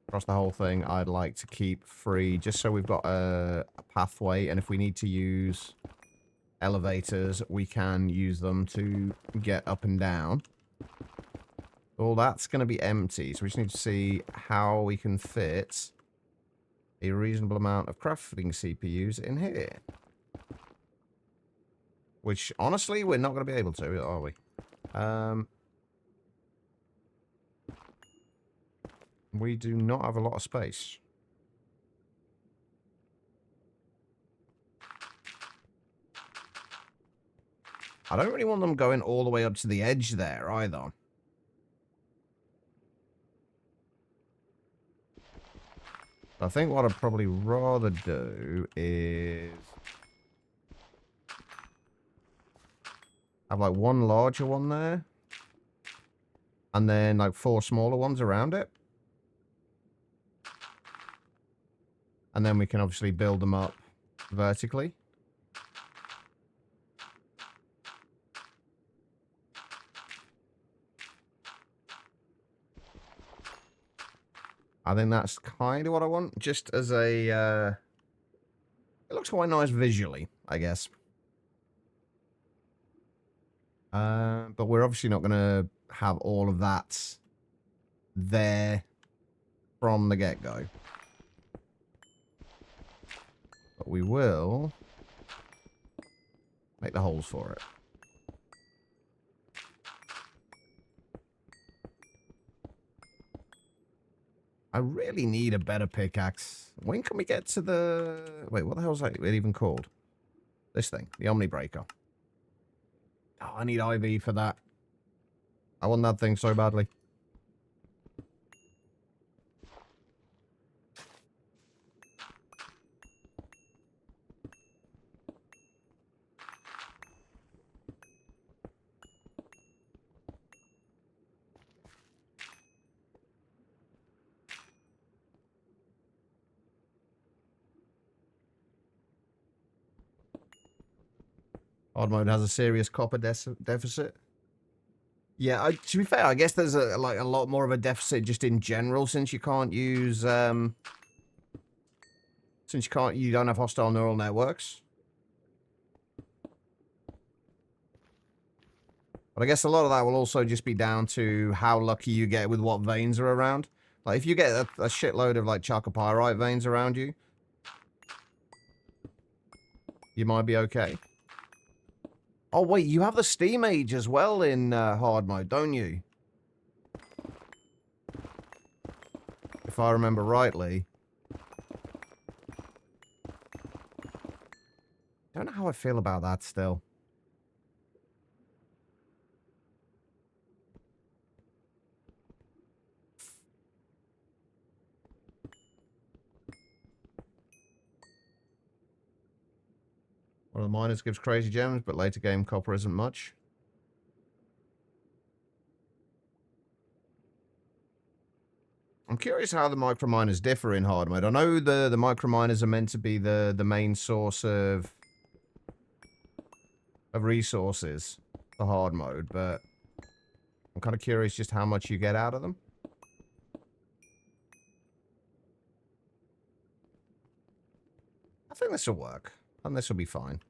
Across the whole thing, I'd like to keep free, just so we've got a pathway, and if we need to use elevators, we can use them to get up and down. All that's going to be empty, so we just need to see how we can fit a reasonable amount of crafting CPUs in here. Which, honestly, we're not going to be able to, are we? We do not have a lot of space. I don't really want them going all the way up to the edge there, either. I think what I'd probably rather do is have like 1 larger one there, and then like 4 smaller ones around it. And then we can obviously build them up vertically. I think that's kind of what I want, just as a, it looks quite nice visually, I guess. But we're obviously not going to have all of that there from the get-go. But we will make the holes for it. I really need a better pickaxe. When can we get to the... Wait, what the hell is that even called? This thing, the Omni Breaker. Oh, I need IV for that. I want that thing so badly. Hard mode has a serious copper deficit. Yeah, to be fair, I guess there's a lot more of a deficit just in general, since you can't use you don't have hostile neural networks. But I guess a lot of that will also just be down to how lucky you get with what veins are around. Like if you get a shitload of like chalcopyrite veins around you, you might be okay. Oh, wait, you have the Steam Age as well in hard mode, don't you? If I remember rightly. Don't know how I feel about that still. One of the miners gives crazy gems, but later game copper isn't much. I'm curious how the microminers differ in hard mode. I know the microminers are meant to be the main source of resources for hard mode, but I'm kind of curious just how much you get out of them. I think this will work. And this will be fine.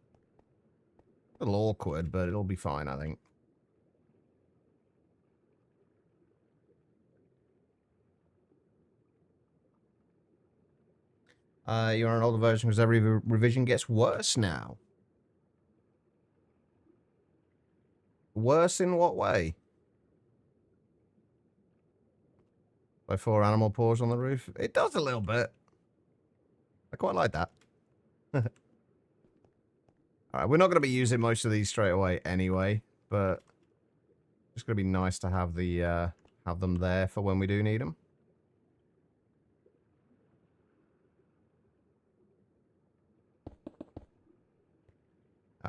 A little awkward, but it'll be fine, I think. You're on an older version because every revision gets worse now. Worse in what way? By 4 animal paws on the roof? It does a little bit. I quite like that. Alright, we're not going to be using most of these straight away anyway, but it's going to be nice to have the have them there for when we do need them.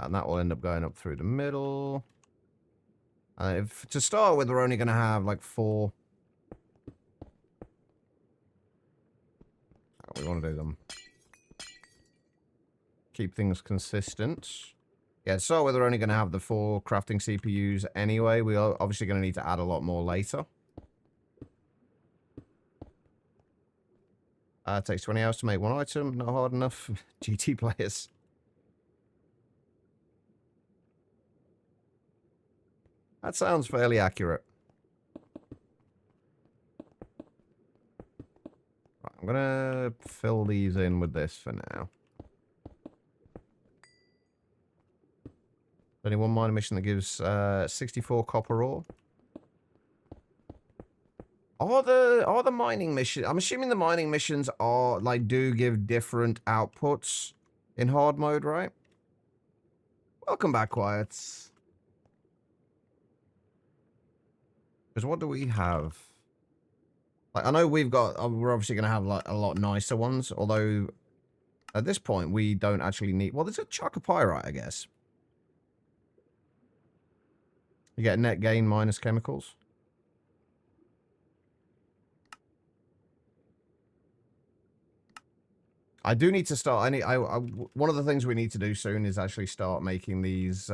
And that will end up going up through the middle. If to start with, we're only going to have like 4. How we want to do them. Keep things consistent. Yeah, to start with, we're only going to have the 4 crafting CPUs anyway. We are obviously going to need to add a lot more later. It takes 20 hours to make 1 item. Not hard enough. GT players. That sounds fairly accurate. Right, I'm going to fill these in with this for now. Only one mining mission that gives 64 copper ore. Are the mining missions... I'm assuming the mining missions are, like, do give different outputs in hard mode, right? Welcome back, Quiets. Because what do we have? Like, I know we've got... we're obviously going to have, like, a lot nicer ones. Although, at this point, we don't actually need... Well, there's a chalcopyrite, I guess. You get net gain minus chemicals. I do need to start. One of the things we need to do soon is actually start making these,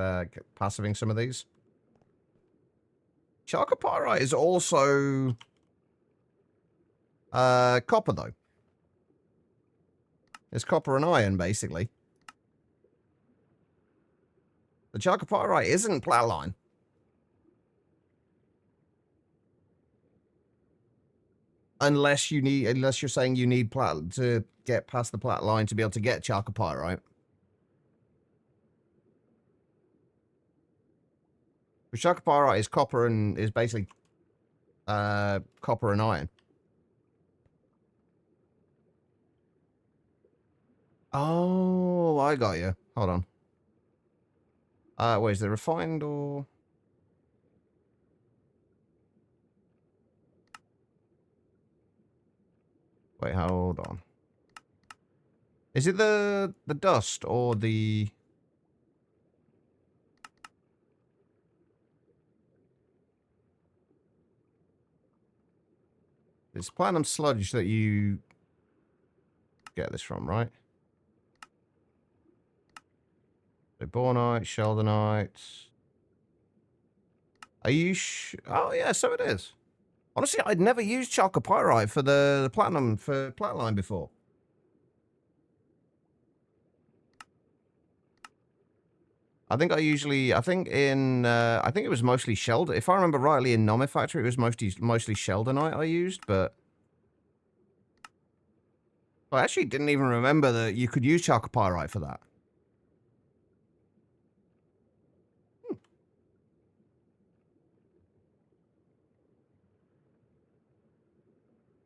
passiving some of these. Chalcopyrite is also copper, though. It's copper and iron, basically. The chalcopyrite isn't platline. Unless you're saying you need plat to get past the plat line to be able to get chalcopyrite. The chalcopyrite is copper and is basically copper and iron. Oh, I got you. Hold on. Wait, is it refined or... Wait, hold on. Is it the dust or the... It's platinum sludge that you get this from, right? So bornite, sheldonite. Are you oh yeah, so it is. Honestly, I'd never used chalcopyrite for the platinum for platline before. I think it was mostly sheldon. If I remember rightly, in Monifactory, it was mostly sheldonite I used, but I actually didn't even remember that you could use chalcopyrite for that.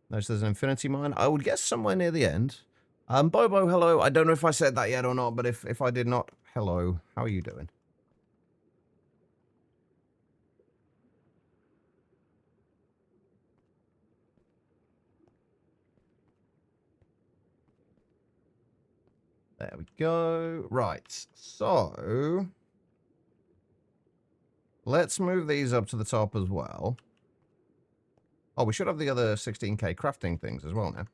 Notice there's an infinity mine. I would guess somewhere near the end. Bobo, hello. I don't know if I said that yet or not, but if I did not, hello. How are you doing? There we go. Right. So let's move these up to the top as well. Oh, we should have the other 16k crafting things as well now.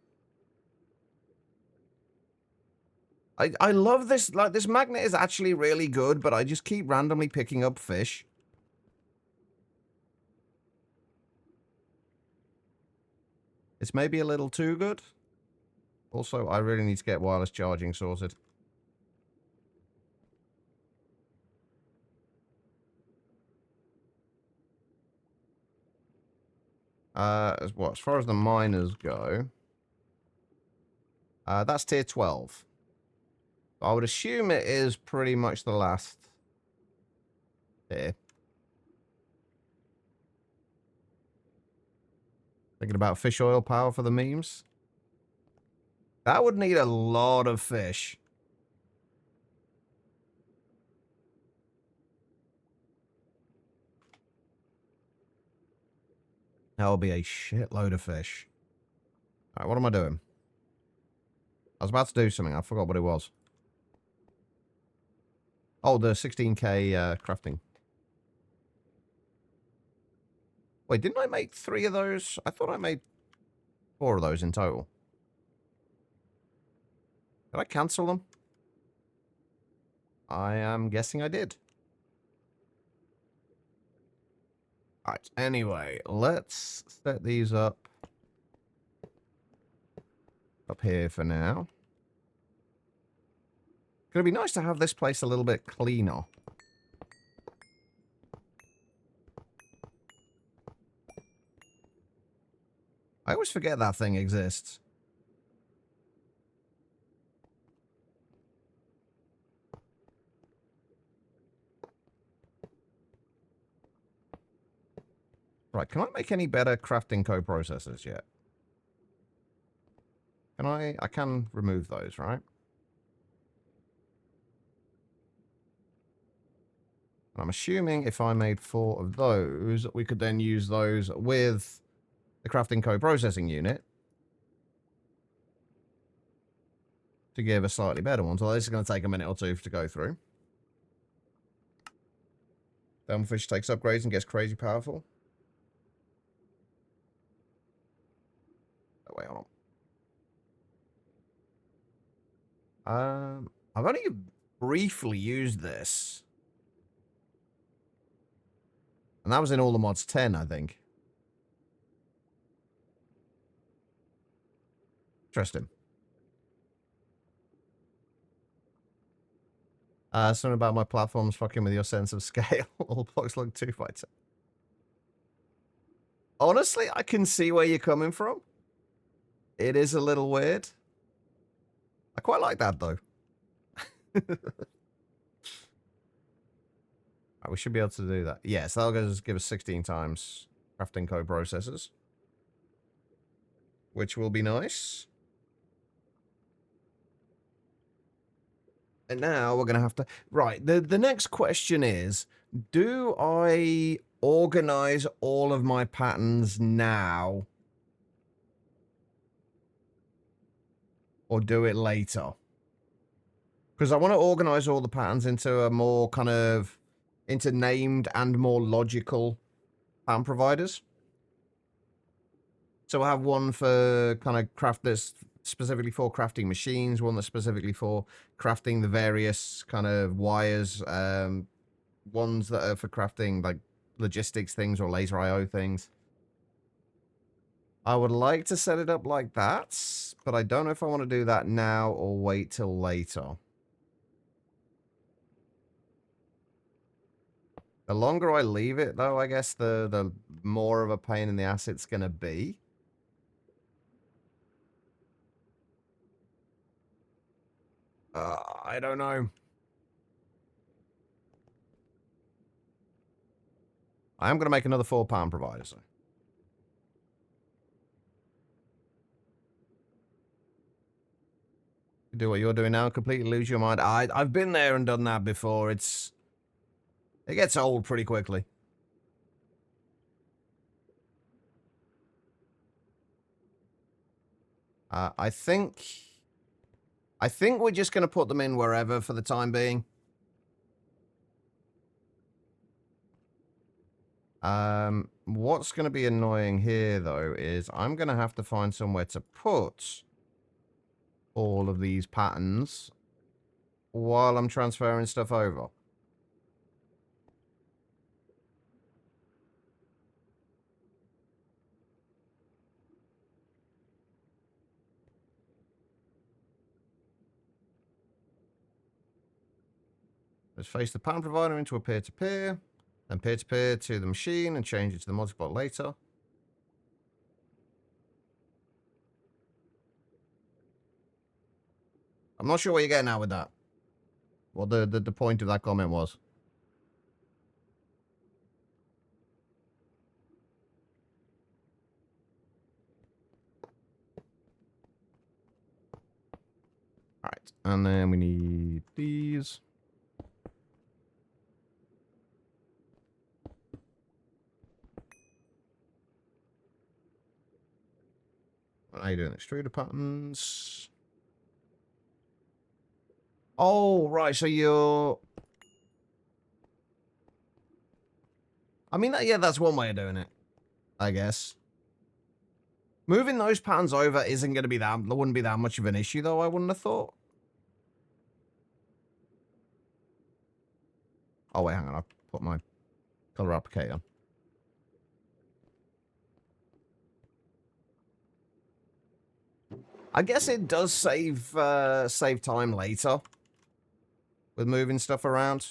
I love this. Like, this magnet is actually really good, but I just keep randomly picking up fish. It's maybe a little too good. Also, I really need to get wireless charging sorted. As far as the miners go, that's tier 12. I would assume it is pretty much the last tier. Thinking about fish oil power for the memes. That would need a lot of fish. That will be a shitload of fish. Alright, what am I doing? I was about to do something. I forgot what it was. Oh, the 16k crafting. Wait, didn't I make 3 of those? I thought I made 4 of those in total. Did I cancel them? I am guessing I did. Alright, anyway, let's set these up here for now. It's going to be nice to have this place a little bit cleaner. I always forget that thing exists. Right, can I make any better crafting co-processors yet? Can I? I can remove those, right? And I'm assuming if I made 4 of those, we could then use those with the crafting co-processing unit to give a slightly better one. So this is going to take a minute or two to go through. Fish takes upgrades and gets crazy powerful. Oh, wait, hold on. I've only briefly used this. And that was in all the mods 10, I think. Interesting. Something about my platforms fucking with your sense of scale. All blocks look 2 by 10. Honestly, I can see where you're coming from. It is a little weird. I quite like that, though. Right, we should be able to do that. Yes, that'll just give us 16 times crafting co-processors. Which will be nice. And now we're going to have to... Right, the next question is, do I organize all of my patterns now? Or do it later? Because I want to organize all the patterns into a more kind of... into named and more logical pattern providers. So we'll have one for kind of crafters... specifically for crafting machines, one that's specifically for crafting the various kind of wires, ones that are for crafting like logistics things or laser IO things. I would like to set it up like that, but I don't know if I want to do that now or wait till later. The longer I leave it, though, I guess the more of a pain in the ass it's going to be. I don't know. I am going to make another 4-pound provider, so. Do what you're doing now, completely lose your mind. I've been there and done that before. It gets old pretty quickly. I think we're just going to put them in wherever for the time being. What's going to be annoying here, though, is I'm going to have to find somewhere to put all of these patterns while I'm transferring stuff over. Let's face the pattern provider into a peer-to-peer, then peer-to-peer to the machine and change it to the multibot later. I'm not sure what you're getting at with that. What the point of that comment was. Alright, and then we need these. What are you doing? Extruder patterns. Oh, right, so you're... I mean, yeah, that's one way of doing it, I guess. Moving those patterns over isn't going to be that, there wouldn't be that much of an issue, though, I wouldn't have thought. Oh, wait, hang on. I'll put my color applique on. I guess it does save time later with moving stuff around.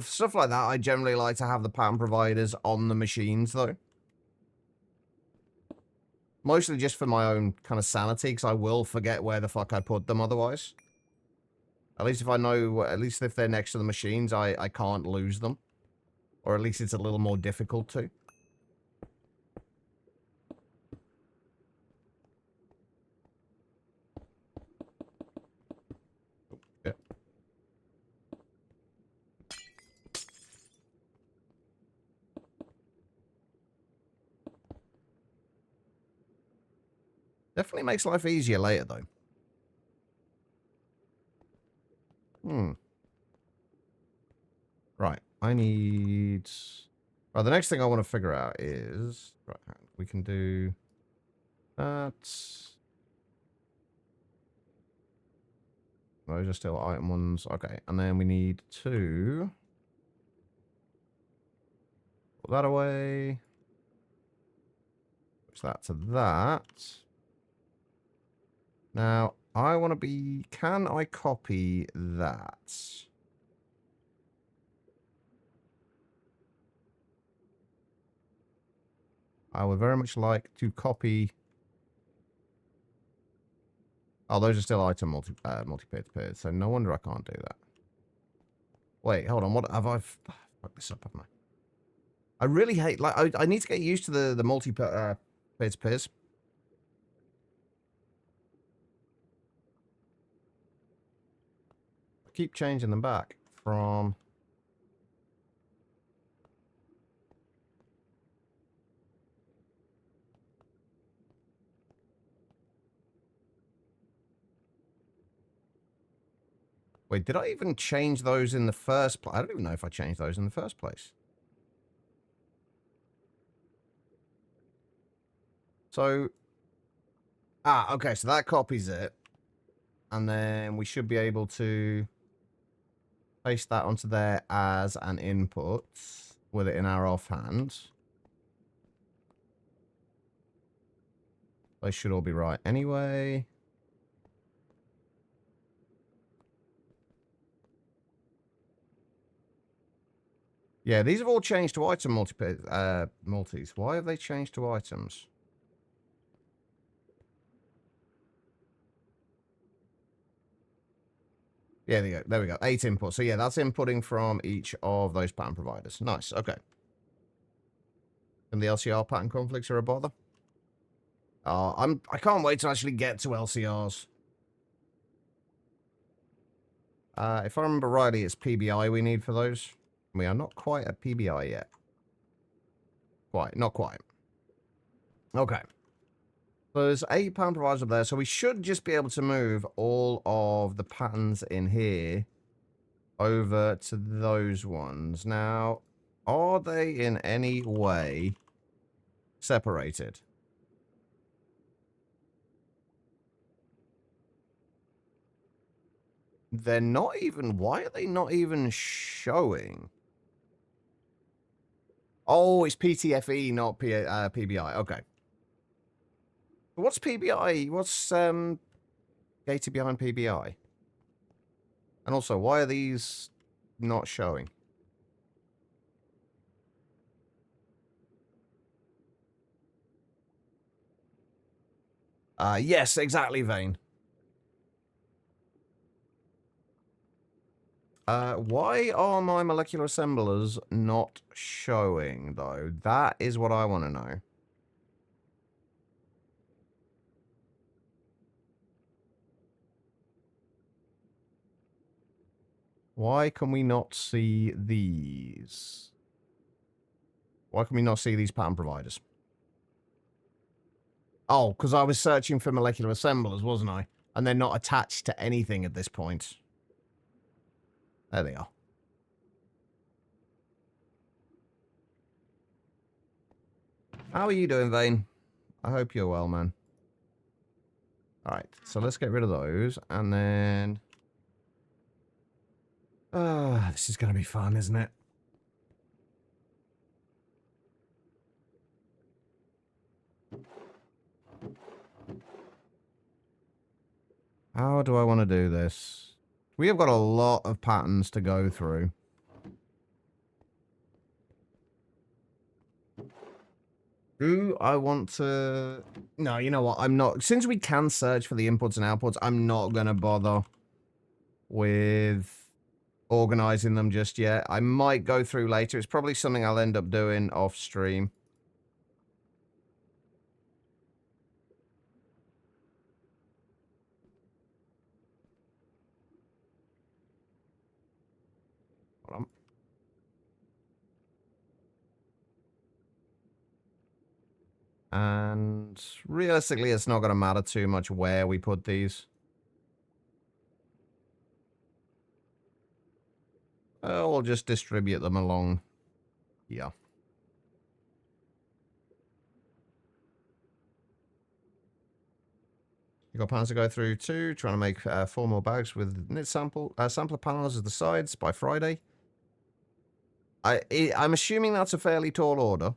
Stuff like that, I generally like to have the pattern providers on the machines, though. Mostly just for my own kind of sanity, because I will forget where the fuck I put them otherwise. At least if I know, at least if they're next to the machines, I can't lose them. Or at least it's a little more difficult to. Yeah. Definitely makes life easier later, though. Right, I need... Right, the next thing I want to figure out is... Right, we can do... that. Those are still item ones. Okay, and then we need to... put that away. Push that to that. Now, I want to be... Can I copy that? I would very much like to copy... Oh, those are still item multi-pair to pairs, so no wonder I can't do that. Wait, hold on. What have I... fucked this up, haven't I? I really hate... Like, I need to get used to the multi-pair to pairs. I keep changing them back from... Wait, did I even change those in the first place? I don't even know if I changed those in the first place. So... Ah, okay, so that copies it. And then we should be able to paste that onto there as an input with it in our offhand. They should all be right anyway. Yeah, these have all changed to item multis. Why have they changed to items? Yeah, there we go. 8 inputs. So yeah, that's inputting from each of those pattern providers. Nice. Okay. And the LCR pattern conflicts are a bother. I can't wait to actually get to LCRs. If I remember rightly, it's PBI we need for those. We are not quite at PBI yet. Not quite. Okay. So there's 8 pattern providers up there, so we should just be able to move all of the patterns in here over to those ones. Now, are they in any way separated? They're not even... Why are they not even showing? Oh, it's PTFE, not PBI. Okay. What's PBI? What's gated behind PBI? And also, why are these not showing? Yes, exactly, Vane. Why are my molecular assemblers not showing, though? That is what I want to know. Why can we not see these? Why can we not see these pattern providers? Oh, because I was searching for molecular assemblers, wasn't I? And they're not attached to anything at this point. There they are. How are you doing, Vane? I hope you're well, man. Alright, so let's get rid of those, and then... this is going to be fun, isn't it? How do I want to do this? We have got a lot of patterns to go through. Do I want to... No, you know what? I'm not... Since we can search for the inputs and outputs, I'm not going to bother with organizing them just yet. I might go through later. It's probably something I'll end up doing off stream. Hold on. And realistically, it's not going to matter too much where we put these. We'll just distribute them along here. You got plans to go through too, trying to make 4 more bags with knit sampler panels as the sides by Friday. I'm assuming that's a fairly tall order.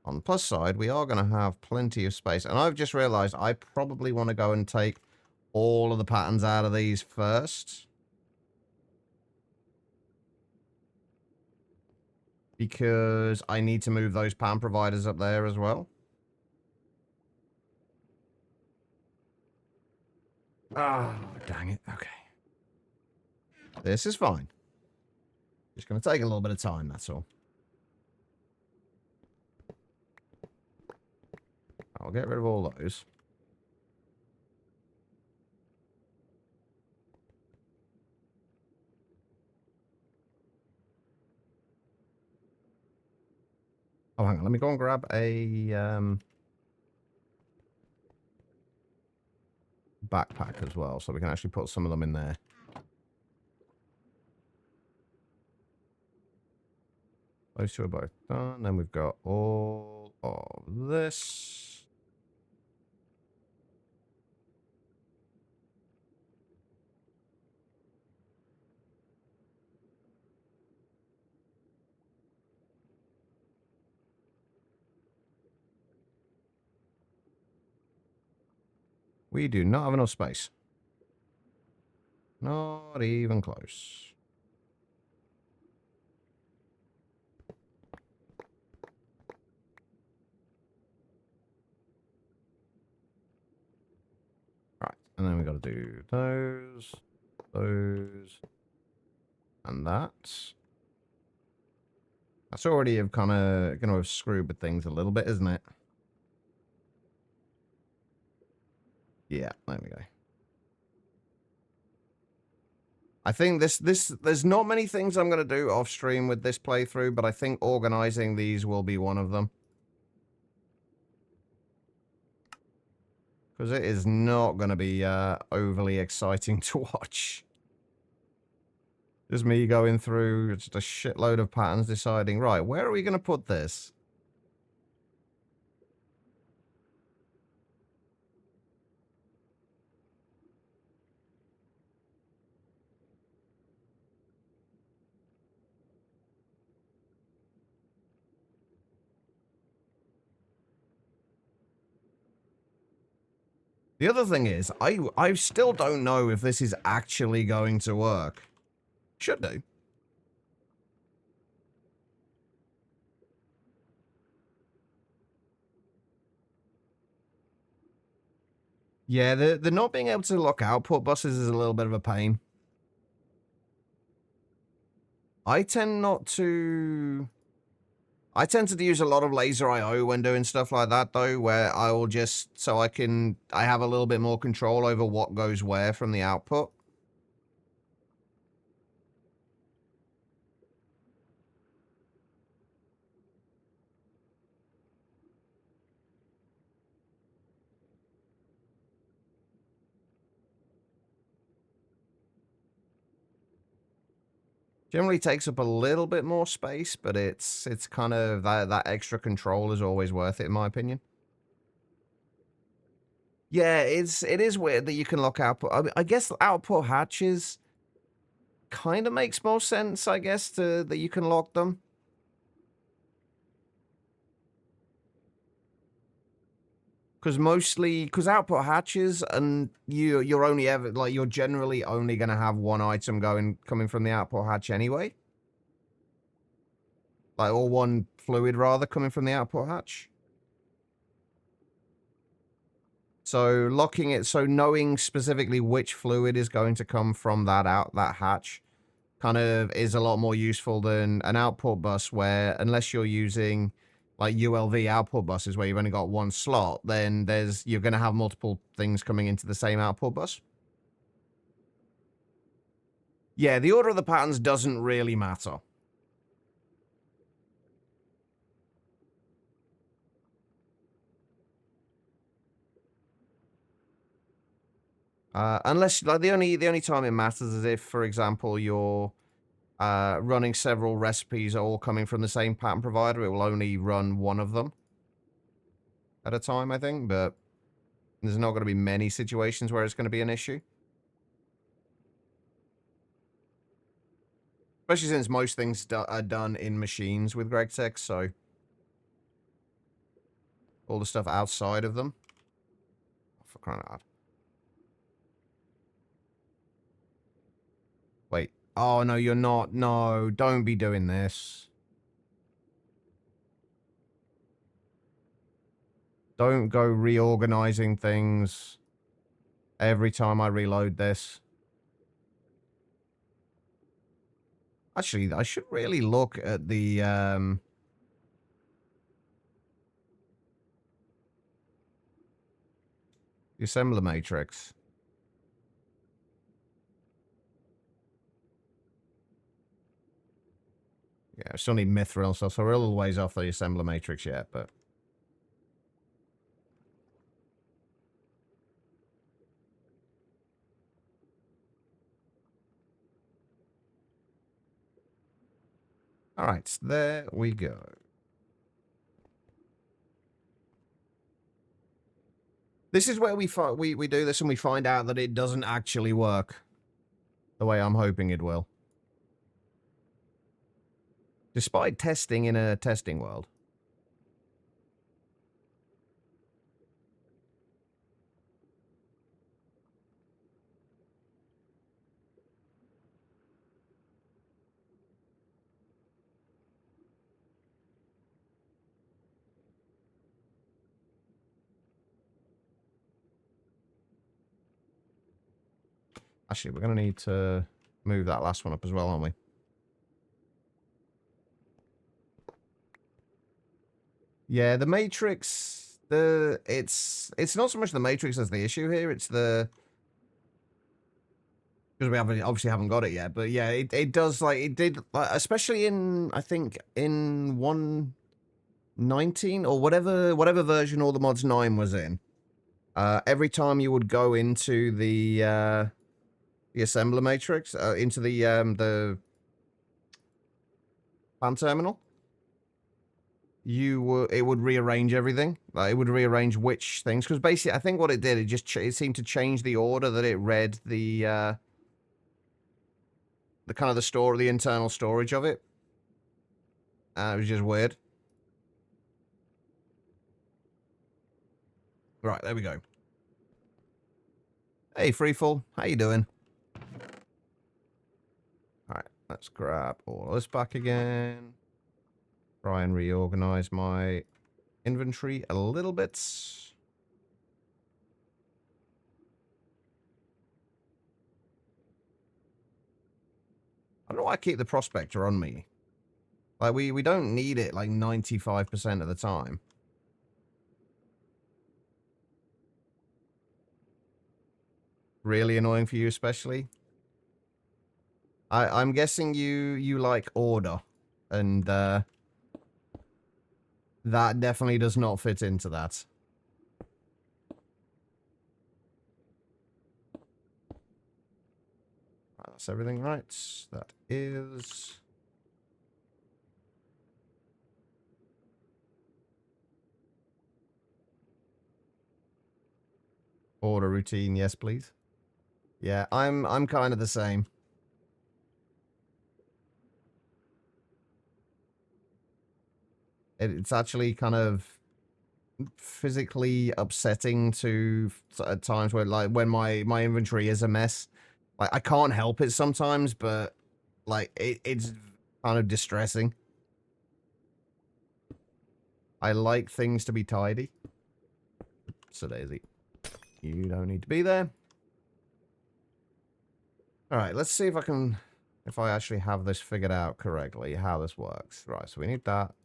On the plus side, we are going to have plenty of space. And I've just realized I probably want to go and take all of the patterns out of these first. Because I need to move those pan providers up there as well. Ah, dang it. Okay. This is fine. Just going to take a little bit of time, that's all. I'll get rid of all those. Oh, hang on. Let me go and grab a backpack as well, so we can actually put some of them in there. Those two are both done. Then we've got all of this. We do not have enough space. Not even close. Right, and then we've got to do those, and that. That's already kind of going to have screwed with things a little bit, isn't it? Yeah, there we go. I think there's not many things I'm going to do off stream with this playthrough, but I think organizing these will be one of them. Because it is not going to be overly exciting to watch. Just me going through just a shitload of patterns deciding, right, where are we going to put this? The other thing is, I still don't know if this is actually going to work. Should do. Yeah, the not being able to lock output buses is a little bit of a pain. I tend to use a lot of laser IO when doing stuff like that, though, where I will just, so I have a little bit more control over what goes where from the output. Generally takes up a little bit more space, but it's kind of that extra control is always worth it in my opinion. Yeah, it is weird that you can lock output. I guess output hatches kind of makes more sense, I guess, that you can lock them. Because output hatches, and you're only ever, like, you're generally only going to have one item coming from the output hatch anyway. Like, or one fluid, rather, coming from the output hatch. So locking it, so knowing specifically which fluid is going to come from that hatch kind of is a lot more useful than an output bus where, unless you're using like ULV output buses where you've only got one slot, then you're going to have multiple things coming into the same output bus. Yeah, the order of the patterns doesn't really matter. Unless, like, the only time it matters is if, for example, you're running several recipes all coming from the same pattern provider. It will only run one of them at a time, I think, but there's not going to be many situations where it's going to be an issue. Especially since most things are done in machines with GregTech, so all the stuff outside of them. For crying out loud. Wait. Oh, no, you're not. No, don't be doing this. Don't go reorganizing things every time I reload this. Actually, I should really look at the assembler matrix. Yeah, I still need mithril and stuff, so we're a little ways off the assembler matrix yet, but... Alright, there we go. This is where we do this and we find out that it doesn't actually work the way I'm hoping it will. Despite testing in a testing world. Actually, we're going to need to move that last one up as well, aren't we? Yeah, the Matrix, it's not so much the Matrix as the issue here, it's the... Because we obviously haven't got it yet, but yeah, it does, like, it did, like, especially in, I think, in 1.19, or whatever version All the Mods 9 was in. Every time you would go into the assembler matrix, into the fan terminal, it would rearrange everything. Like, it would rearrange which things, because basically, I think what it did, it seemed to change the order that it read the kind of the internal storage of it. It was just weird. Right, there we go. Hey, Freefall, how you doing? Alright, let's grab all this back again. Try and reorganize my inventory a little bit. I don't know why I keep the prospector on me. Like, we don't need it, like, 95% of the time. Really annoying for you, especially? I'm guessing you like order. And, that definitely does not fit into that. Right, That's everything right. That is... Order routine, yes, please. Yeah, I'm kind of the same. It's actually kind of physically upsetting to at times where like when my inventory is a mess. Like I can't help it sometimes, but like it's kind of distressing. I like things to be tidy. So Daisy, you don't need to be there. All right, let's see if I actually have this figured out correctly, how this works. Right, so we need that.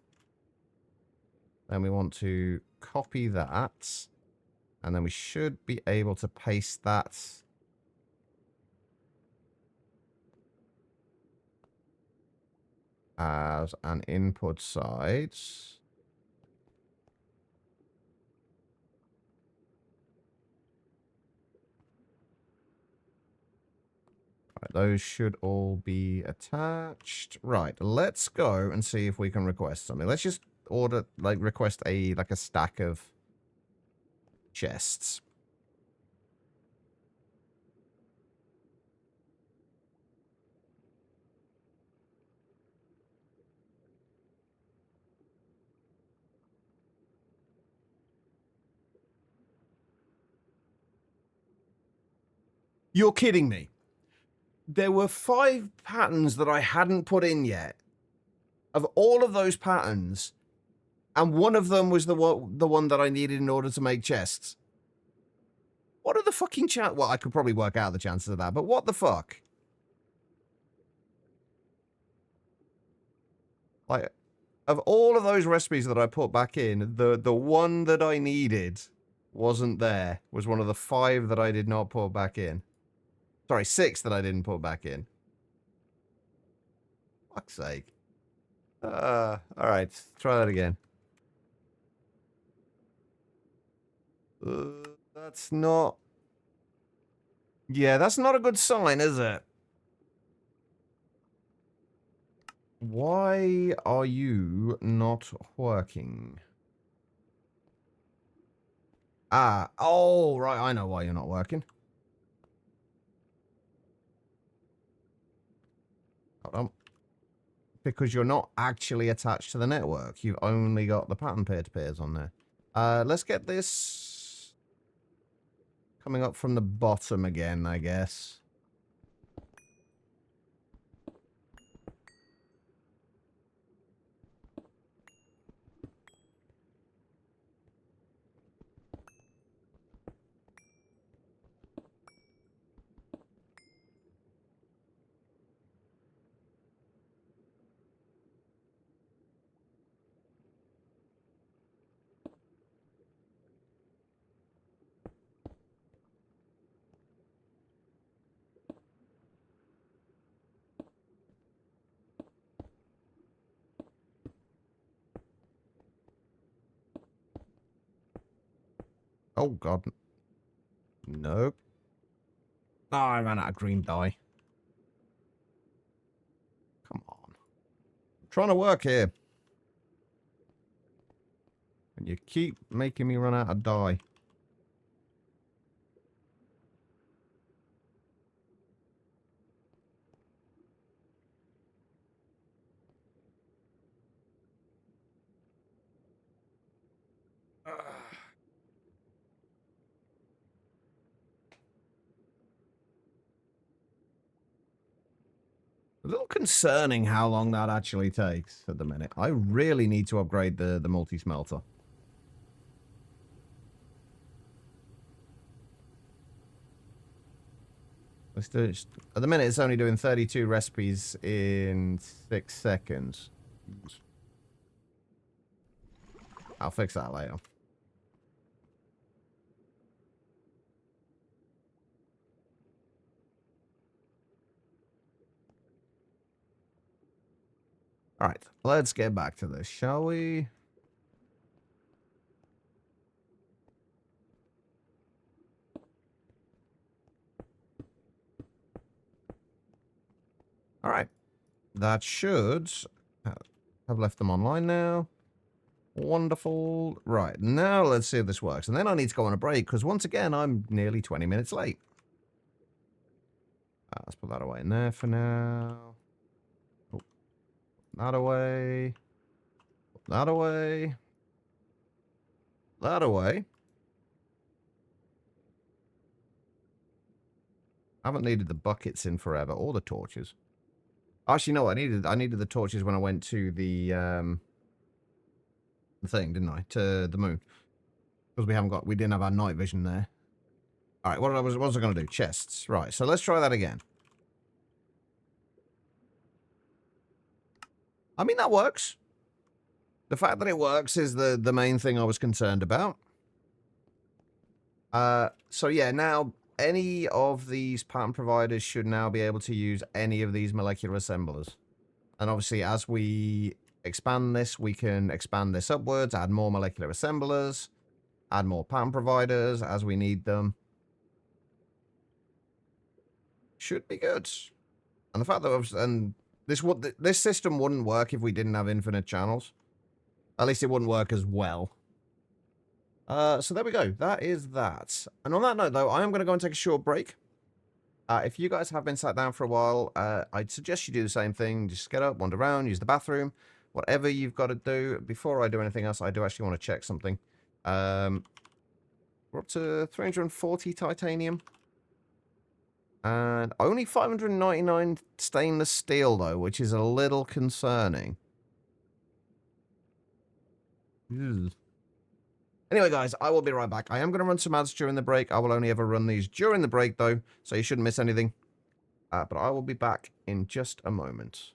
Then we want to copy that. And then we should be able to paste that as an input side. Right, those should all be attached. Right, let's go and see if we can request something. Let's just request a stack of chests. You're kidding me. There were 5 patterns that I hadn't put in yet. Of all of those patterns, and one of them was the one that I needed in order to make chests. What are the fucking Well, I could probably work out the chances of that, but what the fuck? Like, of all of those recipes that I put back in, the one that I needed wasn't there. Was one of the 5 that I did not put back in. Sorry, 6 that I didn't put back in. Fuck's sake. Alright, try that again. That's not... Yeah, that's not a good sign, is it? Why are you not working? Ah, oh, right, I know why you're not working. Hold on. Because you're not actually attached to the network. You've only got the pattern peer-to-peers on there. Let's get this coming up from the bottom again, I guess. Oh, God. Nope. Oh, I ran out of green dye. Come on. I'm trying to work here. And you keep making me run out of dye. A little concerning how long that actually takes at the minute. I really need to upgrade the multi-smelter. Let's do it. At the minute, it's only doing 32 recipes in 6 seconds. I'll fix that later. Alright, let's get back to this, shall we? All right. That should have left them online now. Wonderful. Right, now let's see if this works. And then I need to go on a break, because once again, I'm nearly 20 minutes late. Let's put that away in there for now. Put that away. Put that away. That away. I haven't needed the buckets in forever, or the torches. Actually, no, I needed the torches when I went to the thing, didn't I? To the moon. Because we didn't have our night vision there. Alright, what was I going to do? Chests. Right, so let's try that again. I mean, that works. The fact that it works is the main thing I was concerned about. So yeah, now any of these pattern providers should now be able to use any of these molecular assemblers. And obviously, as we expand this, we can expand this upwards, add more molecular assemblers, add more pattern providers as we need them. Should be good. And the fact that this system wouldn't work if we didn't have infinite channels. At least it wouldn't work as well. So there we go. That is that. And on that note, though, I am going to go and take a short break. If you guys have been sat down for a while, I'd suggest you do the same thing. Just get up, wander around, use the bathroom, whatever you've got to do. Before I do anything else, I do actually want to check something. We're up to 340 titanium. And only 599 stainless steel, though, which is a little concerning. Ugh. Anyway, guys, I will be right back. I am going to run some ads during the break. I will only ever run these during the break, though, so you shouldn't miss anything. But I will be back in just a moment.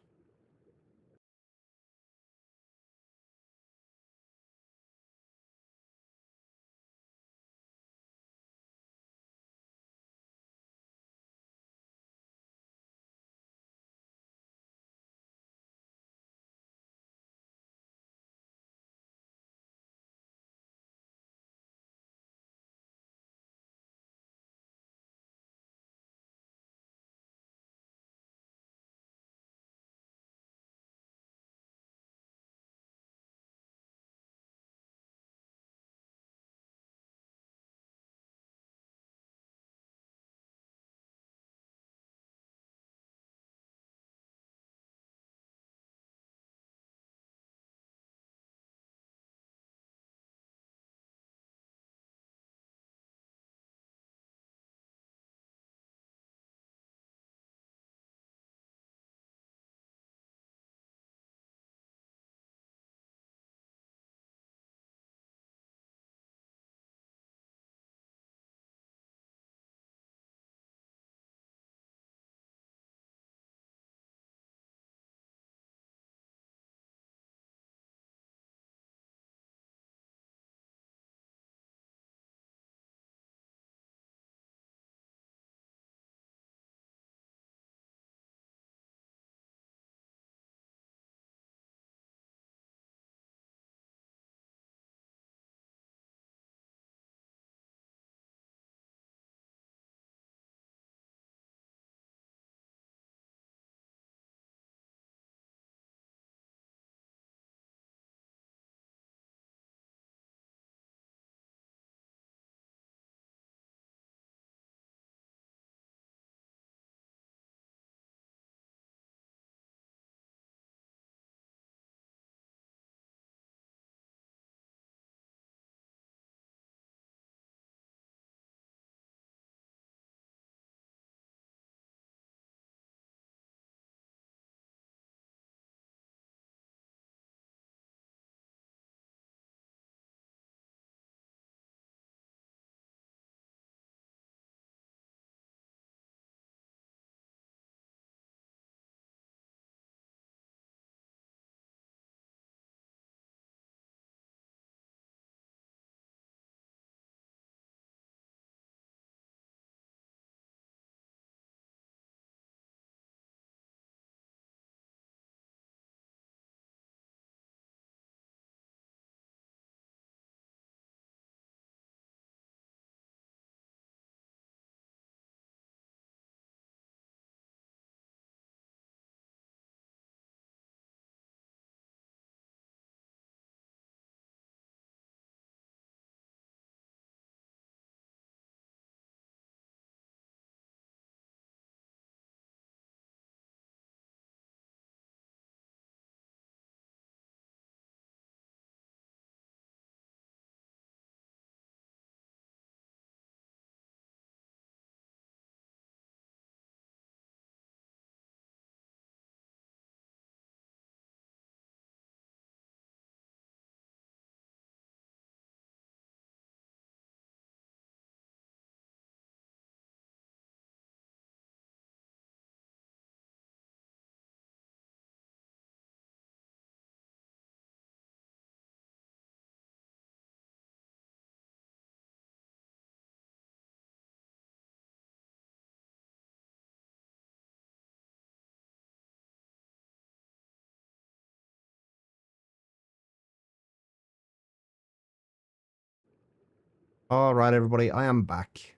All right, everybody, I am back.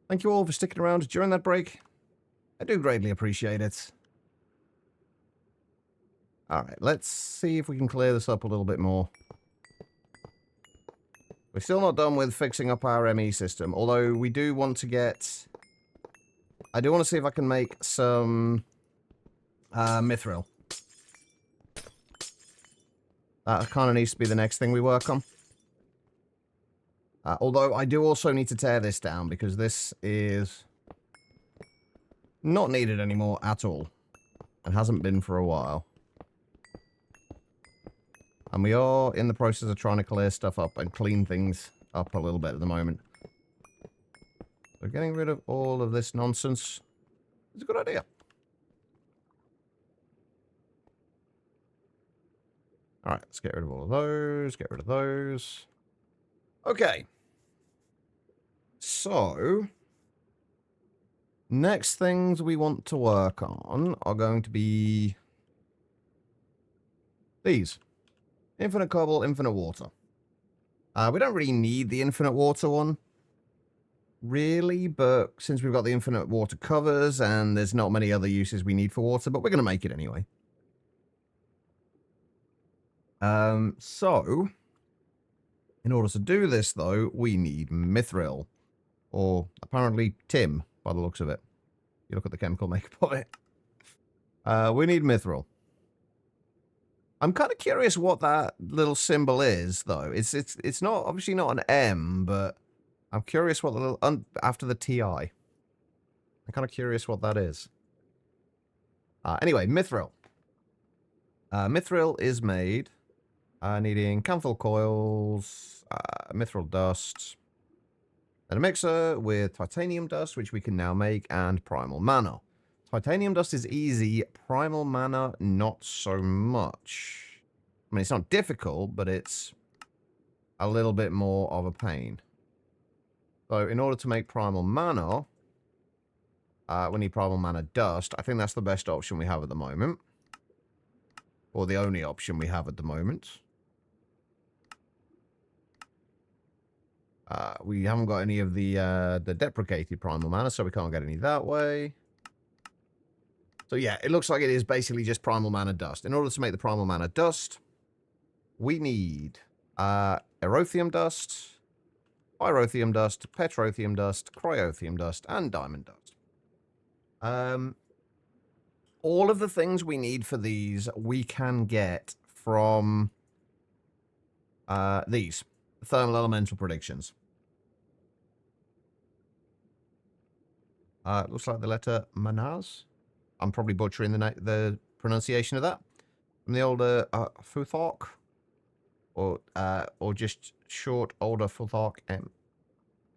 Thank you all for sticking around during that break. I do greatly appreciate it. All right, let's see if we can clear this up a little bit more. We're still not done with fixing up our ME system, although we do want to get... I do want to see if I can make some mithril. That kind of needs to be the next thing we work on. Although I do also need to tear this down because this is not needed anymore at all. And hasn't been for a while. And we are in the process of trying to clear stuff up and clean things up a little bit at the moment. So getting rid of all of this nonsense is a good idea. Alright, let's get rid of all of those. Get rid of those. Okay. So, next things we want to work on are going to be these. Infinite cobble, infinite water. We don't really need the infinite water one, really, but since we've got the infinite water covers and there's not many other uses we need for water, but we're going to make it anyway. So, in order to do this, though, we need mithril. Or, apparently, tin, by the looks of it. You look at the chemical makeup of it. We need mithril. I'm kind of curious what that little symbol is, though. It's not, obviously not an M, but I'm curious what the little, after the TI. I'm kind of curious what that is. Anyway, mithril. Mithril is made needing camphor coils, mithril dust, and a mixer with titanium dust, which we can now make, and primal mana. Titanium dust is easy, primal mana not so much. I mean, it's not difficult, but it's a little bit more of a pain. So in order to make primal mana, we need primal mana dust. I think that's the best option we have at the moment. Or the only option we have at the moment. We haven't got any of the deprecated primal mana, so we can't get any that way. So yeah, it looks like it is basically just primal mana dust. In order to make the primal mana dust, we need erothium dust, pyrotheum dust, petrothium dust, cryotheum dust, and diamond dust. All of the things we need for these, we can get from these thermal elemental predictions. Looks like the letter Manaz. I'm probably butchering the pronunciation of that. From the older Futhark, or just short older Futhark M.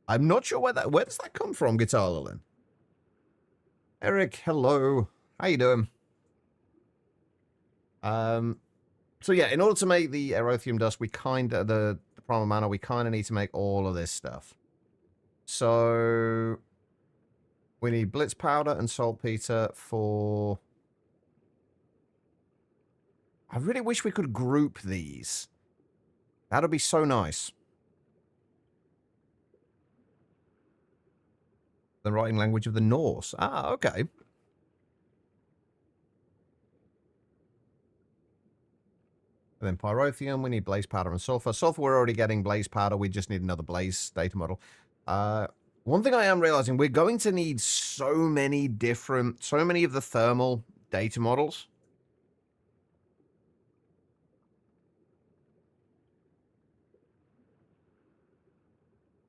I'm not sure where does that come from, Guitar Lilin? Eric, hello. How you doing? So yeah, in order to make the erothium dust, we the primal mana, we kind of need to make all of this stuff. So we need blitz powder and saltpeter for... I really wish we could group these. That'd be so nice. The writing language of the Norse. Ah, okay. And then pyrotheum, we need blaze powder and sulfur. Sulfur, we're already getting blaze powder. We just need another blaze data model. One thing I am realizing, we're going to need so many of the thermal data models.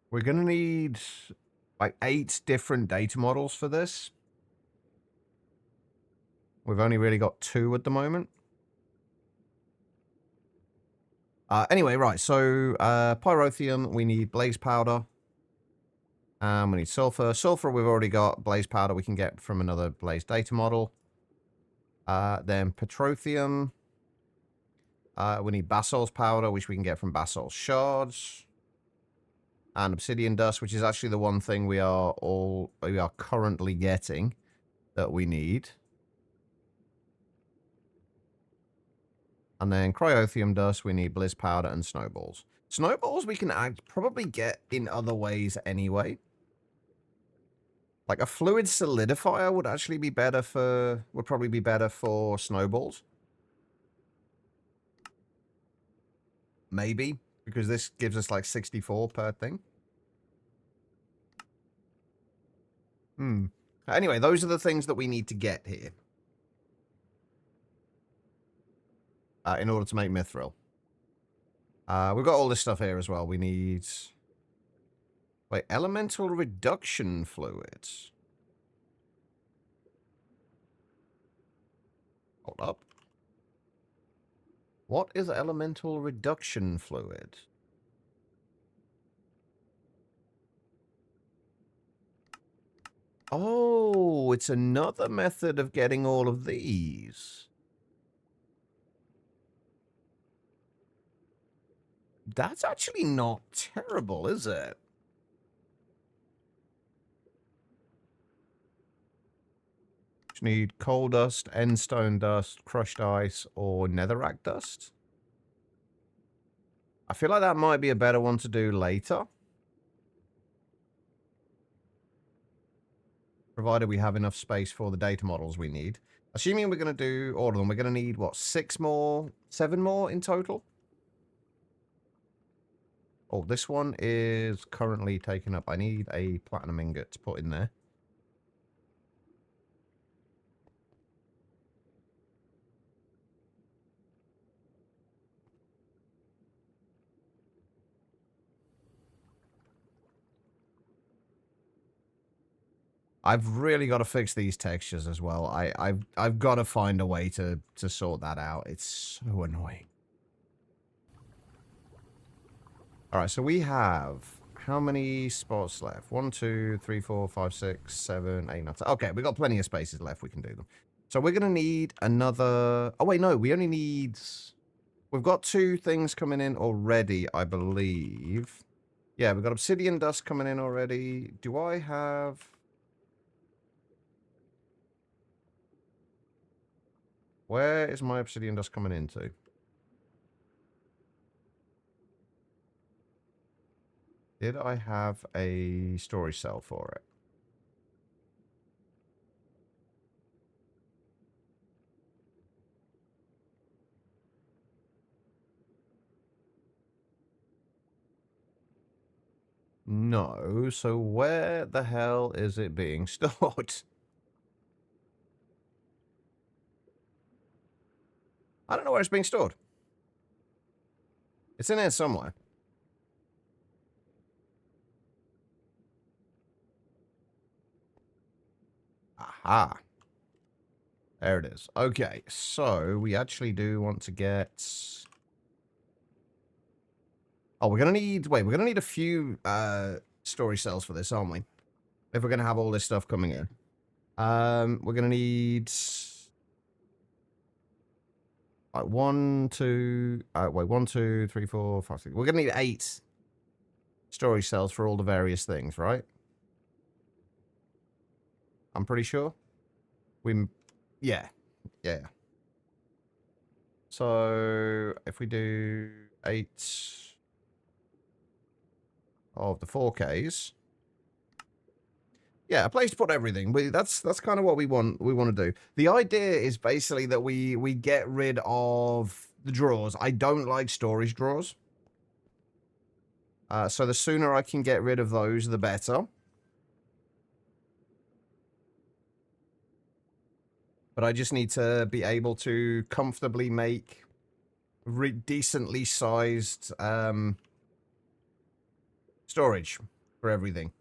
We're going to need like 8 different data models for this. We've only really got 2 at the moment. Anyway, right, so pyrotheum, we need blaze powder. And we need sulfur. Sulfur, we've already got. Blaze powder we can get from another blaze data model. Then petrothium. We need basalt's powder, which we can get from basalt shards. And obsidian dust, which is actually the one thing we are currently getting that we need. And then cryothium dust, we need bliss powder and snowballs. Snowballs we can probably get in other ways anyway. Like a fluid solidifier would actually be better for, would probably be better for snowballs. Maybe, because this gives us like 64 per thing. Anyway, those are the things that we need to get here. In order to make mithril. We've got all this stuff here as well. We need... Wait, elemental reduction fluids. Hold up. What is elemental reduction fluid? Oh, it's another method of getting all of these. That's actually not terrible, is it? Just need coal dust, endstone dust, crushed ice, or netherrack dust. I feel like that might be a better one to do later. Provided we have enough space for the data models we need. Assuming we're going to do all of them, we're going to need, what, 7 more in total? Oh, this one is currently taken up. I need a platinum ingot to put in there. I've really got to fix these textures as well. I've got to find a way to sort that out. It's so annoying. All right, so we have how many spots left? 1, 2, 3, 4, 5, 6, 7, 8, 9, 10. Okay, we've got plenty of spaces left. We can do them. So we're going to need another... Oh, wait, no. We only need... We've got 2 things coming in already, I believe. Yeah, we've got obsidian dust coming in already. Do I have... Where is my obsidian dust coming into? Did I have a storage cell for it? No, so where the hell is it being stored? I don't know where it's being stored. It's in there somewhere. Aha. There it is. Okay, so we actually do want to get... Oh, we're going to need... Wait, we're going to need a few storage cells for this, aren't we? If we're going to have all this stuff coming in. We're going to need... Like 1, 2... wait, 1, 2, 3, 4, 5, 6... We're going to need 8 storage cells for all the various things, right? I'm pretty sure. Yeah. So, if we do 8 of the 4Ks... Yeah, a place to put everything. That's kind of what we want to do. The idea is basically that we get rid of the drawers. I don't like storage drawers. So the sooner I can get rid of those, the better. But I just need to be able to comfortably make decently sized storage for everything.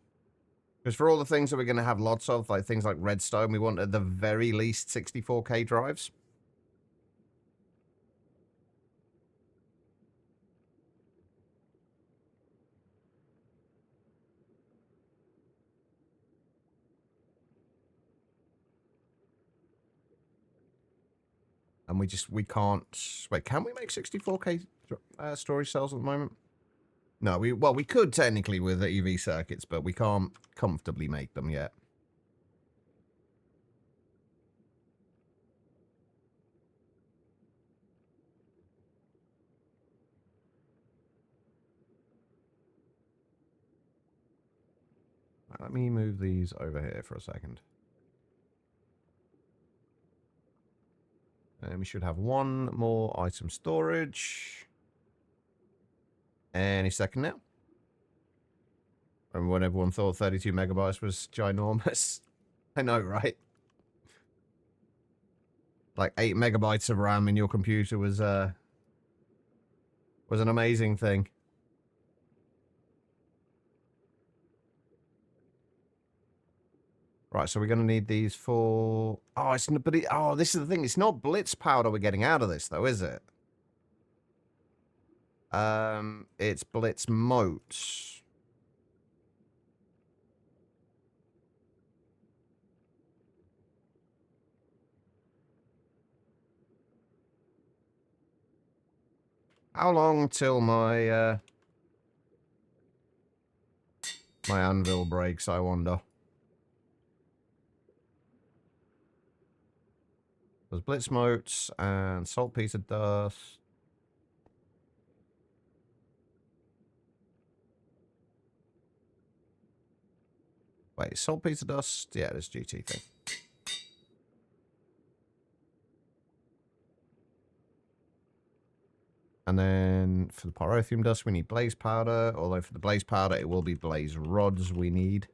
Because for all the things that we're going to have lots of, like things like redstone, we want at the very least 64K drives. And we can't... Wait, can we make 64K storage cells at the moment? No, we could technically with the EV circuits, but we can't comfortably make them yet. Let me move these over here for a second. And we should have one more item storage. Any second now. Remember when everyone thought 32 megabytes was ginormous? I know, right? Like 8 megabytes of RAM in your computer was an amazing thing. Right, so we're going to need these for... Oh, it's not, this is the thing. It's not blitz powder we're getting out of this, though, is it? It's blitz motes. How long till my my anvil breaks, I wonder? There's blitz motes and saltpeter dust. Wait, saltpeter dust? Yeah, there's GT thing. And then for the pyrotheum dust, we need blaze powder. Although for the blaze powder, it will be blaze rods we need.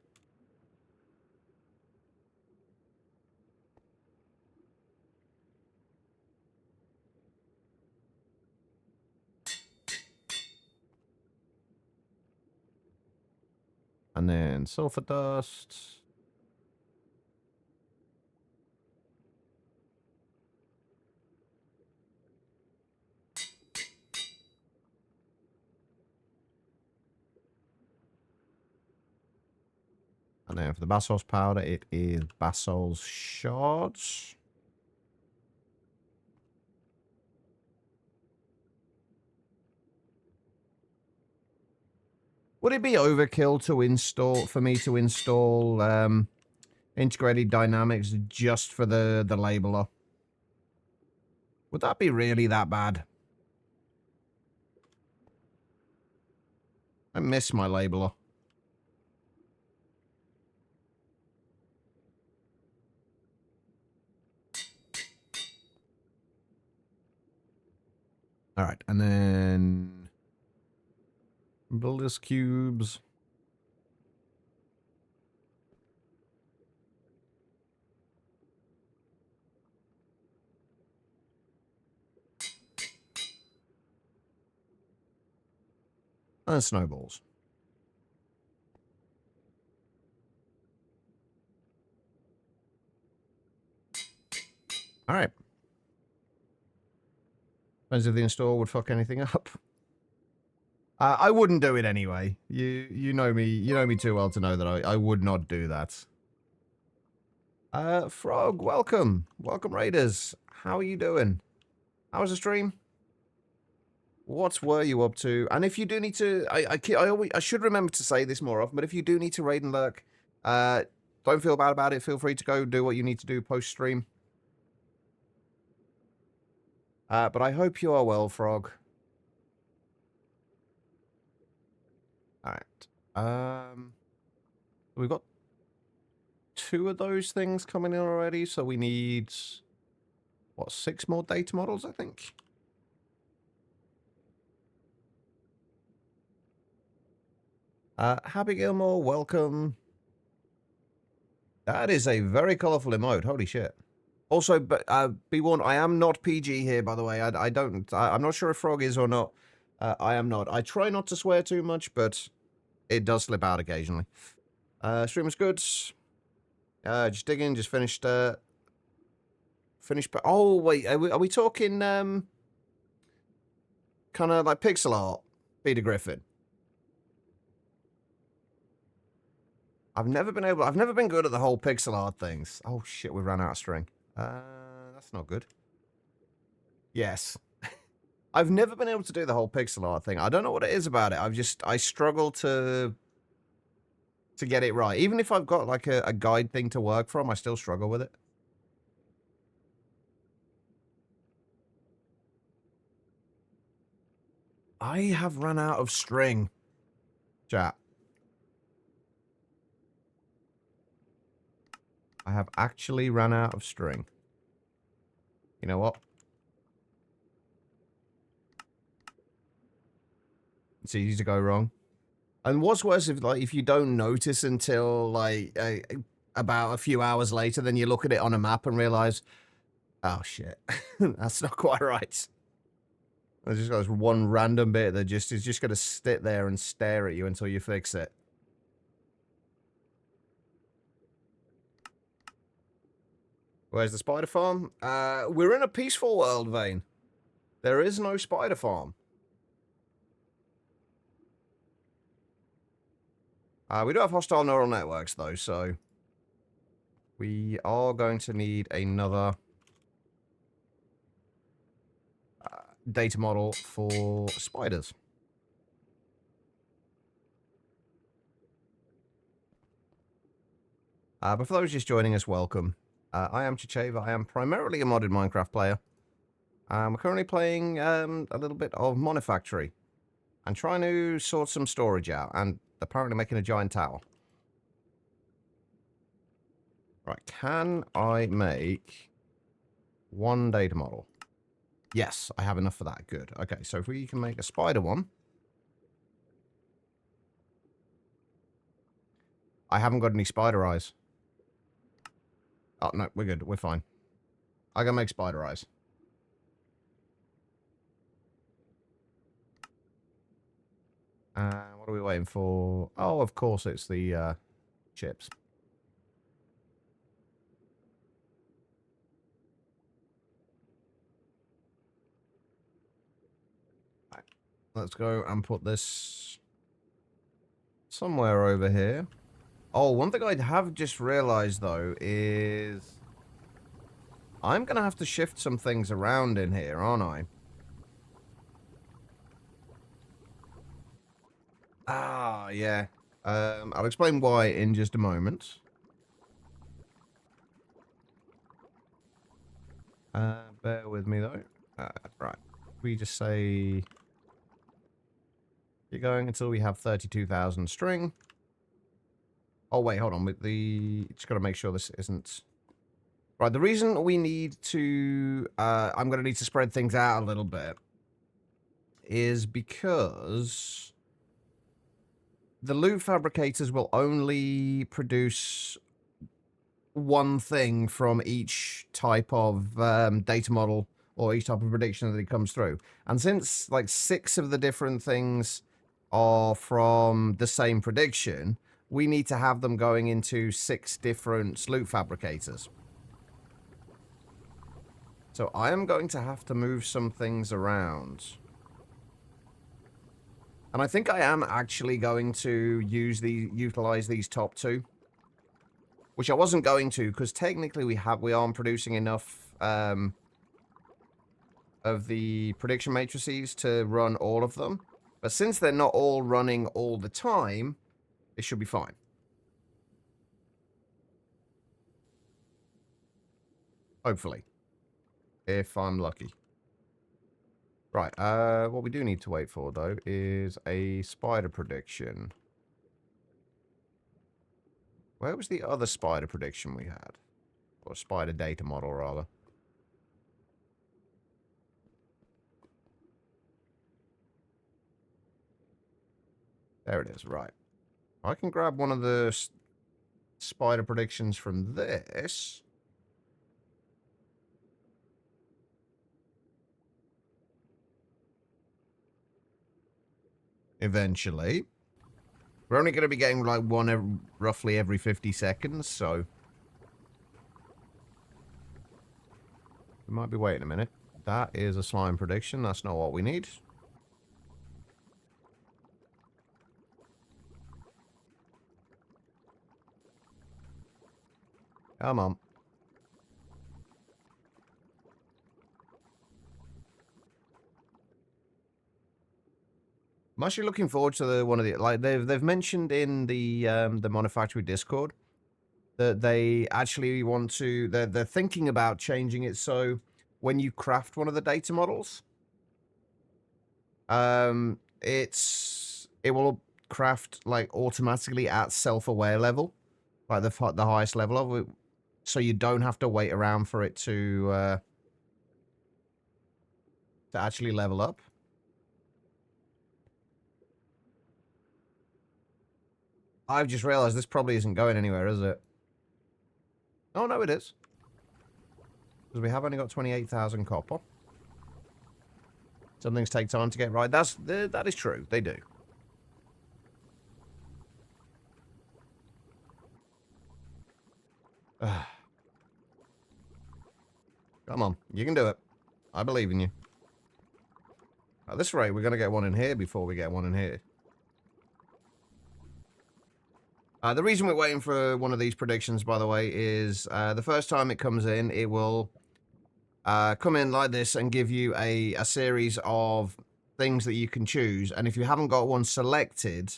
And then sulfur dust. And then for the basalt's powder, it is basalt's shards. Would it be overkill to install, for me to install integrated dynamics just for the labeler? Would that be really that bad? I miss my labeler. All right, and then builder's cubes. And snowballs. All right. Depends if the install would fuck anything up. I wouldn't do it anyway. You know me. You know me too well to know that I would not do that. Frog, welcome. Welcome, Raiders. How are you doing? How was the stream? What were you up to? And if you do need to... I should remember to say this more often, but if you do need to raid and lurk, don't feel bad about it. Feel free to go do what you need to do post-stream. But I hope you are well, Frog. Alright. We've got 2 of those things coming in already, so we need... What, 6 more data models, I think? Happy Gilmore, welcome. That is a very colourful emote, holy shit. Also, be warned, I am not PG here, by the way. I'm not sure if Frog is or not. I am not. I try not to swear too much, but it does slip out occasionally. Stream was good. Just digging, just finished, oh, wait, are we talking, kind of like pixel art, Peter Griffin? I've never been good at the whole pixel art things. Oh shit, we ran out of string. That's not good. Yes. I've never been able to do the whole pixel art thing. I don't know what it is about it. I struggle to get it right. Even if I've got like a guide thing to work from, I still struggle with it. I have run out of string. Chat. I have actually ran out of string. You know what? It's easy to go wrong. And what's worse if you don't notice until like about a few hours later, then you look at it on a map and realize, oh shit, that's not quite right. There's just got one random bit that is just going to sit there and stare at you until you fix it. Where's the spider farm? We're in a peaceful world, Vane. There is no spider farm. We do have hostile neural networks, though, so we are going to need another data model for spiders. But for those just joining us, welcome. I am Chicheva. I am primarily a modded Minecraft player. We're currently playing a little bit of Monifactory and trying to sort some storage out, and apparently making a giant tower. Right, can I make one data model? Yes, I have enough for that. Good. Okay, so if we can make a spider one. I haven't got any spider eyes. Oh, no, we're good. We're fine. I can make spider eyes. What are we waiting for? Oh, of course, it's the chips. Right. Let's go and put this somewhere over here. Oh, one thing I have just realized, though, is I'm going to have to shift some things around in here, aren't I? Ah, yeah. I'll explain why in just a moment. Bear with me, though. Right. We just say you're going until we have 32,000 string. Oh, wait, hold on. With the... Just got to make sure this isn't... Right, the reason we need to... I'm going to need to spread things out a little bit is because the loot fabricators will only produce one thing from each type of data model or each type of prediction that it comes through. And since like 6 of the different things are from the same prediction, we need to have them going into 6 different loot fabricators. So I am going to have to move some things around. And I think I am actually going to utilize these top 2. Which I wasn't going to, because technically we aren't producing enough of the prediction matrices to run all of them. But since they're not all running all the time, it should be fine. Hopefully. If I'm lucky. Right, what we do need to wait for, though, is a spider prediction. Where was the other spider prediction we had? Or spider data model, rather. There it is, right. I can grab one of the spider predictions from this. Eventually. We're only going to be getting like one roughly every 50 seconds, so... We might be waiting a minute. That is a slime prediction. That's not what we need. Come on. I'm actually looking forward to one of the... Like, they've mentioned in the Monifactory Discord that they actually want to... They're thinking about changing it so when you craft one of the data models, it will craft like automatically at self-aware level, like the highest level of it. so you don't have to wait around for it to actually level up. I've just realized this probably isn't going anywhere, is it? Oh, no, it is. Because we have only got 28,000 copper. Some things take time to get right. That is true. They do. Come on. You can do it. I believe in you. At this rate, we're going to get one in here before we get one in here. The reason we're waiting for one of these predictions, by the way, is the first time it comes in, it will come in like this and give you a series of things that you can choose. And if you haven't got one selected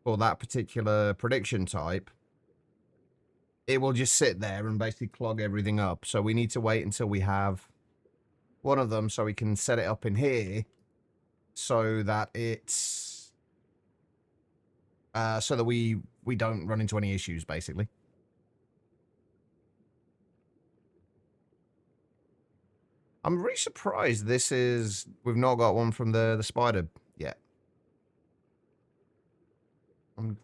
for that particular prediction type, it will just sit there and basically clog everything up. So we need to wait until we have one of them so we can set it up in here so that it's... so that we don't run into any issues, basically. I'm really surprised we've not got one from the spider yet. And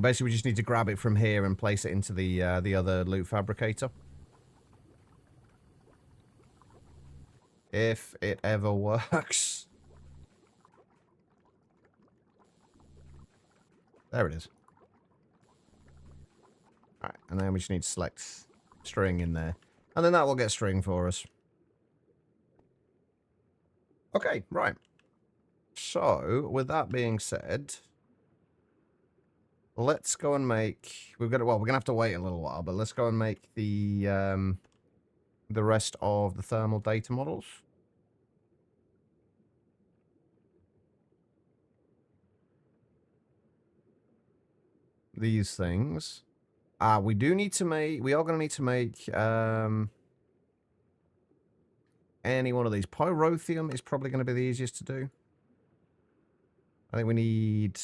basically we just need to grab it from here and place it into the other loot fabricator. If it ever works. There it is. Alright, and then we just need to select string in there. And then that will get string for us. Okay, right. So, with that being said, let's go and make... we're going to have to wait a little while, but let's go and make the rest of the thermal data models. These things. We are going to need to make any one of these. Pyrotheum is probably going to be the easiest to do. I think we need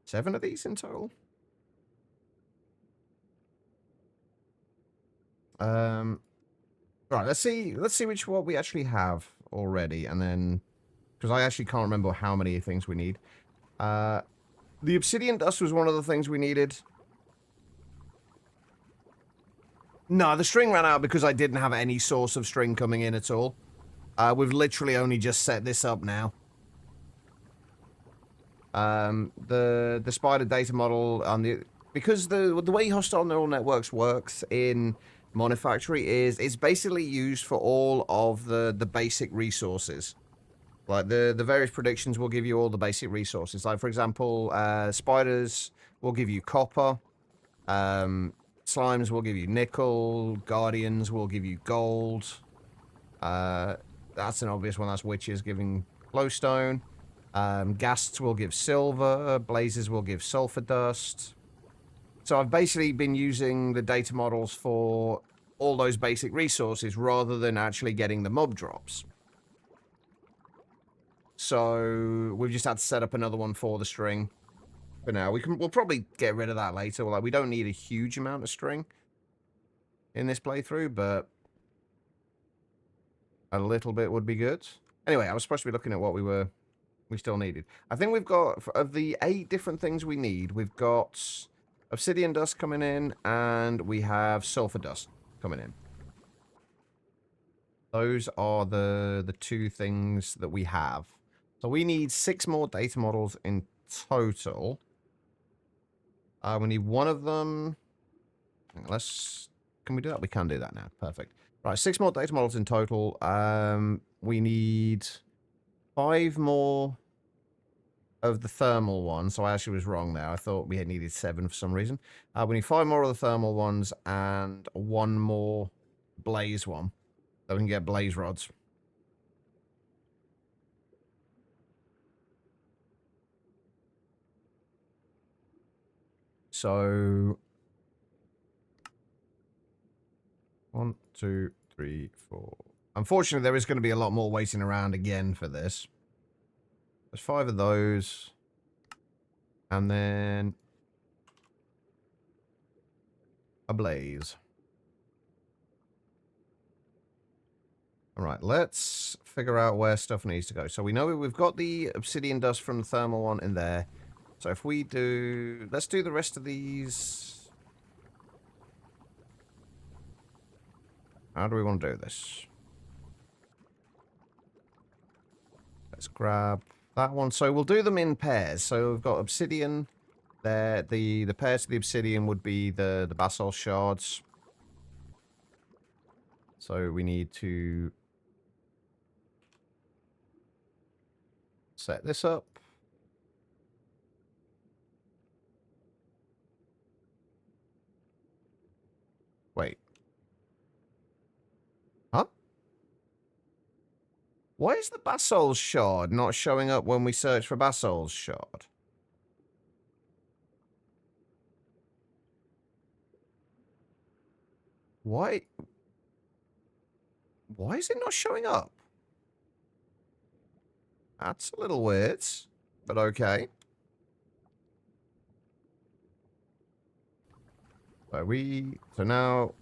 7 of these in total. Right, let's see what we actually have already, and then, because I actually can't remember how many things we need. The obsidian dust was one of the things we needed. No, the string ran out because I didn't have any source of string coming in at all. We've literally only just set this up now. The spider data model on because the way hostile neural networks works in Monifactory is it's basically used for all of the basic resources. Like the various predictions will give you all the basic resources. Like for example, spiders will give you copper. Slimes will give you nickel. Guardians will give you gold. That's an obvious one. That's witches giving glowstone. Ghasts will give silver. Blazes will give sulfur dust. So I've basically been using the data models for all those basic resources rather than actually getting the mob drops. So we've just had to set up another one for the string. For now, we'll probably get rid of that later. Like, we don't need a huge amount of string in this playthrough, but a little bit would be good. Anyway, I was supposed to be looking at what we still needed. I think we've got, of the 8 different things we need, we've got obsidian dust coming in, and we have sulfur dust coming in. Those are the 2 things that we have. So we need 6 more data models in total. We need one of them. Can we do that? We can do that now. Perfect. Right, 6 more data models in total. We need 5 more of the thermal ones. So I actually was wrong there. I thought we had needed 7 for some reason. We need 5 more of the thermal ones and 1 more blaze one. So we can get blaze rods. So 1, 2, 3, 4. Unfortunately, there is going to be a lot more waiting around again for this. There's 5 of those. And then a blaze. All right, let's figure out where stuff needs to go. So we know we've got the obsidian dust from the thermal one in there. So if we do... Let's do the rest of these. How do we want to do this? Let's grab that one. So we'll do them in pairs. So we've got obsidian there. The pairs to the obsidian would be the basalt shards. So we need to set this up. Wait. Huh? Why is the basalt shard not showing up when we search for basalt shard? Why? Why is it not showing up? That's a little weird, but okay. So now...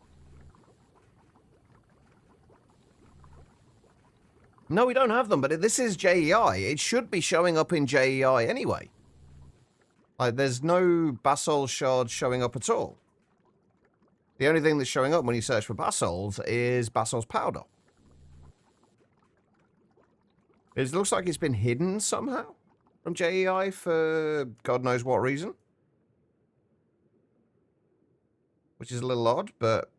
No, we don't have them, but this is JEI. It should be showing up in JEI anyway. Like, there's no basalt shards showing up at all. The only thing that's showing up when you search for basalt is basalt powder. It looks like it's been hidden somehow from JEI for God knows what reason. Which is a little odd, but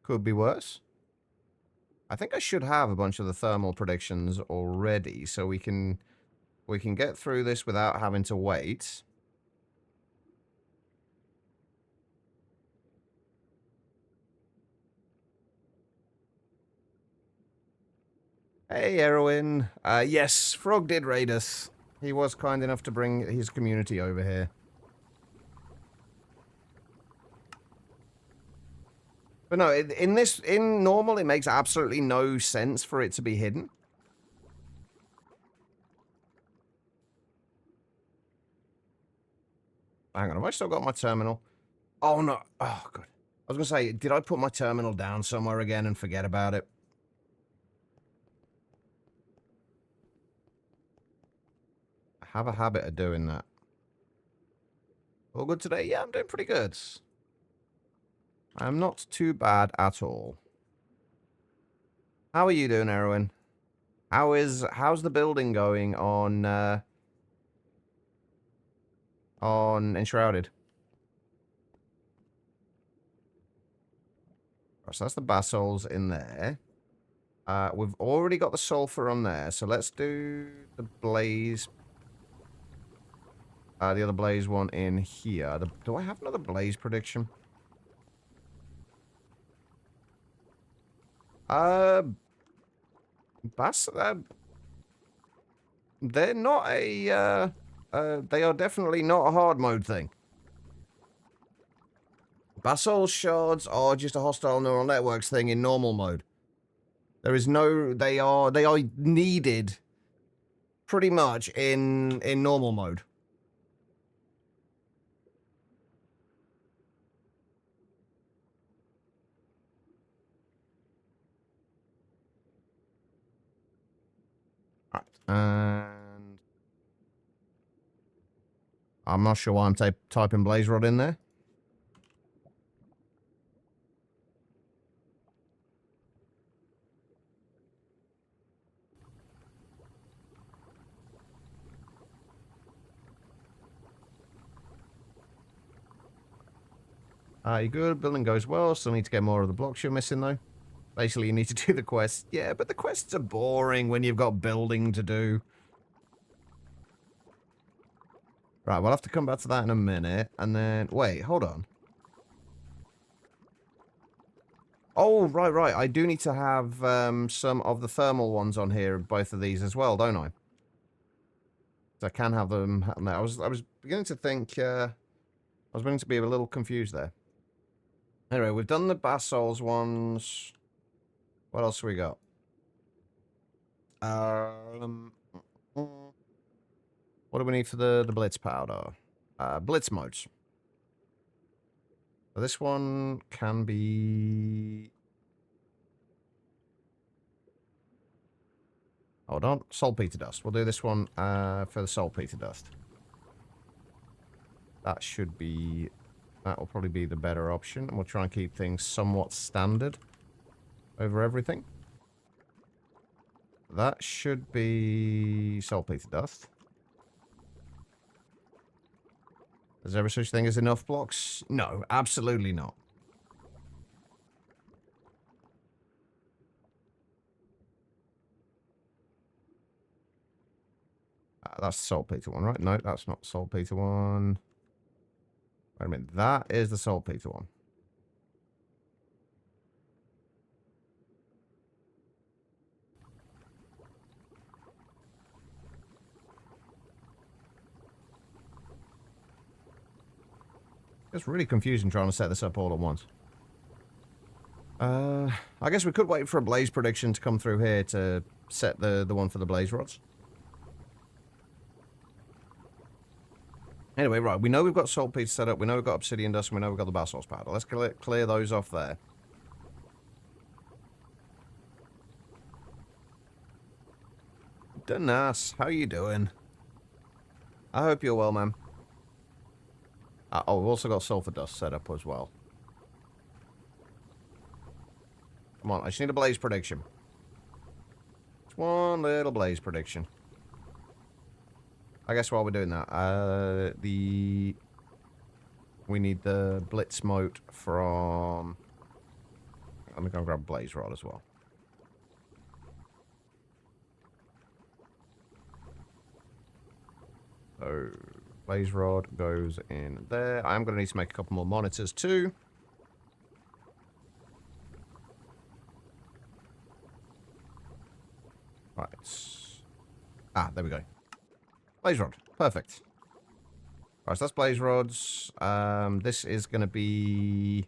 could be worse. I think I should have a bunch of the thermal predictions already, so we can get through this without having to wait. Hey, Erwin. Yes, Frog did raid us. He was kind enough to bring his community over here. But no, in normal, it makes absolutely no sense for it to be hidden. Hang on, have I still got my terminal? Oh, no. Oh, good. I was going to say, did I put my terminal down somewhere again and forget about it? I have a habit of doing that. All good today? Yeah, I'm doing pretty good. I'm not too bad at all. How are you doing, Erwin? How's the building going on Enshrouded? So that's the basalts in there. We've already got the sulfur on there, so let's do the blaze. The other blaze one in here. Do I have another blaze prediction? They're not a, they are definitely not a hard mode thing. Basalt shards are just a hostile neural networks thing in normal mode. There is no, they are needed pretty much in normal mode. Right. And I'm not sure why I'm typing blaze rod in there. You good? Building goes well. Still need to get more of the blocks you're missing, though. Basically, you need to do the quests. Yeah, but the quests are boring when you've got building to do. Right, we'll have to come back to that in a minute. And then... Wait, hold on. Oh, right. I do need to have some of the thermal ones on here, both of these as well, don't I? So I can have them... I was beginning to think... I was beginning to be a little confused there. Anyway, we've done the basalts ones. What else have we got? What do we need for the blitz powder? Blitz modes. So this one can be... Hold on. Saltpeter dust. We'll do this one for the saltpeter dust. That should be... That will probably be the better option. And we'll try and keep things somewhat standard over everything. That should be saltpeter dust. Is there ever such thing as enough blocks? No, absolutely not. That's the saltpeter one, right? No, that's not the saltpeter one. Wait a minute. That is the saltpeter one. It's really confusing trying to set this up all at once. I guess we could wait for a blaze prediction to come through here to set the one for the blaze rods. Anyway, right, we know we've got saltpeter set up, we know we've got obsidian dust, and we know we've got the basalt powder. Let's clear those off there. Danas, how you doing? I hope you're well, man. Oh, we've also got sulfur dust set up as well. Come on, I just need a blaze prediction. Just one little blaze prediction. I guess while we're doing that, we need the blitz mote from... Let me go grab blaze rod as well. So, blaze rod goes in there. I'm going to need to make a couple more monitors too. Right. Ah, there we go. Blaze rod. Perfect. Right, so that's blaze rods. This is going to be...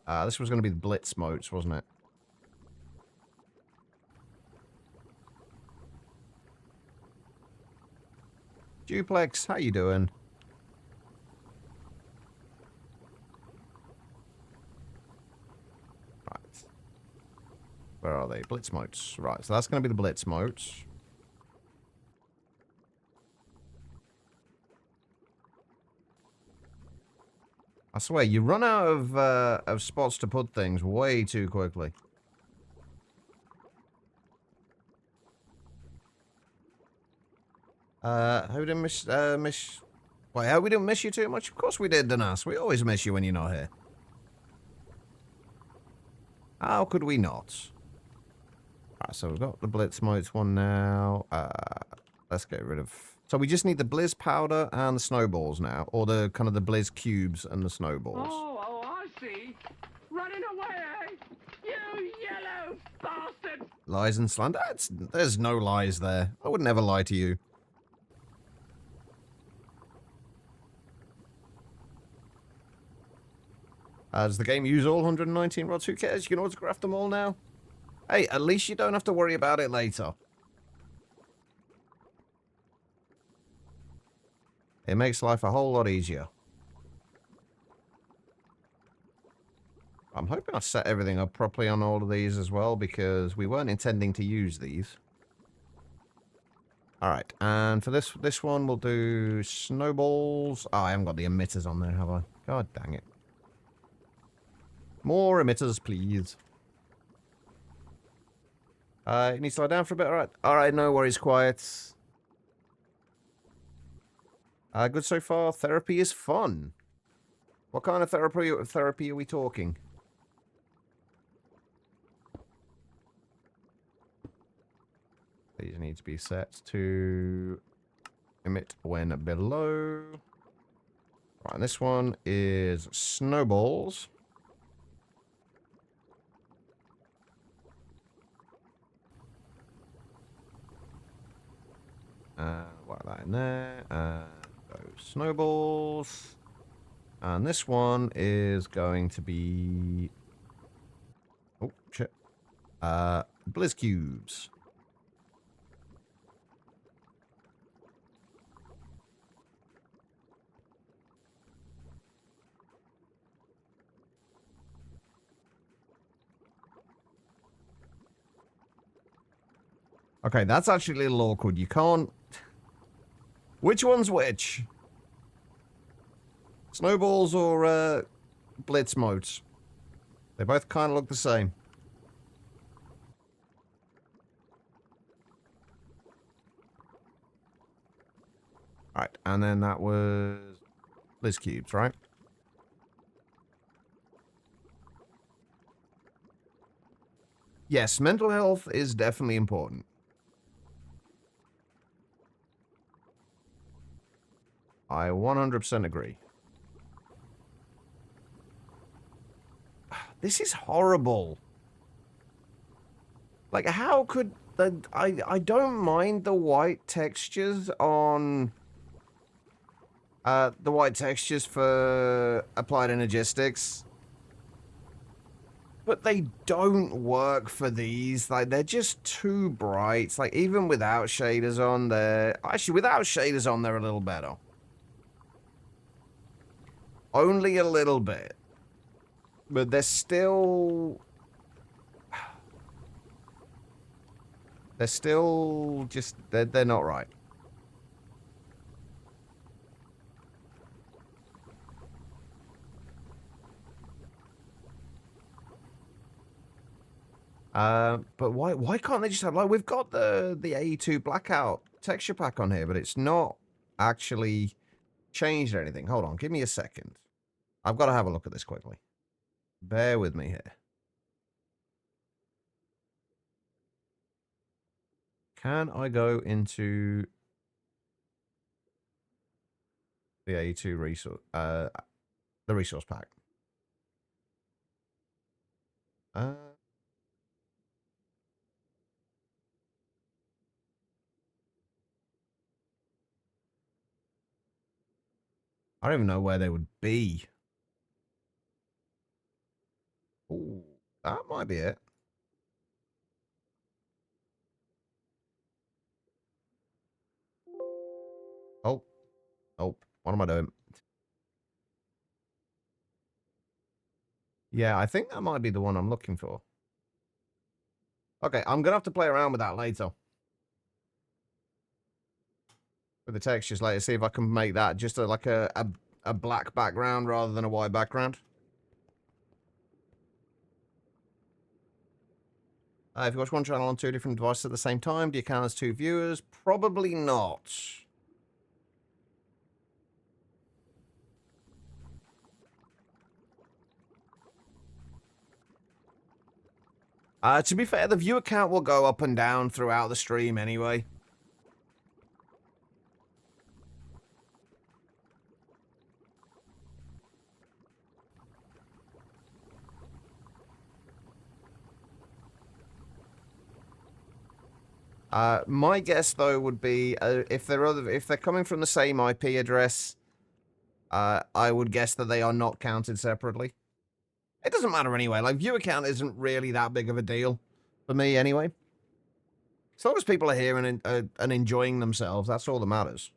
this was going to be the blitz motes, wasn't it? Duplex, how you doing? Right. Where are they? Blitz motes. Right, so that's going to be the blitz motes. I swear, you run out of spots to put things way too quickly. How we didn't miss... Wait, how we didn't miss you too much? Of course we did, Danas. We always miss you when you're not here. How could we not? Alright, so we've got the blitz motes one now. Let's get rid of... So we just need the blizz powder and the snowballs now. Or the kind of the blizz cubes and the snowballs. Oh, I see. Running away, eh? You yellow bastard! Lies and slander? There's no lies there. I would never lie to you. Does the game use all 119 rods? Who cares? You can autograph them all now. Hey, at least you don't have to worry about it later. It makes life a whole lot easier. I'm hoping I set everything up properly on all of these as well, because we weren't intending to use these. Alright, and for this one, we'll do snowballs. Oh, I haven't got the emitters on there, have I? God dang it. More emitters, please. You need to lie down for a bit? Alright. Alright, no worries, quiet. Good so far. Therapy is fun. What kind of therapy are we talking? These need to be set to emit when below. Right, and this one is snowballs. Whack that in there. Those snowballs. And this one is going to be... Oh, shit. Blizz cubes. Okay, that's actually a little awkward. You can't... Which one's which? Snowballs or blitz modes? They both kind of look the same. Alright, and then that was... Blizz cubes, right? Yes, mental health is definitely important. I 100% agree. This is horrible. Like, how could... I don't mind the white textures on... the white textures for applied energistics. But they don't work for these. Like, they're just too bright. Like, even without shaders on, they're... Actually, without shaders on, they're a little better. Only a little bit. But they're still... They're still just... They're not right. But why can't they just have... Like, we've got the AE2 Blackout texture pack on here, but it's not actually changed or anything. Hold on, give me a second. I've got to have a look at this quickly. Bear with me here. Can I go into the AE2 resource, the resource pack? I don't even know where they would be. Ooh, that might be it. Oh, oh, what am I doing? Yeah, I think that might be the one I'm looking for. Okay, I'm gonna have to play around with that later. With the textures later, see if I can make that just like a black background rather than a white background. If you watch one channel on 2 different devices at the same time, do you count as 2 viewers? Probably not. To be fair, the viewer count will go up and down throughout the stream anyway. My guess though would be if they're coming from the same IP address, I would guess that they are not counted separately. It doesn't matter anyway. Like, viewer count isn't really that big of a deal for me anyway. As long as people are here and enjoying themselves, that's all that matters.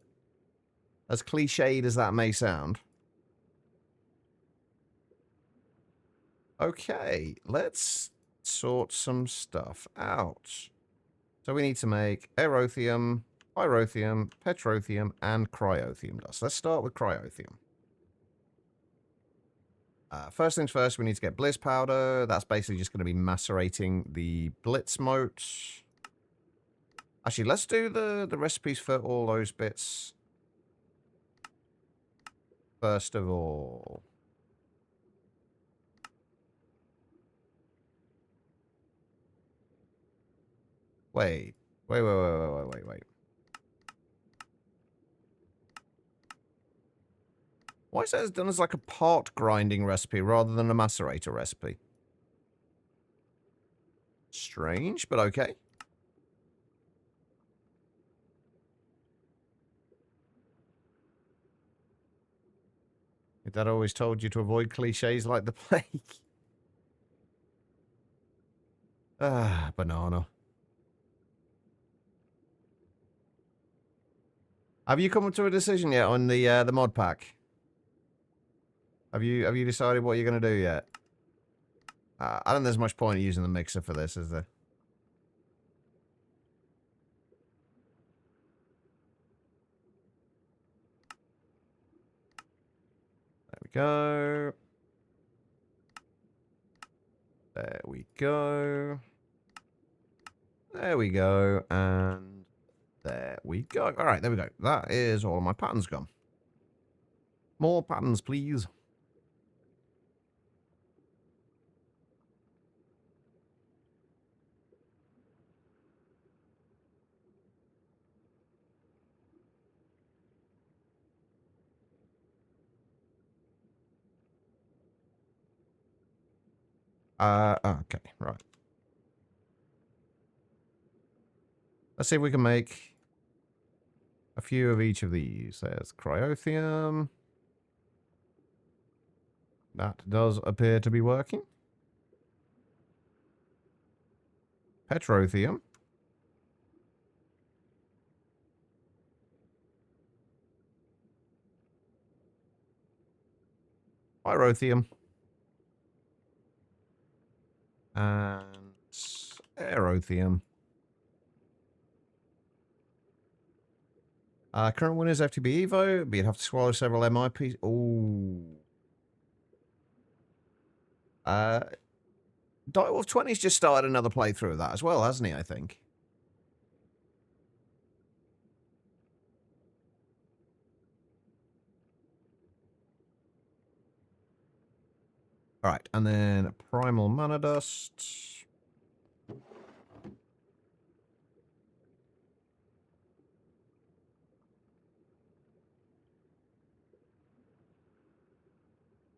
As cliched as that may sound. Okay, let's sort some stuff out. So we need to make aerothium, pyrothium, petrothium, and cryothium dust. Let's start with cryothium. First things first, we need to get Blizz powder. That's basically just going to be macerating the blitz motes. Actually, let's do the recipes for all those bits. First of all. Wait. Wait. Why is that done as like a part grinding recipe rather than a macerator recipe? Strange, but okay. Your dad always told you to avoid cliches like the plague. Ah, banana. Have you come to a decision yet on the mod pack? Have you decided what you're gonna do yet? I don't think there's much point in using the mixer for this, is there? go. There we go. There we go. And there we go. All right, there we go. That is all of my patterns gone. More patterns, please. Okay, right. Let's see if we can make a few of each of these. There's Cryothium. That does appear to be working. Petrothium. Pyrothium. And Aerothium. Current winners FTB Evo, but you'd have to swallow several MIPs. Ooh. Direwolf 20's just started another playthrough of that as well, hasn't he, I think? Alright, and then Primal Mana Dust.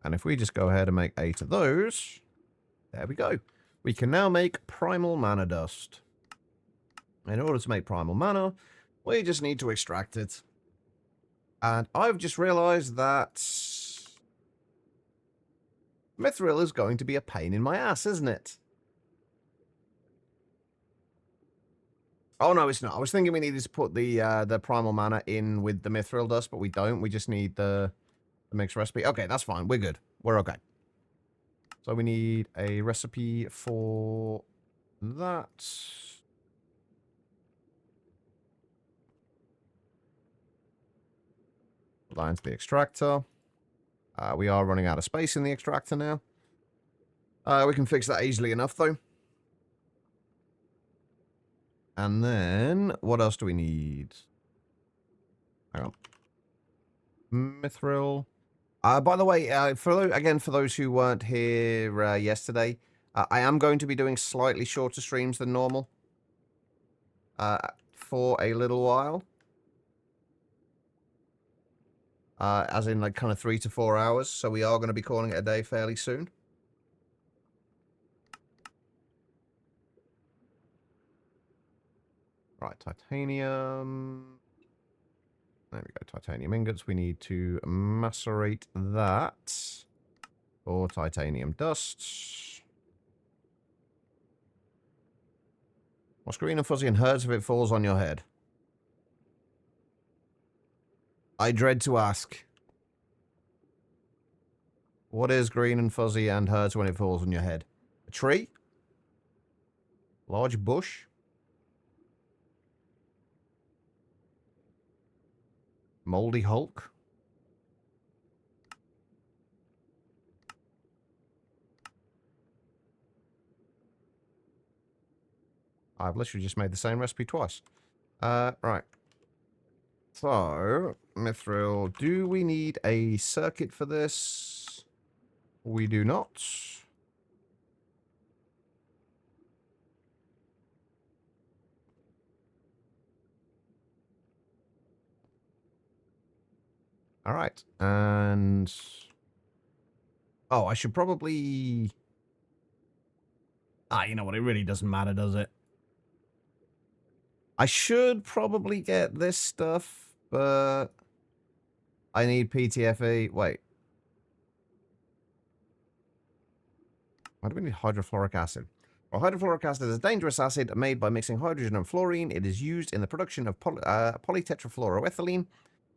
And if we just go ahead and make 8 of those, there we go. We can now make Primal Mana Dust. In order to make Primal Mana, we just need to extract it. And I've just realized that Mithril is going to be a pain in my ass, isn't it? Oh, no, it's not. I was thinking we needed to put the Primal Mana in with the Mithril Dust, but we don't. We just need the mixed recipe. Okay, that's fine. We're good. We're okay. So we need a recipe for that. Line to the extractor. We are running out of space in the extractor now. We can fix that easily enough, though. And then, what else do we need? Hang on. Mithril. By the way, for those who weren't here yesterday, I am going to be doing slightly shorter streams than normal. For a little while. As in, like, kind of 3 to 4 hours. So we are going to be calling it a day fairly soon. Right, titanium. There we go, titanium ingots. We need to macerate that for titanium dust. What's green and fuzzy and hurts if it falls on your head? I dread to ask. What is green and fuzzy and hurts when it falls on your head? A tree? Large bush? Moldy Hulk? I've literally just made the same recipe twice. Right. So, Mithril, do we need a circuit for this? We do not. All right, and... Oh, I should probably... you know what? It really doesn't matter, does it? I should probably get this stuff, but... I need PTFE. Wait. Why do we need hydrofluoric acid? Well, hydrofluoric acid is a dangerous acid made by mixing hydrogen and fluorine. It is used in the production of polytetrafluoroethylene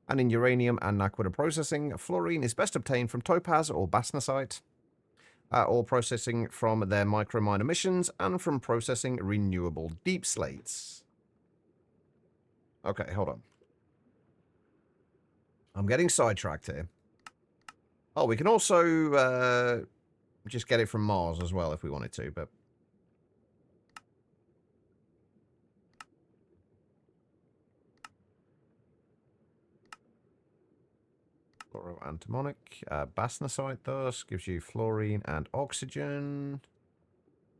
and in uranium and naquita processing. Fluorine is best obtained from topaz or bastnasite, or processing from their micromine emissions, and from processing renewable deep slates. Okay, hold on. I'm getting sidetracked here. Oh, we can also just get it from Mars as well if we wanted to, but... Fluoroantimonic. Bastnasite dust gives you fluorine and oxygen,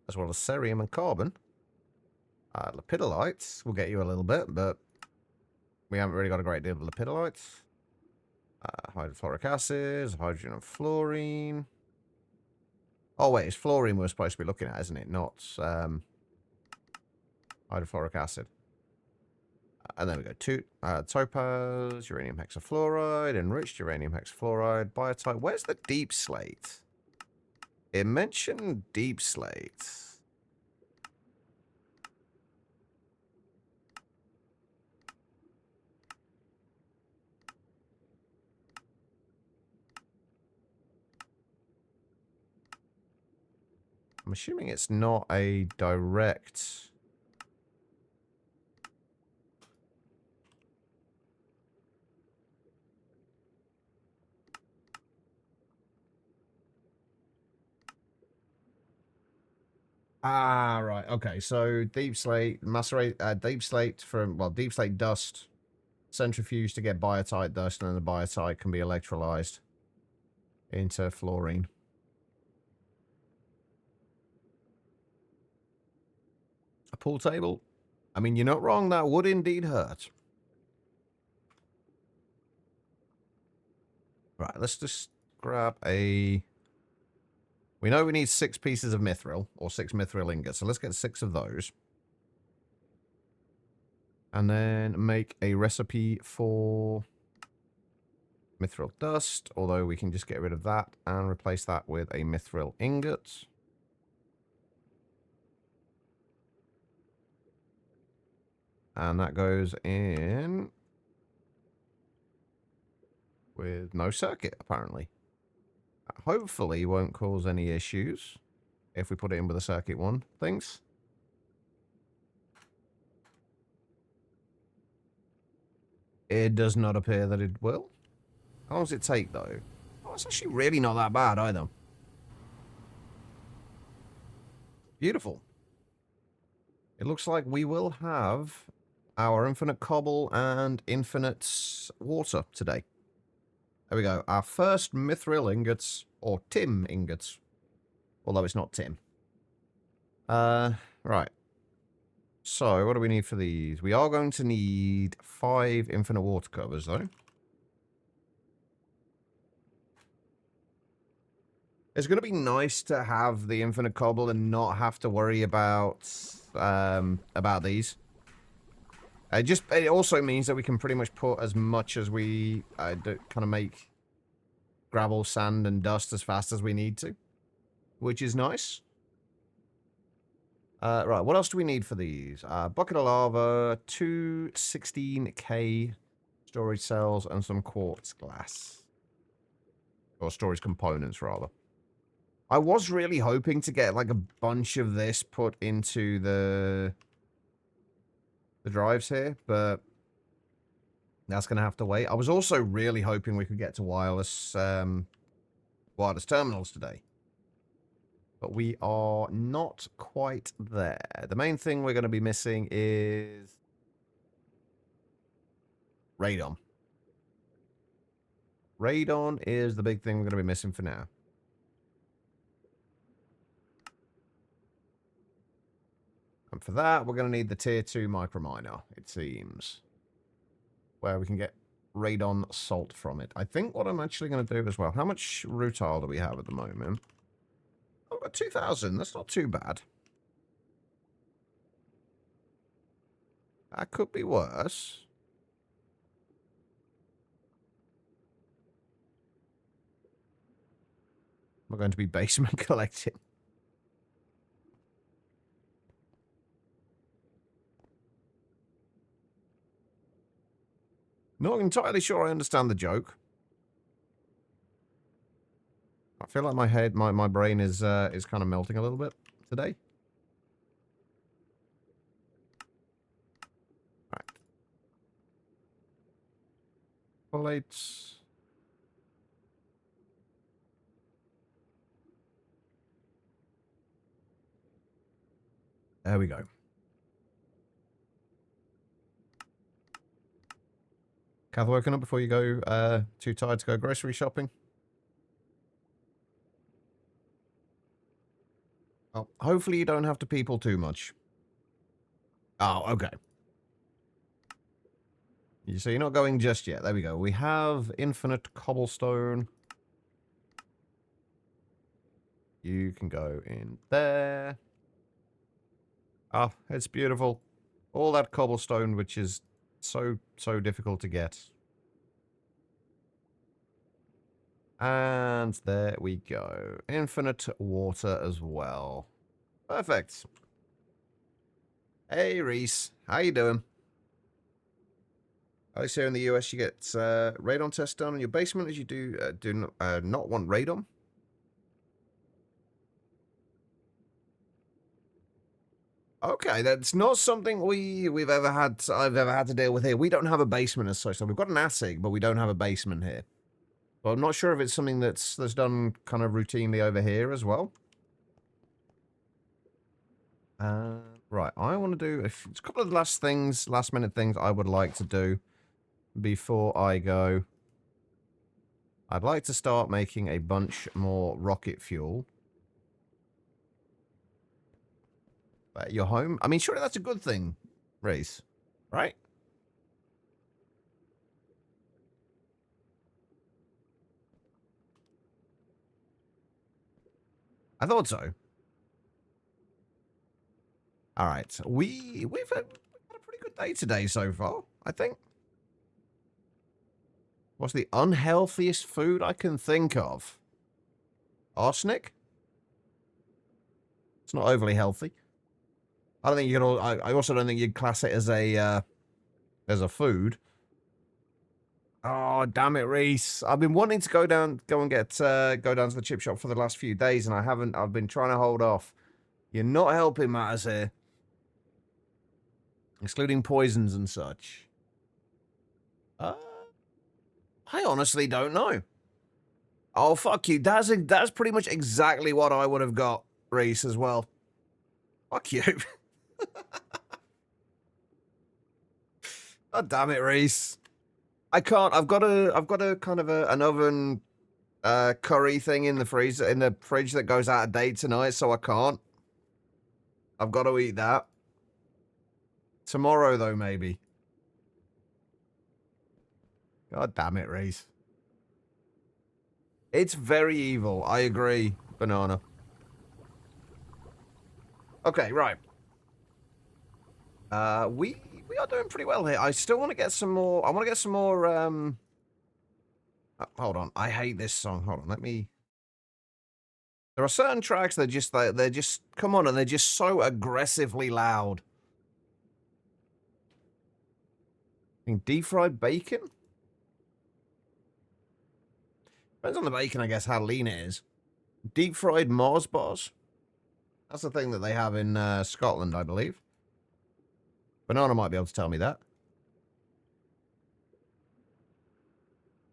as well as cerium and carbon. Lepidolites will get you a little bit, but we haven't really got a great deal of lepidolites. Hydrofluoric acids, hydrogen and fluorine. Oh, wait, it's fluorine we're supposed to be looking at, isn't it? Not hydrofluoric acid. And then we go to topaz, uranium hexafluoride, enriched uranium hexafluoride, biotite. Where's the deep slate? It mentioned deep slate. I'm assuming it's not a direct... Ah, right. Okay, so deep slate, macerate, deep slate from, well, deep slate dust, centrifuge to get biotite dust, and then the biotite can be electrolyzed into fluorine. A pool table? I mean, you're not wrong, that would indeed hurt. Right, let's just grab a... We know we need 6 pieces of mithril, or 6 mithril ingots, so let's get 6 of those. And then make a recipe for mithril dust, although we can just get rid of that and replace that with a mithril ingot. And that goes in with no circuit, apparently. Hopefully won't cause any issues if we put it in with a circuit one. Things. It does not appear that it will. How long does it take, though? Oh, it's actually really not that bad, either. Beautiful. It looks like we will have our infinite cobble and infinite water today. There we go. Our first mithril ingots, or tin ingots. Although it's not tin. Right. So, what do we need for these? We are going to need 5 infinite water covers, though. It's going to be nice to have the infinite cobble and not have to worry about these. It also means that we can pretty much put as much as we kind of make gravel, sand, and dust as fast as we need to, which is nice. Right, what else do we need for these? Bucket of lava, 2 16K storage cells, and some quartz glass. Or storage components, rather. I was really hoping to get, like, a bunch of this put into the drives here, but that's going to have to wait. I was also really hoping we could get to wireless terminals today. But we are not quite there. The main thing we're going to be missing is radon. Radon is the big thing we're going to be missing for now. And for that, we're going to need the tier 2 microminer, it seems. Where we can get radon salt from it. I think what I'm actually going to do as well. How much rutile do we have at the moment? Oh, about 2,000. That's not too bad. That could be worse. We're going to be basement collecting. Not entirely sure I understand the joke. I feel like my head, my brain is kind of melting a little bit today. Right. Plates. There we go. Kath, woken up before you go, too tired to go grocery shopping? Oh, hopefully you don't have to people too much. Oh, okay. So you're not going just yet. There we go. We have infinite cobblestone. You can go in there. Oh, it's beautiful. All that cobblestone, which is so difficult to get. And there we go. Infinite water as well. Perfect. Hey, Reese. How you doing? I say in the US you get radon tests done in your basement as you do not want radon. Okay, that's not something I've ever had to deal with here. We don't have a basement as such. So we've got an attic, but we don't have a basement here. But I'm not sure if it's something that's done kind of routinely over here as well. Right, I want to do a couple of last minute things I would like to do before I go. I'd like to start making a bunch more rocket fuel. At your home? I mean, surely that's a good thing, Reese. Right? I thought so. All right. We've had a pretty good day today so far, I think. What's the unhealthiest food I can think of? Arsenic? It's not overly healthy. I don't think you could. I also don't think you'd class it as a food. Oh, damn it, Reese! I've been wanting to go and go down to the chip shop for the last few days, and I haven't. I've been trying to hold off. You're not helping matters here, excluding poisons and such. I honestly don't know. Oh, fuck you! That's pretty much exactly what I would have got, Reese, as well. Fuck you. Oh, damn it, Reese. I can't. I've got a kind of an oven curry thing in the freezer, in the fridge that goes out of date tonight, so I can't. I've got to eat that. Tomorrow, though, maybe. God damn it, Reese. It's very evil. I agree, Banana. Okay, right. We are doing pretty well here. I still want to get some more. I want to get some more. Hold on. I hate this song. Hold on. Let me. There are certain tracks that they're just come on, and they're just so aggressively loud. Deep fried bacon. Depends on the bacon, I guess, how lean it is. Deep fried Mars bars. That's the thing that they have in Scotland, I believe. Banana might be able to tell me that.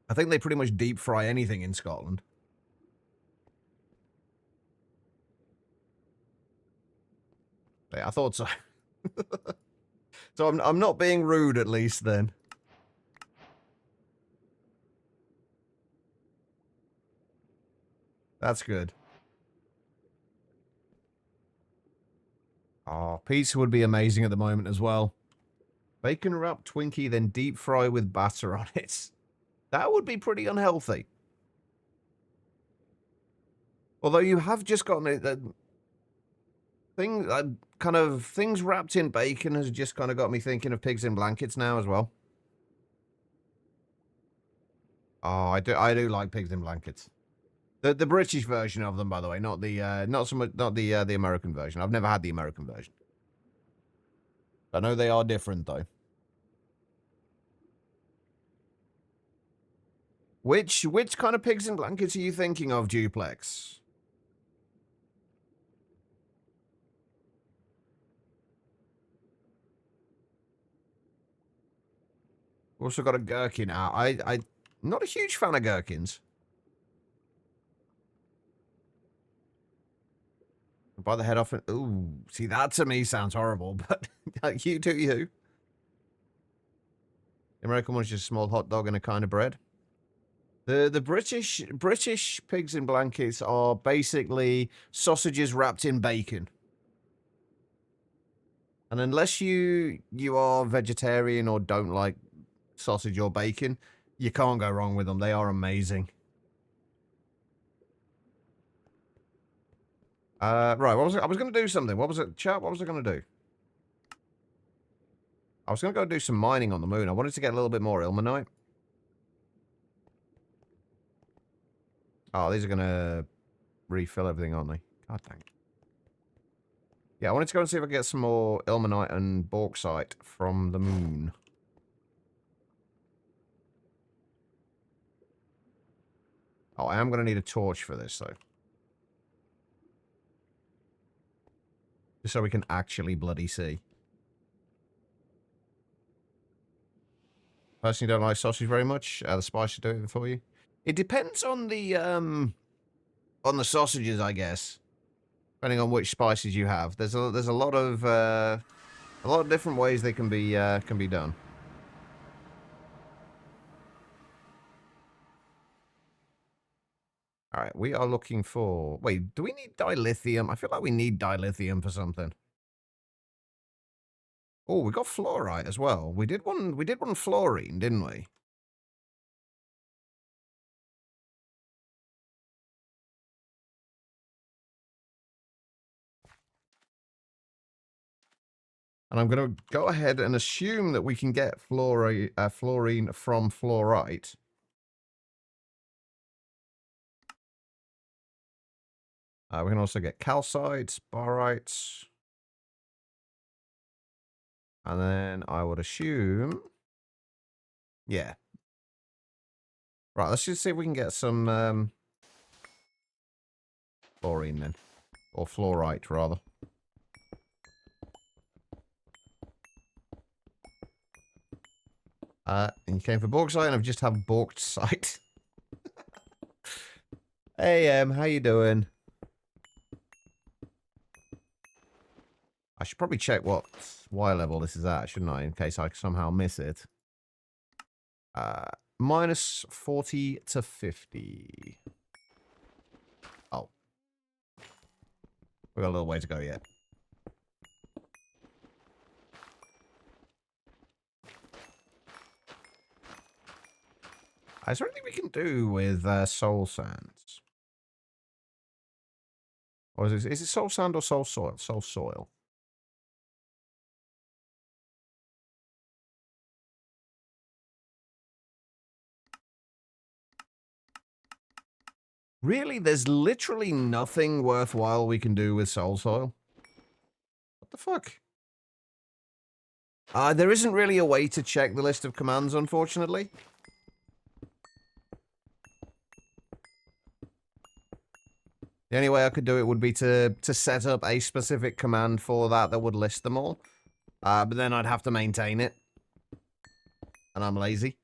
I think they pretty much deep fry anything in Scotland. Yeah, I thought so. So I'm not being rude, at least, then. That's good. Oh, pizza would be amazing at the moment as well. Bacon wrapped Twinkie, then deep fry with batter on it. That would be pretty unhealthy. Although you have just got the thing, kind of things wrapped in bacon has just kind of got me thinking of pigs in blankets now as well. Oh, I do like pigs in blankets. The British version of them, by the way, not the American version. I've never had the American version. I know they are different though. Which kind of pigs in blankets are you thinking of, Duplex? Also got a gherkin out. I'm not a huge fan of gherkins. Buy the head off. And, ooh, see, that to me sounds horrible, but you do you. The American one's just a small hot dog and a kind of bread. The British pigs in blankets are basically sausages wrapped in bacon. And unless you are vegetarian or don't like sausage or bacon, you can't go wrong with them. They are amazing. Right, what was it? I was going to do something. What was it, chat? What was I going to do? I was going to go do some mining on the moon. I wanted to get a little bit more ilmenite. Oh, these are going to refill everything, aren't they? God dang it. Yeah, I wanted to go and see if I can get some more ilmenite and bauxite from the moon. Oh, I am going to need a torch for this, though. Just so we can actually bloody see. Personally, don't like sausage very much. The spice should do it for you. It depends on the sausages, I guess. Depending on which spices you have. There's a lot of different ways they can be done. All right, we are looking for... Wait, do we need dilithium? I feel like we need dilithium for something. Oh, we got fluorite as well. We did one fluorine, didn't we? And I'm going to go ahead and assume that we can get fluorine from fluorite. We can also get calcite, barite. And then I would assume... Yeah. Right, let's just see if we can get some fluorine then. Or fluorite, rather. And you came for bauxite, and I've just have bauxite. Hey, how you doing? I should probably check what Y level this is at, shouldn't I? In case I somehow miss it. Minus 40 to 50. Oh. We've got a little way to go yet. Is there anything we can do with soul sands? Or is it soul sand or soul soil? Soul soil. Really? There's literally nothing worthwhile we can do with soul soil? What the fuck? There isn't really a way to check the list of commands, unfortunately. The only way I could do it would be to set up a specific command for that would list them all. But then I'd have to maintain it. And I'm lazy.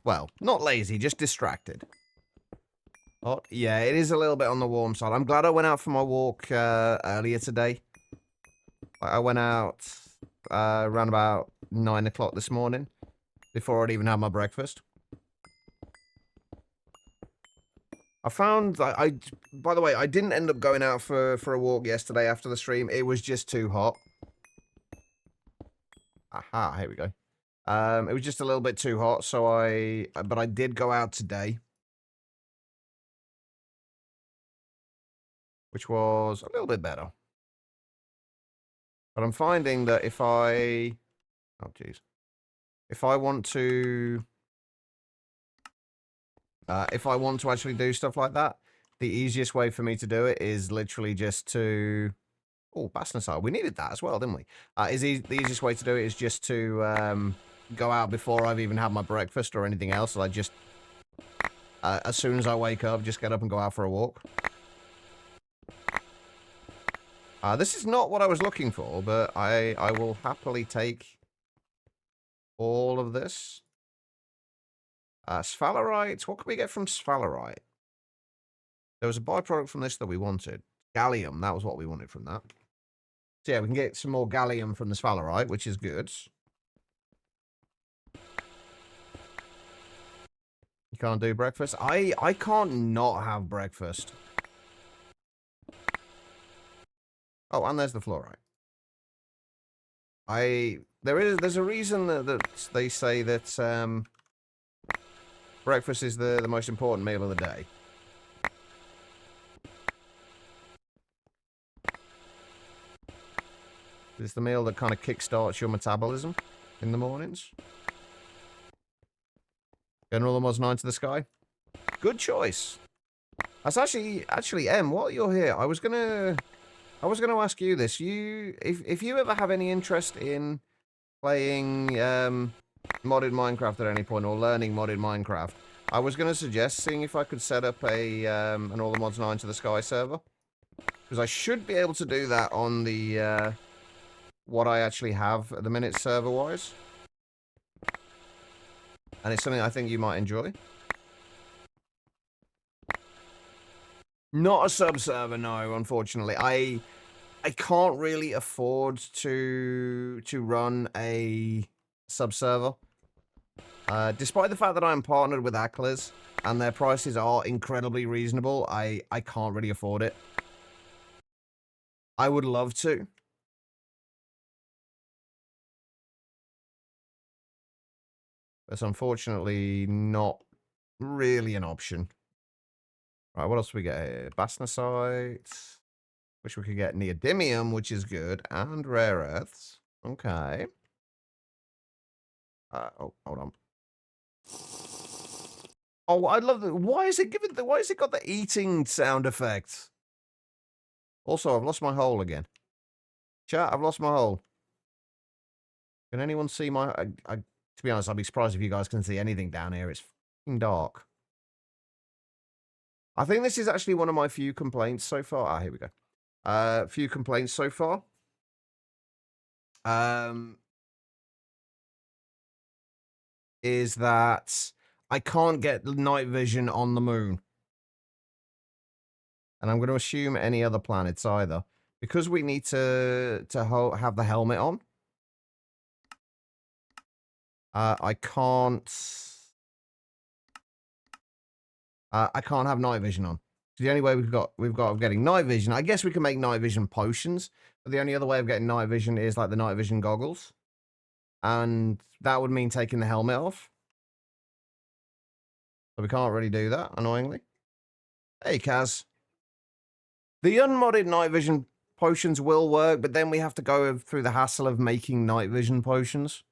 Well, not lazy, just distracted. Oh, yeah, it is a little bit on the warm side. I'm glad I went out for my walk earlier today. I went out around about 9 o'clock this morning. Before I'd even had my breakfast. I found... by the way, I didn't end up going out for a walk yesterday after the stream. It was just too hot. Aha, here we go. It was just a little bit too hot, so but I did go out today. Which was a little bit better. But I'm finding that if I... Oh, jeez. If I want to... if I want to actually do stuff like that, the easiest way for me to do it is literally just to... Oh, Basnasar. We needed that as well, didn't we? The easiest way to do it is just to go out before I've even had my breakfast or anything else. So I just... as soon as I wake up, just get up and go out for a walk. This is not what I was looking for, but I will happily take all of this. Sphalerite. What can we get from sphalerite? There was a byproduct from this that we wanted. Gallium, that was what we wanted from that. So yeah, we can get some more gallium from the sphalerite, which is good. You can't do breakfast? I can't not have breakfast. Oh, and there's the fluorite. There's a reason that they say that breakfast is the most important meal of the day. It's the meal that kind of kickstarts your metabolism in the mornings. General Mods 9 to the sky. Good choice. That's actually M, while you're here, I was gonna ask you this. If you ever have any interest in playing modded Minecraft at any point or learning modded Minecraft, I was gonna suggest seeing if I could set up a an All the Mods 9 to the Sky server. Because I should be able to do that on the what I actually have at the minute server-wise. And it's something I think you might enjoy. Not a sub-server, no, unfortunately. I can't really afford to run a sub-server. Despite the fact that I'm partnered with Acklers, and their prices are incredibly reasonable, I can't really afford it. I would love to. That's unfortunately not really an option. Right, what else do we get here? Bastnasite. Wish we could get neodymium, which is good, and rare earths. Okay. Oh, hold on. Oh, I love the. Why is it got the eating sound effect? Also, I've lost my hole again. Chat, I've lost my hole. Can anyone see my? To be honest, I'd be surprised if you guys can see anything down here. It's fucking dark. I think this is actually one of my few complaints so far. Ah, here we go. Few complaints so far. Is that I can't get night vision on the moon. And I'm going to assume any other planets either. Because we need to have the helmet on. I can't have night vision on. So the only way we've got of getting night vision, I guess we can make night vision potions, but the only other way of getting night vision is like the night vision goggles. And that would mean taking the helmet off. So we can't really do that, annoyingly. Hey, Kaz. The unmodded night vision potions will work, but then we have to go through the hassle of making night vision potions.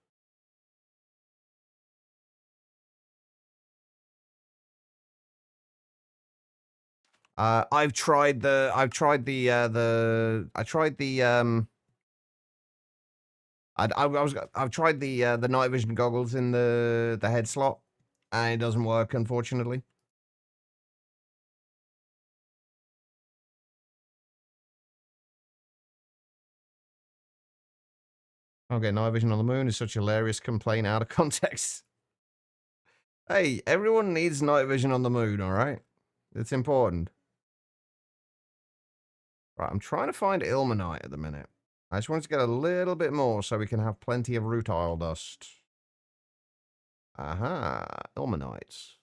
I've tried the night vision goggles in the head slot, and it doesn't work, unfortunately. Okay, night vision on the moon is such a hilarious complaint out of context. Hey, everyone needs night vision on the moon, all right? It's important. Right, I'm trying to find ilmenite at the minute. I just wanted to get a little bit more so we can have plenty of rutile dust. Aha, ilmenites.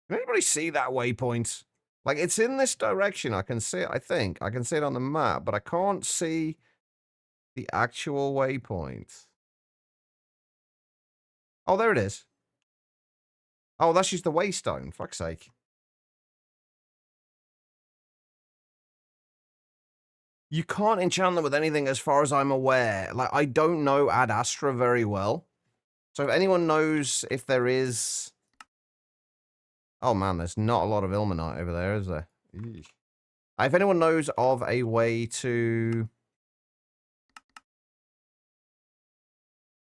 Can anybody see that waypoint? Like, it's in this direction. I can see it, I think. I can see it on the map, but I can't see the actual waypoint. Oh, there it is. Oh, that's just the waystone. Fuck's sake. You can't enchant them with anything as far as I'm aware. Like, I don't know Ad Astra very well. So if anyone knows if there is... Oh, man, there's not a lot of ilmenite over there, is there? Eesh. If anyone knows of a way to...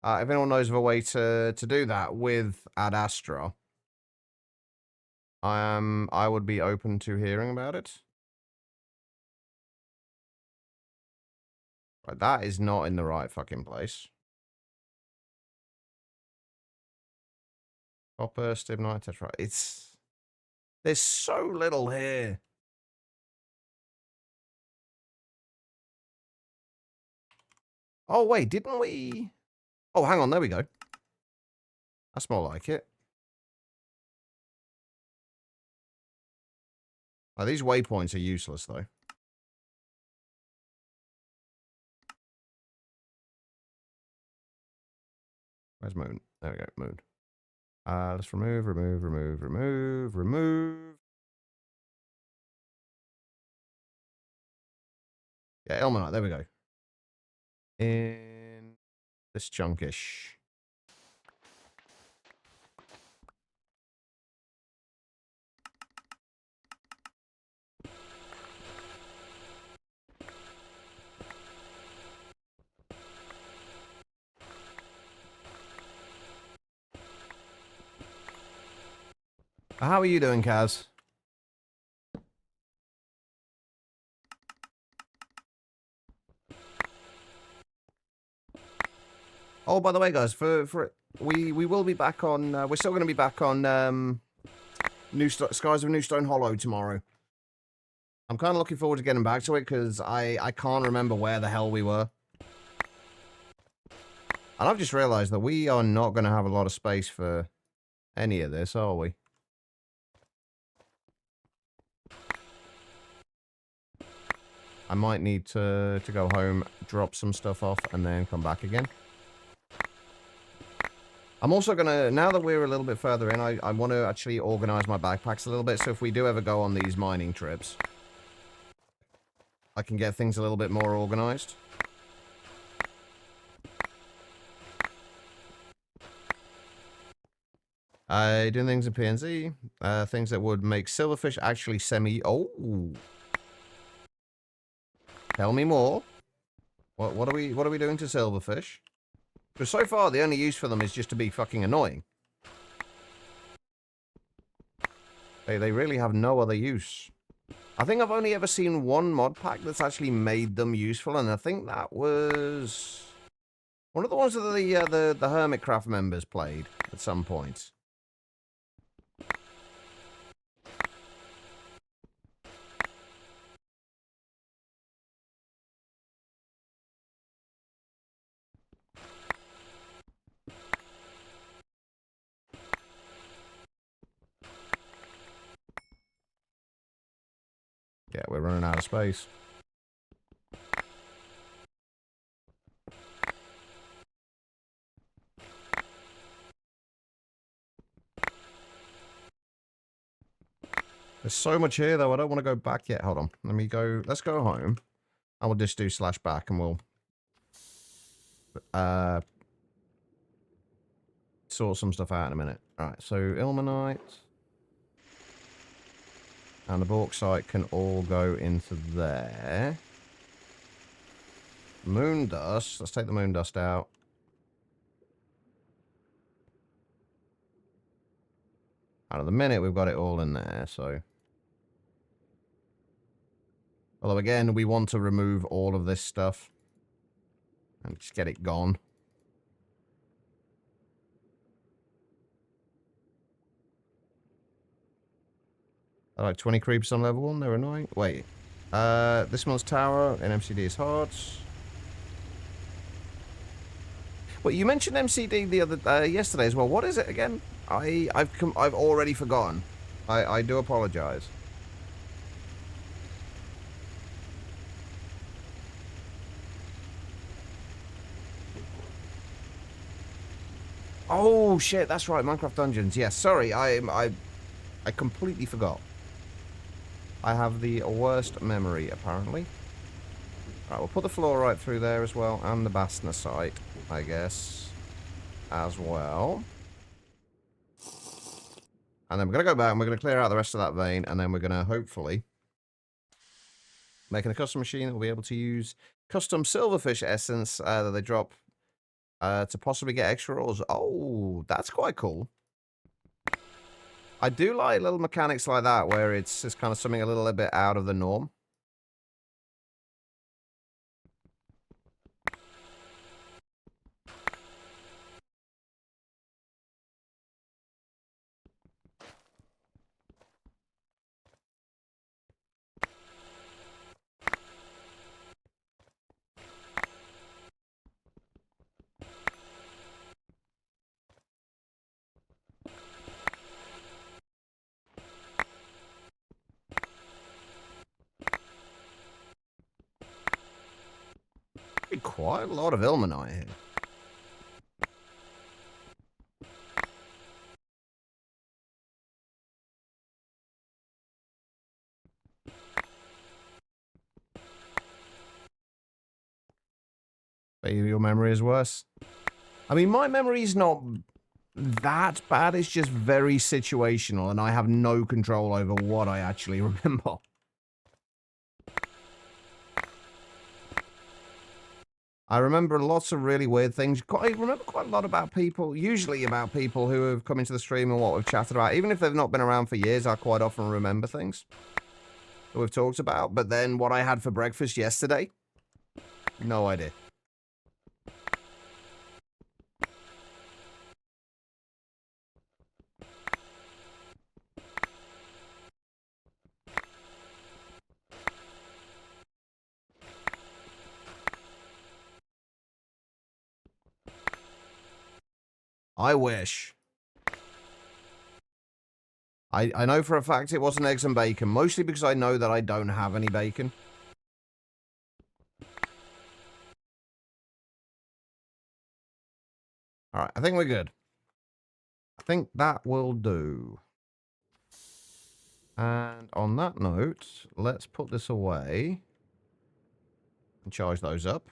if anyone knows of a way to do that with Ad Astra, I would be open to hearing about it. Right, that is not in the right fucking place. Copper, stibnite, tetra. There's so little here. Oh, wait, didn't we? Oh, hang on, there we go. That's more like it. Oh, these waypoints are useless, though. Where's moon? There we go, moon. Let's remove. Yeah, ilmenite, there we go. In this chunkish. How are you doing, Kaz? Oh, by the way, guys, we will be back on. We're still going to be back on Skies of New Stone Hollow tomorrow. I'm kind of looking forward to getting back to it because I can't remember where the hell we were. And I've just realized that we are not going to have a lot of space for any of this, are we? I might need to go home, drop some stuff off, and then come back again. I'm also going to, now that we're a little bit further in, I want to actually organize my backpacks a little bit, so if we do ever go on these mining trips, I can get things a little bit more organized. Doing things in PNZ, things that would make silverfish actually Oh! Tell me more. What are we doing to silverfish? Because so far, the only use for them is just to be fucking annoying. They really have no other use. I think I've only ever seen one mod pack that's actually made them useful, and I think that was one of the ones that the Hermitcraft members played at some point. Yeah, we're running out of space. There's so much here, though. I don't want to go back yet. Hold on. Let's go home. I will just do /back and we'll sort some stuff out in a minute. Alright, so ilmenite and the bauxite can all go into there. Moon dust. Let's take the moon dust out. And at the minute, we've got it all in there, so... Although, again, we want to remove all of this stuff. And just get it gone. I like 20 creeps on level 1, they're annoying. Wait. This one's tower, and MCD is hard. Well, you mentioned MCD the other yesterday as well. What is it again? I've already forgotten. I do apologize. Oh shit, that's right, Minecraft Dungeons. Yes, sorry, I completely forgot. I have the worst memory, apparently. Right, we'll put the fluorite through there as well, and the bastnasite, I guess, as well. And then we're going to go back and we're going to clear out the rest of that vein, and then we're going to hopefully make a custom machine that will be able to use custom silverfish essence that they drop to possibly get extra ores. Oh, that's quite cool. I do like little mechanics like that where it's just kind of something a little bit out of the norm. quite a lot of ilmenite here. Maybe your memory is worse. I mean, my memory's not that bad. It's just very situational, and I have no control over what I actually remember. I remember lots of really weird things. I remember quite a lot about people, usually about people who have come into the stream and what we've chatted about. Even if they've not been around for years, I quite often remember things that we've talked about. But then what I had for breakfast yesterday, no idea. I wish. I know for a fact it wasn't eggs and bacon, mostly because I know that I don't have any bacon. Alright, I think we're good. I think that will do. And on that note, let's put this away and charge those up.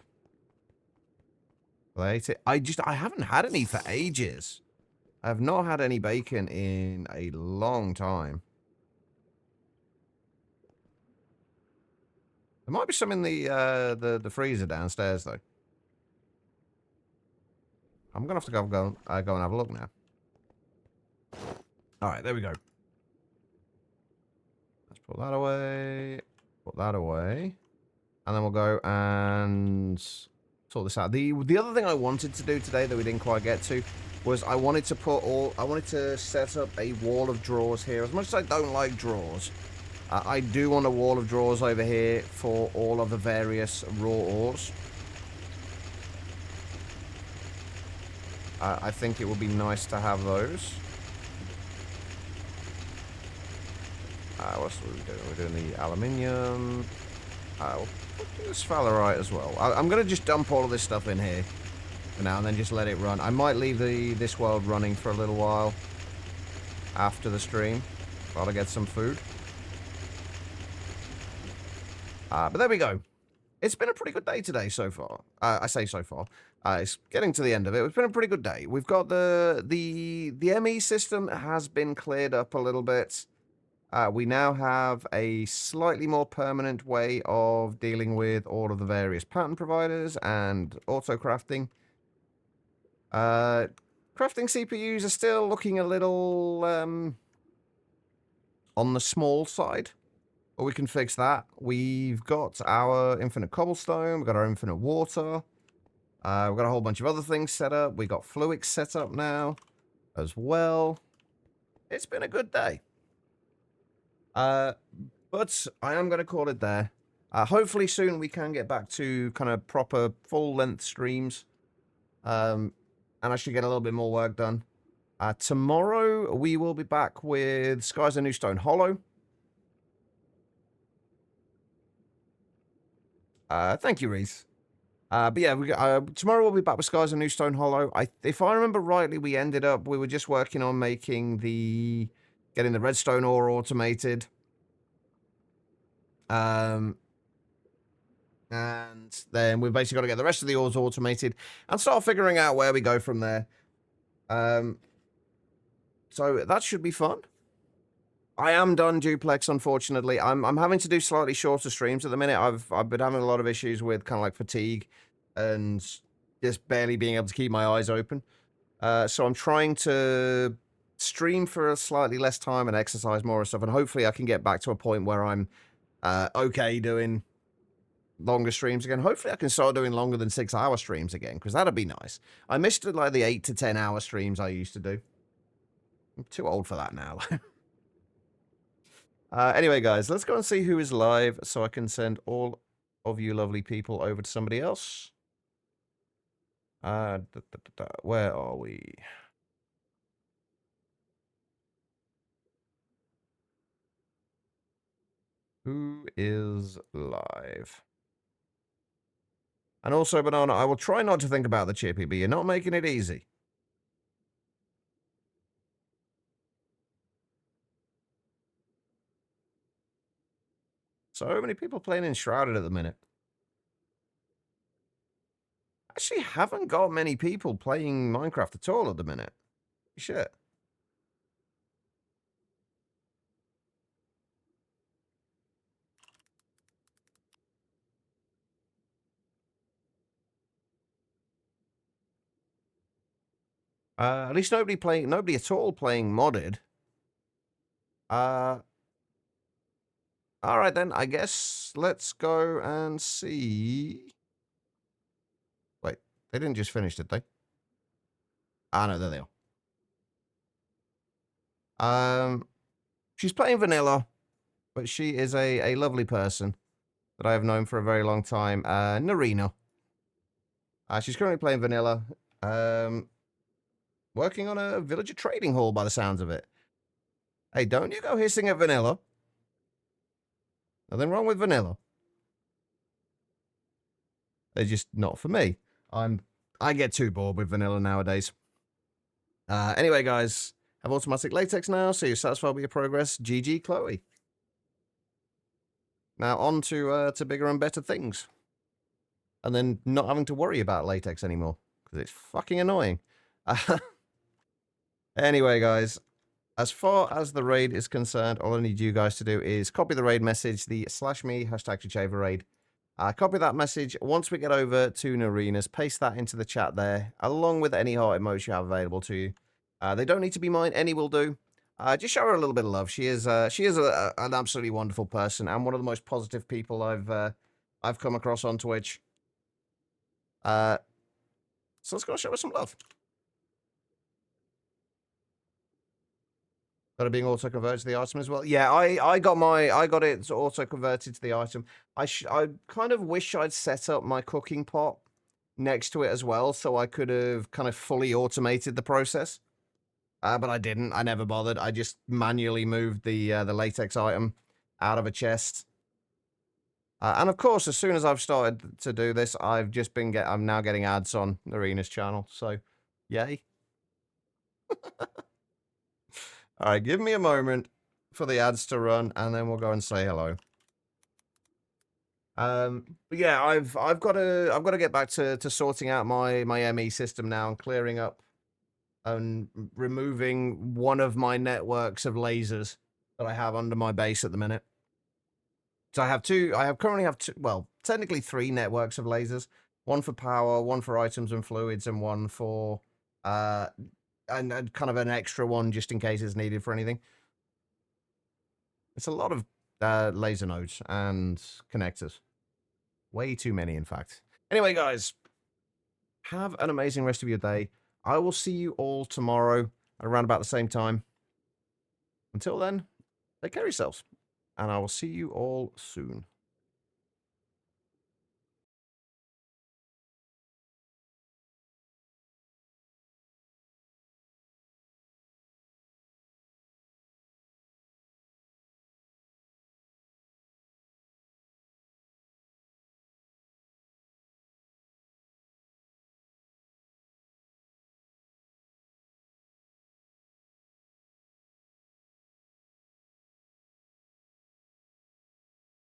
I haven't had any for ages. I have not had any bacon in a long time. There might be some in the freezer downstairs though. I'm gonna have to go and have a look now. All right, there we go. Let's put that away. Put that away, and then we'll go and sort this out. The other thing I wanted to do today that we didn't quite get to was I wanted to set up a wall of drawers here. As much as I don't like drawers, I do want a wall of drawers over here for all of the various raw ores. I think it would be nice to have those. What else are we doing? We're doing the aluminium. We'll do the sphalerite as well. I'm going to just dump all of this stuff in here for now and then just let it run. I might leave this world running for a little while after the stream while I get some food. But there we go. It's been a pretty good day today so far. I say so far. It's getting to the end of it. It's been a pretty good day. We've got the ME system has been cleared up a little bit. We now have a slightly more permanent way of dealing with all of the various pattern providers and auto crafting. Crafting CPUs are still looking a little on the small side. But we can fix that. We've got our infinite cobblestone. We've got our infinite water. We've got a whole bunch of other things set up. We got Fluix set up now as well. It's been a good day. But I am going to call it there. Hopefully soon we can get back to kind of proper full-length streams. And actually get a little bit more work done. Tomorrow we will be back with Skies of New Stone Hollow. Thank you, Reese. But yeah, tomorrow we'll be back with Skies of New Stone Hollow. If I remember rightly, we were just working on getting the redstone ore automated. And then we've basically got to get the rest of the ores automated and start figuring out where we go from there. So that should be fun. I am done duplex, unfortunately. I'm having to do slightly shorter streams at the minute. I've been having a lot of issues with kind of like fatigue and just barely being able to keep my eyes open. So I'm trying to stream for a slightly less time and exercise more and stuff. And hopefully I can get back to a point where I'm okay doing longer streams again. Hopefully I can start doing longer than 6-hour streams again, because that'd be nice. I missed like the 8 to 10 hour streams I used to do. I'm too old for that now. Anyway, guys, let's go and see who is live so I can send all of you lovely people over to somebody else. Where are we? Who is live? And also, Banana, I will try not to think about the chippy, but you're not making it easy. So many people playing Enshrouded at the minute. Actually, haven't got many people playing Minecraft at all at the minute. Shit. At least nobody at all playing modded. All right then, I guess let's go and see. Wait, they didn't just finish, did they? Ah, no, there they are. She's playing vanilla, but she is a lovely person that I have known for a very long time. Narina. She's currently playing vanilla. Working on a villager trading hall by the sounds of it. Hey, don't you go hissing at vanilla. Nothing wrong with vanilla. They're just not for me. I get too bored with vanilla nowadays. Anyway, guys, have automatic latex now, so you're satisfied with your progress. GG, Chloe. Now on to bigger and better things. And then not having to worry about latex anymore, because it's fucking annoying. Anyway, guys, as far as the raid is concerned, all I need you guys to do is copy the raid message, the /me #Chichava raid. Copy that message. Once we get over to Narina's, paste that into the chat there, along with any heart emotes you have available to you. They don't need to be mine. Any will do. Just show her a little bit of love. She is an absolutely wonderful person and one of the most positive people I've come across on Twitch. So let's go show her some love. Got it being auto converted to the item as well. Yeah, I got it auto converted to the item. I kind of wish I'd set up my cooking pot next to it as well, so I could have kind of fully automated the process. But I didn't. I never bothered. I just manually moved the latex item out of a chest. And of course, as soon as I've started to do this, I'm now getting ads on Narina's channel. So, yay. All right, give me a moment for the ads to run, and then we'll go and say hello. But yeah, I've got to get back to sorting out my ME system now and clearing up and removing one of my networks of lasers that I have under my base at the minute. So I currently have two, well, technically 3 networks of lasers. One for power, one for items and fluids, and one for and kind of an extra one just in case it's needed for anything. It's a lot of laser nodes and connectors. Way too many, in fact. Anyway, guys, have an amazing rest of your day. I will see you all tomorrow around about the same time. Until then, take care of yourselves, and I will see you all soon.